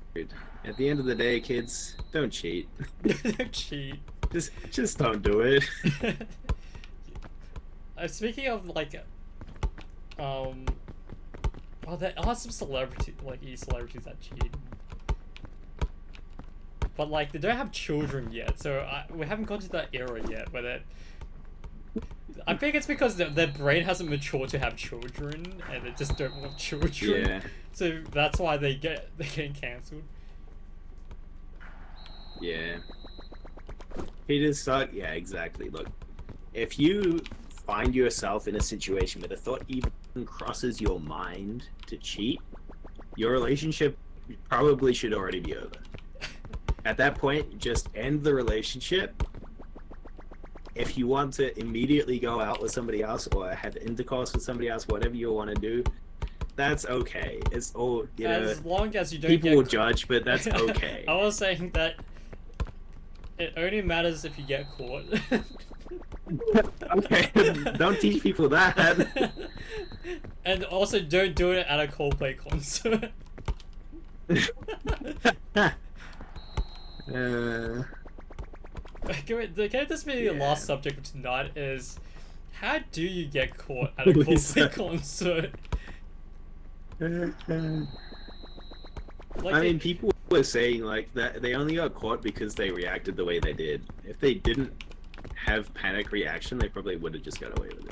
At the end of the day, kids, don't cheat. Don't cheat. Just don't do it. Speaking of there are some celebrities, celebrities that cheat, but they don't have children yet, so we haven't got to that era yet where I think it's because their brain hasn't matured to have children, and they just don't want children. Yeah. So that's why they're getting cancelled. Yeah. Peter Stark. Yeah, exactly. Look, if you find yourself in a situation where the thought even crosses your mind to cheat, your relationship probably should already be over. At that point, just end the relationship. If you want to immediately go out with somebody else or have intercourse with somebody else, whatever you want to do, that's okay. It's all, as long as you don't people get will judge, but that's okay. I was saying that it only matters if you get caught. Okay, don't teach people that. And also don't do it at a Coldplay concert. Can this be the last subject of tonight? Is how do you get caught at a Coldplay concert? I mean, people were saying that they only got caught because they reacted the way they did. If they didn't have panic reaction, they probably would have just got away with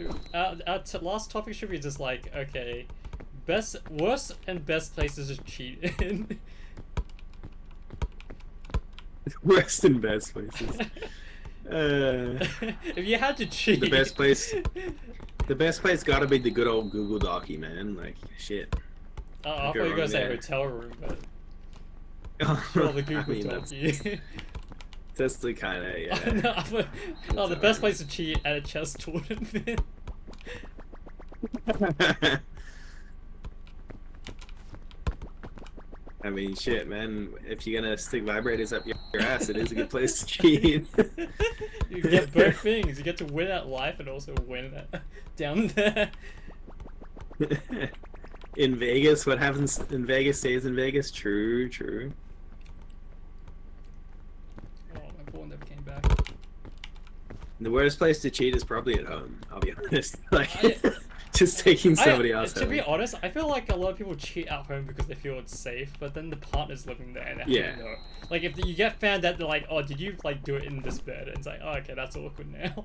it. Our last topic should be just okay, worst and best places to cheat in. Worst and best places. If you had to cheat, the best place gotta be the good old Google Docky, man. Shit. I thought you were gonna say hotel room, but sure, the Google Docky. That's the kind of, yeah. The best place to cheat at a chess tournament. I mean, shit, man. If you're gonna stick vibrators up your ass, it is a good place to cheat. You get both things. You get to win at life and also win down there. In Vegas, what happens in Vegas stays in Vegas. True. Oh, my ball never came back. The worst place to cheat is probably at home. I'll be honest. Just taking somebody else home. To be honest, I feel like a lot of people cheat at home because they feel it's safe, but then the partner's living there and they have to know. If you get found out, they're like, oh, did you do it in this bed? And it's like, oh, okay, that's awkward now.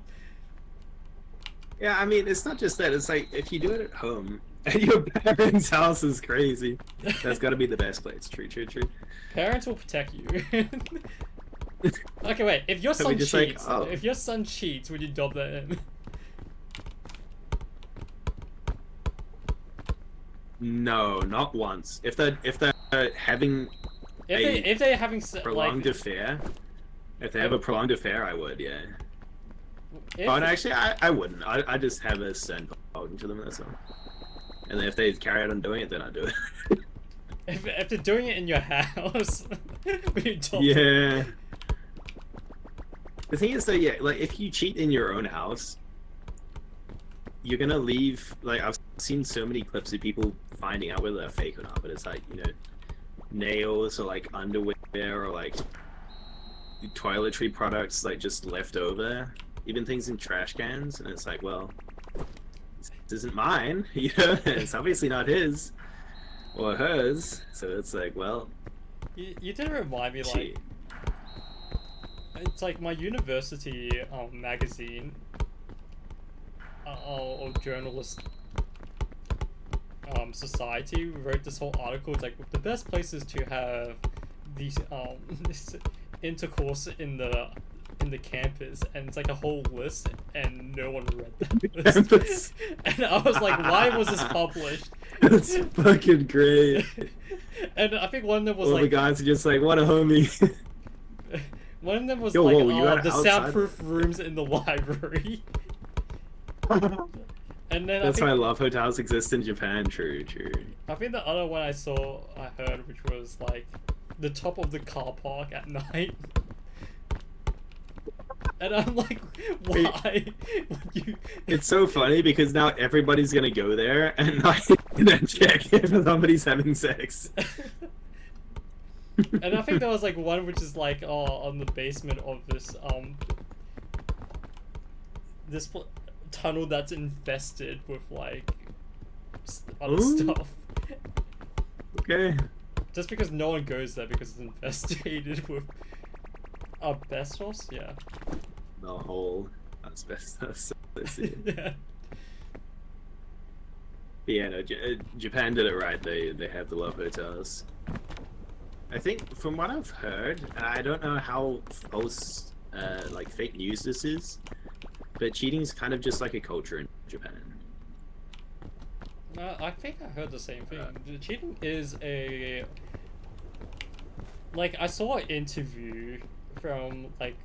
Yeah, I mean, it's not just that. It's if you do it at home, at your parents' house is crazy. That's got to be the best place. True. Parents will protect you. Okay, wait. If your son cheats, would you dob that in? No, not once. If they're having if they're having prolonged affair, if they have a prolonged affair, I would, yeah. Actually, I wouldn't. I just have a son talking to them. That's all. And then if they carry on doing it, then I do it. If they're doing it in your house, would you dob yeah. The thing is, though, if you cheat in your own house, you're gonna leave. I've seen so many clips of people finding out whether they're fake or not, but it's like, you know, nails or like underwear or like toiletry products like just left over, even things in trash cans, and it's like, well, this isn't mine, you know, it's obviously not his or hers, so it's like, well, You did remind me, like, gee. it's like my university magazine or journalist society wrote this whole article. It's like the best places to have these this intercourse in the campus, and it's like a whole list, and no one read that list. And I was like, why was this published? That's fucking great. And I think one of them was All like the guys are just like, what a homie. one of them was Yo, like, whoa, you had it the outside? soundproof rooms in the library. And then That's I why think, love hotels exist in Japan. True. I think the other one I heard, which was like the top of the car park at night. And I'm like, why would you? It's so funny because now everybody's gonna go there and like then check if somebody's having sex. And I think there was like one which is like on the basement of this tunnel that's infested with like other Ooh. stuff. Okay. Just because no one goes there because it's infested with asbestos. Yeah. The whole asbestos. I see. Yeah. But yeah, no, Japan did it right. They have the love hotels. I think from what I've heard, and I don't know how false, like fake news this is, but cheating's kind of just like a culture in Japan. I think I heard the same thing. Cheating is a... Like, I saw an interview from, like,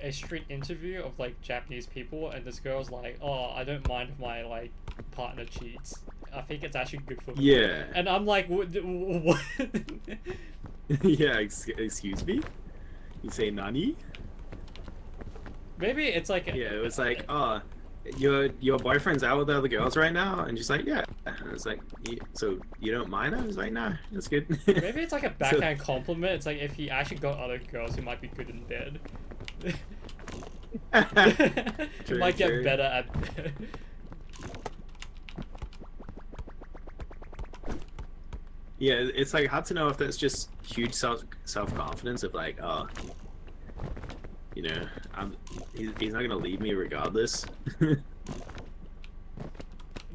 a street interview of, like, Japanese people, and this girl's like, oh, I don't mind if my, like, partner cheats. I think it's actually good for me. Yeah. And I'm like, what? Yeah, excuse me? You say nani? Maybe it's like... Yeah, it was like, oh, your boyfriend's out with other girls right now? And she's like, yeah. And it's like, so you don't mind? I was like, nah, that's good. Maybe it's like a backhand compliment. It's like if he actually got other girls, he might be good in bed. He might get True. better at bed. Yeah, it's like hard to know if that's just huge self confidence of like, oh, you know, he's not gonna leave me regardless.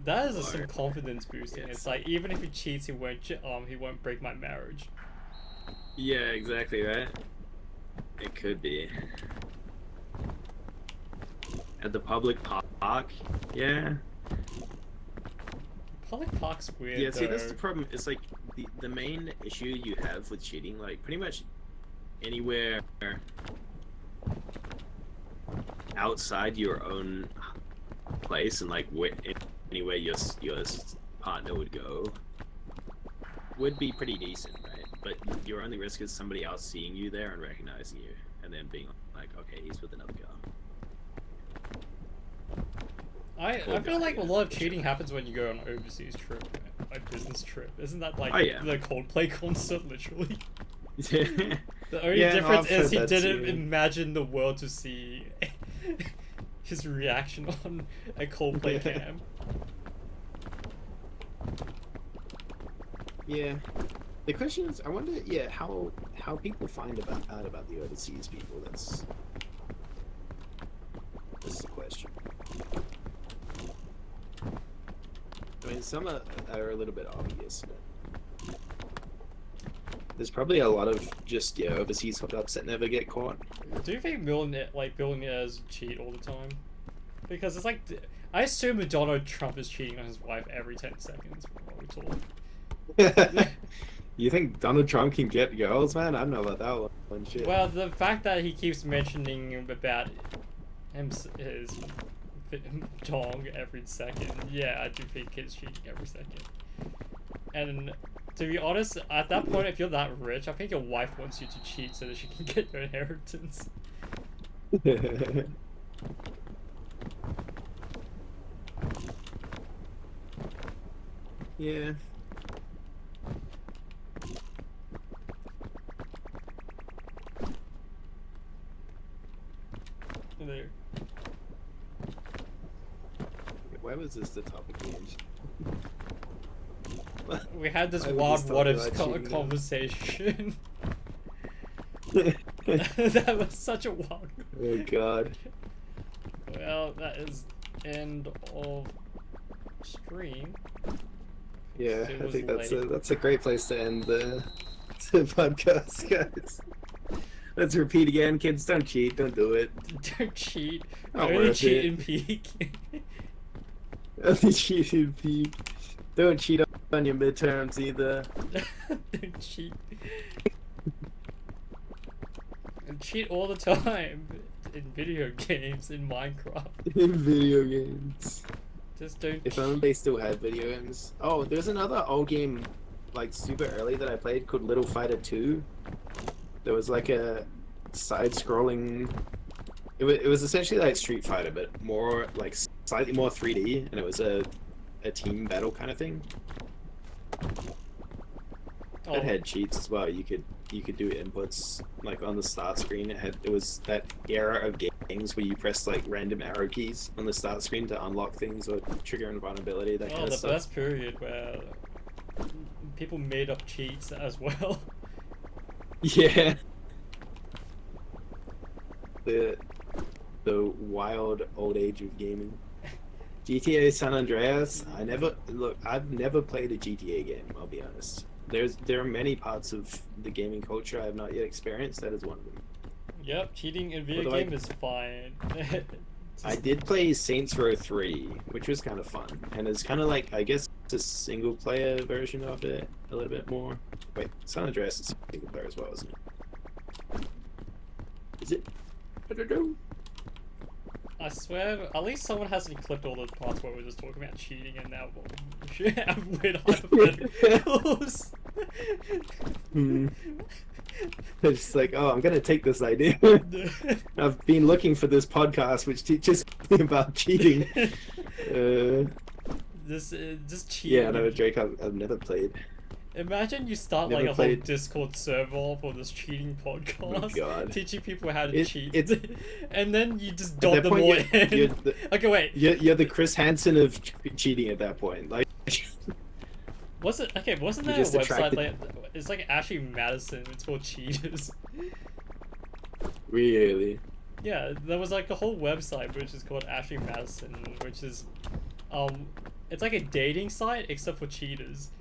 That is Or- some confidence boosting. Yes. It's like even if he cheats, he won't break my marriage. Yeah, exactly right. It could be at the public park. Yeah. Public park's weird. Yeah, see, that's though. the problem. It's like the main issue you have with cheating, like pretty much anywhere outside your own place and like anywhere your partner would go would be pretty decent, right? But your only risk is somebody else seeing you there and recognizing you, and then being like, okay, he's with another girl. I Poor feel guy, like a yeah, lot of for cheating happens when you go on an overseas trip, a business trip. Isn't that like Oh, yeah. the Coldplay concert, literally? Yeah. The only Yeah, no, difference I've is heard he that didn't too. imagine the world to see his reaction on a Coldplay cam. Yeah. The question is, I wonder, yeah, how people find out about the overseas people. That's the question. I mean, some are a little bit obvious, but there's probably a lot of just overseas hookups that never get caught. Do you think billionaires cheat all the time? Because it's like, I assume that Donald Trump is cheating on his wife every 10 seconds while we talk. You think Donald Trump can get girls, man? I don't know about that one. Shit. Well, the fact that he keeps mentioning about his dong every second, yeah, I do think he's cheating every second. And to be honest, at that point, if you're that rich, I think your wife wants you to cheat so that she can get your inheritance. Yeah. There. Why was this the topic change? We had this Why would wild this what talk ifs about cheating now? conversation. That was such a wild. Oh god. Well, that is end of stream. Yeah, It I was think late. that's a great place to end the podcast, guys. Let's repeat again, kids. Don't cheat. Don't do it. Don't cheat. Not Only worth cheat it. in peak. Only cheat in peak. Don't cheat on your midterms either. Don't cheat. And cheat all the time in video games, in Minecraft. In video games. Just don't. If only they still had video games. Oh, there's another old game, like super early that I played called Little Fighter 2. There was like a side-scrolling. It was essentially like Street Fighter, but more like slightly more 3D, and it was a team battle kind of thing. Oh, It had cheats as well. You could do inputs like on the start screen. It was that era of games where you press like random arrow keys on the start screen to unlock things or trigger invulnerability. That oh, kind of the stuff. best period where people made up cheats as well. Yeah. The wild old age of gaming. GTA San Andreas. I've never played a GTA game. I'll be honest. There are many parts of the gaming culture I have not yet experienced. That is one of them. Yep, cheating in video Although game is fine. I did play Saints Row 3, which was kind of fun, and it's kind of like, I guess, a single player version of it a little bit more. Wait, San Andreas is single player as well, isn't it? Is it? I don't know. I swear, at least someone hasn't clipped all the parts where we're just talking about cheating and now weird hypotheticals. Hmm. They're just like, oh, I'm gonna take this idea. I've been looking for this podcast which teaches me about cheating. Just cheating. Yeah, no, Drake, I've never played. Imagine you start Never like a played. whole Discord server for this cheating podcast, God. teaching people how to It- cheat, it's- and then you just At dob that them point, all you're in. the, Okay, wait. you're the Chris Hansen of cheating at that point. Like, Wasn't there You're a just website attracted- like it's like Ashley Madison? It's called Cheaters. really? Yeah, there was like a whole website which is called Ashley Madison, which is it's like a dating site except for cheaters.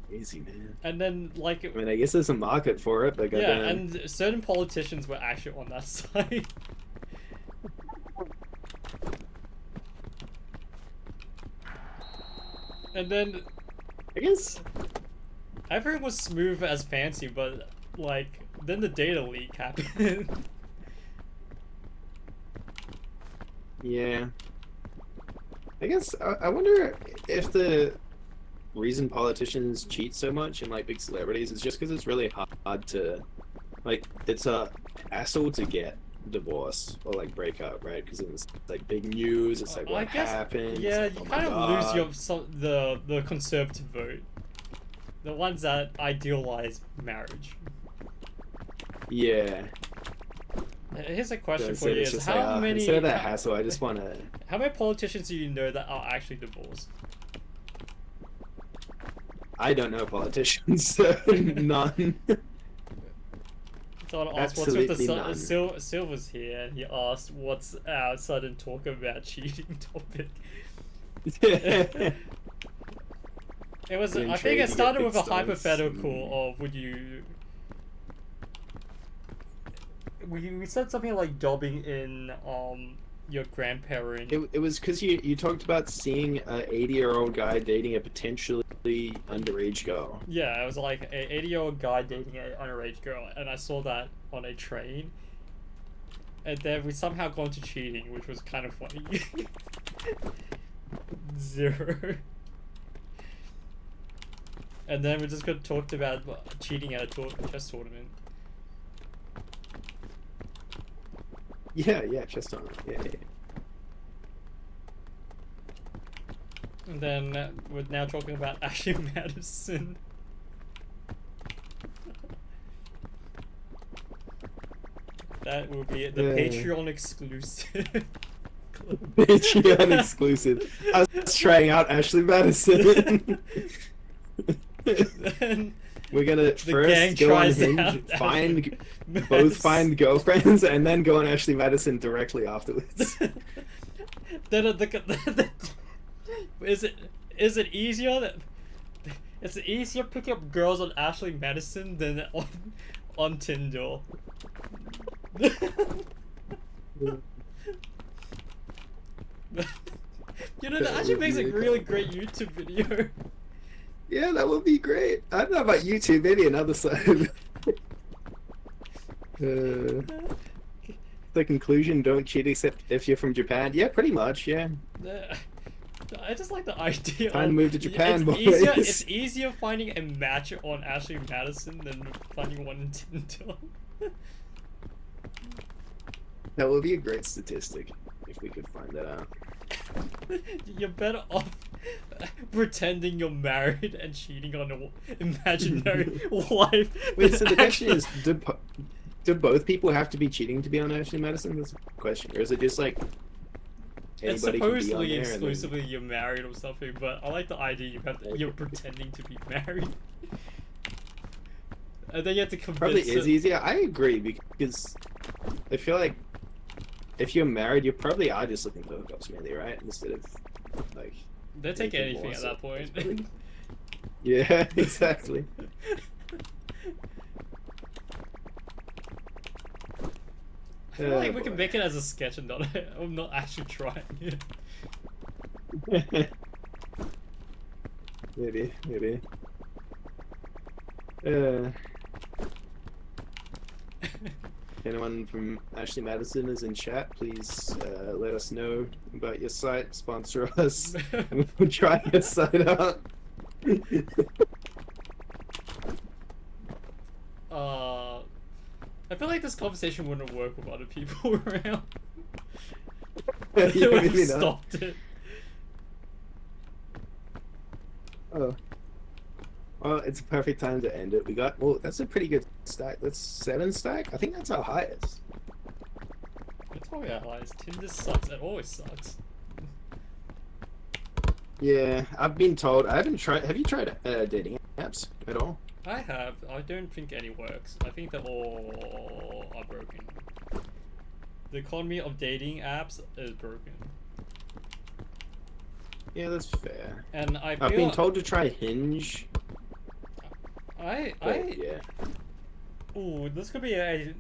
Crazy, man. And then like I mean, I guess there's a market for it, but yeah, goddamn. and certain politicians were actually on that site. And then I guess. everything was smooth as fancy, but like then the data leak happened. Yeah. I guess I wonder if the reason politicians cheat so much and like big celebrities is just because it's really hard to, like, it's a hassle to get divorced or like break up, right? Because it's like big news. It's like I what guess, happened. yeah, It's you like, oh my kind of lose God. your the conservative vote, the ones that idealize marriage. Yeah. Here's a question So for you: it's is just how like, many instead of that hassle, I just want to. how many politicians do you know that are actually divorced? I don't know politicians, so none. So I asked what's with Absolutely the none. Silver's here, and he asked what's our sudden talk about cheating topic. It was. Intrigued I think to it get started with a big stunts. hypothetical of would you. We said something like dobbing in your grandparent. It was because you talked about seeing an 80-year-old guy dating a potentially underage girl. Yeah, it was like a 80-year-old guy dating an underage girl, and I saw that on a train. And then we somehow got into cheating, which was kind of funny. 0. And then we just got talked about cheating at a chess tournament. Yeah, chest on. Yeah. And then we're now talking about Ashley Madison. That will be the Yeah. Patreon exclusive. Patreon exclusive. Us trying out Ashley Madison. Then We're gonna gang first go on tries Hinge, out find Madison. both find girlfriends, and then go on Ashley Madison directly afterwards. Is it easier that it's easier to pick up girls on Ashley Madison than on Tinder? You know, that That actually would makes be a a really combo. great YouTube video. Yeah, that would be great. I don't know about YouTube, maybe another side. The conclusion: don't cheat except if you're from Japan. Yeah, pretty much. Yeah. I just like the idea. Time to of- move to Japan, it's Easier, boys. it's easier finding a match on Ashley Madison than finding one on Tinder. That would be a great statistic if we could find that out. You're better off pretending you're married and cheating on an imaginary wife. Wait, than so the question actually- is, do both people have to be cheating to be on Ashley Madison? That's the question. Or is it just like it's anybody can be on supposedly there and then- exclusively you're married or something, but I like the idea you're pretending to be married. And then you have to convince Probably is it- easier. I agree because I feel like if you're married, you probably are just looking for hookups mainly, right? Instead of like. They'll take anything anything more, at that so point. it's probably- Yeah, exactly. I feel like we boy. can make it as a sketch and not I'm not actually trying it. maybe. Anyone from Ashley Madison is in chat, please let us know about your site, sponsor us, and we'll try your site out. I feel like this conversation wouldn't work with other people around. Yeah, They would have maybe not. stopped it. Oh. Well, it's a perfect time to end it. We got, well, that's a pretty good stack. That's 7 stack? I think that's our highest. It's probably our highest. Tinder sucks. It always sucks. Yeah, I've been told. I haven't tried. Have you tried dating apps at all? I have. I don't think any works. I think they all are broken. The economy of dating apps is broken. Yeah, that's fair. And I feel I've been told to try Hinge. I But, yeah. Ooh, this could be a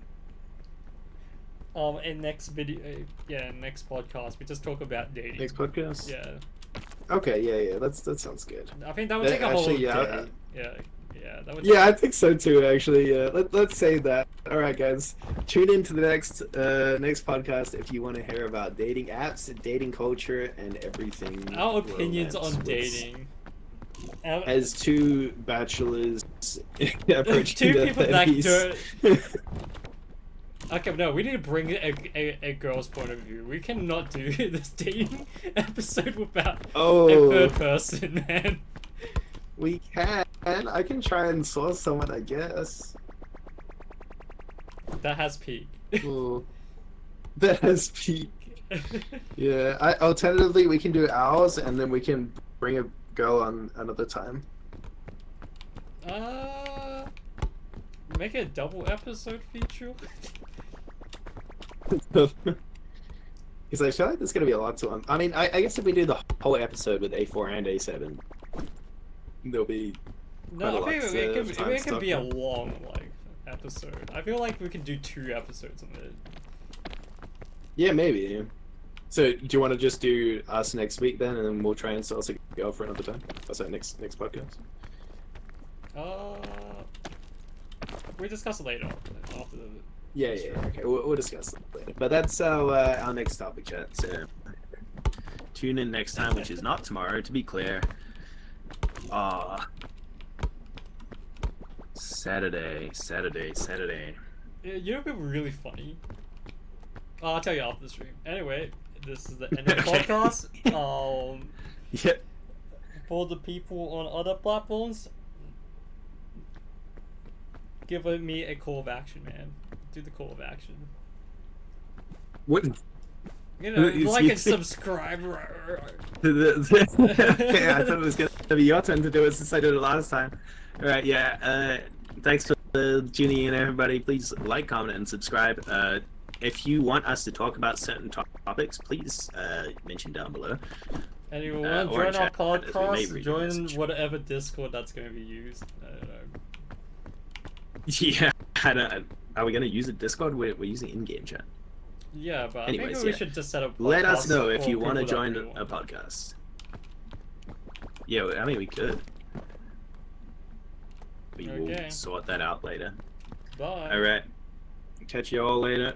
next video, next podcast. We just talk about dating. Next podcast. Yeah, Okay. Yeah. That sounds good. I think that would take a whole Actually, yeah, day. Yeah, that would. Yeah, I think so too. Actually, yeah. Let's say that. All right, guys, tune in to the next podcast if you want to hear about dating apps, dating culture, and everything. Our opinions romance on with- dating. Our- As two bachelors approaching Two their people that 30s. Okay, no, we need to bring a girl's point of view. We cannot do this dating episode without a Oh, third person, man. we can. I can try and source someone, I guess. That has peak. Ooh. That has peak. Yeah. Alternatively, we can do ours, and then we can bring a girl on another time. Make it a double episode feature. Because I feel like there's gonna be a lot to. I mean, I guess if we do the whole episode with A4 and A7, there'll be. Quite a No, I lot think of it time can stuck be a in. long episode. I feel like we can do 2 episodes on it. Yeah, maybe. So, do you want to just do us next week then, and then we'll try and source a girl for another time? That's our next podcast. We discuss it later after the. Yeah. Okay, we'll discuss it later. But that's our next topic, chat. So, tune in next time, which is not tomorrow, to be clear. Saturday. You know what'd be really funny? I'll tell you after the stream. Anyway, this is the end of the podcast. Yep. for the people on other platforms, give me a call of action, man. Do the call of action. What? You know, like and Excuse me? subscribe. Yeah, I thought it was gonna be your turn to do it since I did it last time. All right, yeah. Thanks for tuning in, everybody. Please like, comment, and subscribe. If you want us to talk about certain topics, please mention down below. And you want to or join our chat, as we may podcast, read your join message. whatever Discord that's going to be used. I don't know. Yeah, I don't. Are we gonna use a Discord? We're using in-game chat. Yeah, but Anyways, maybe we yeah. should just set up. Let us podcasts know if for you want to people that join really a want. podcast. Yeah, I mean we could. We Okay. will sort that out later. Bye. All right. Catch you all later.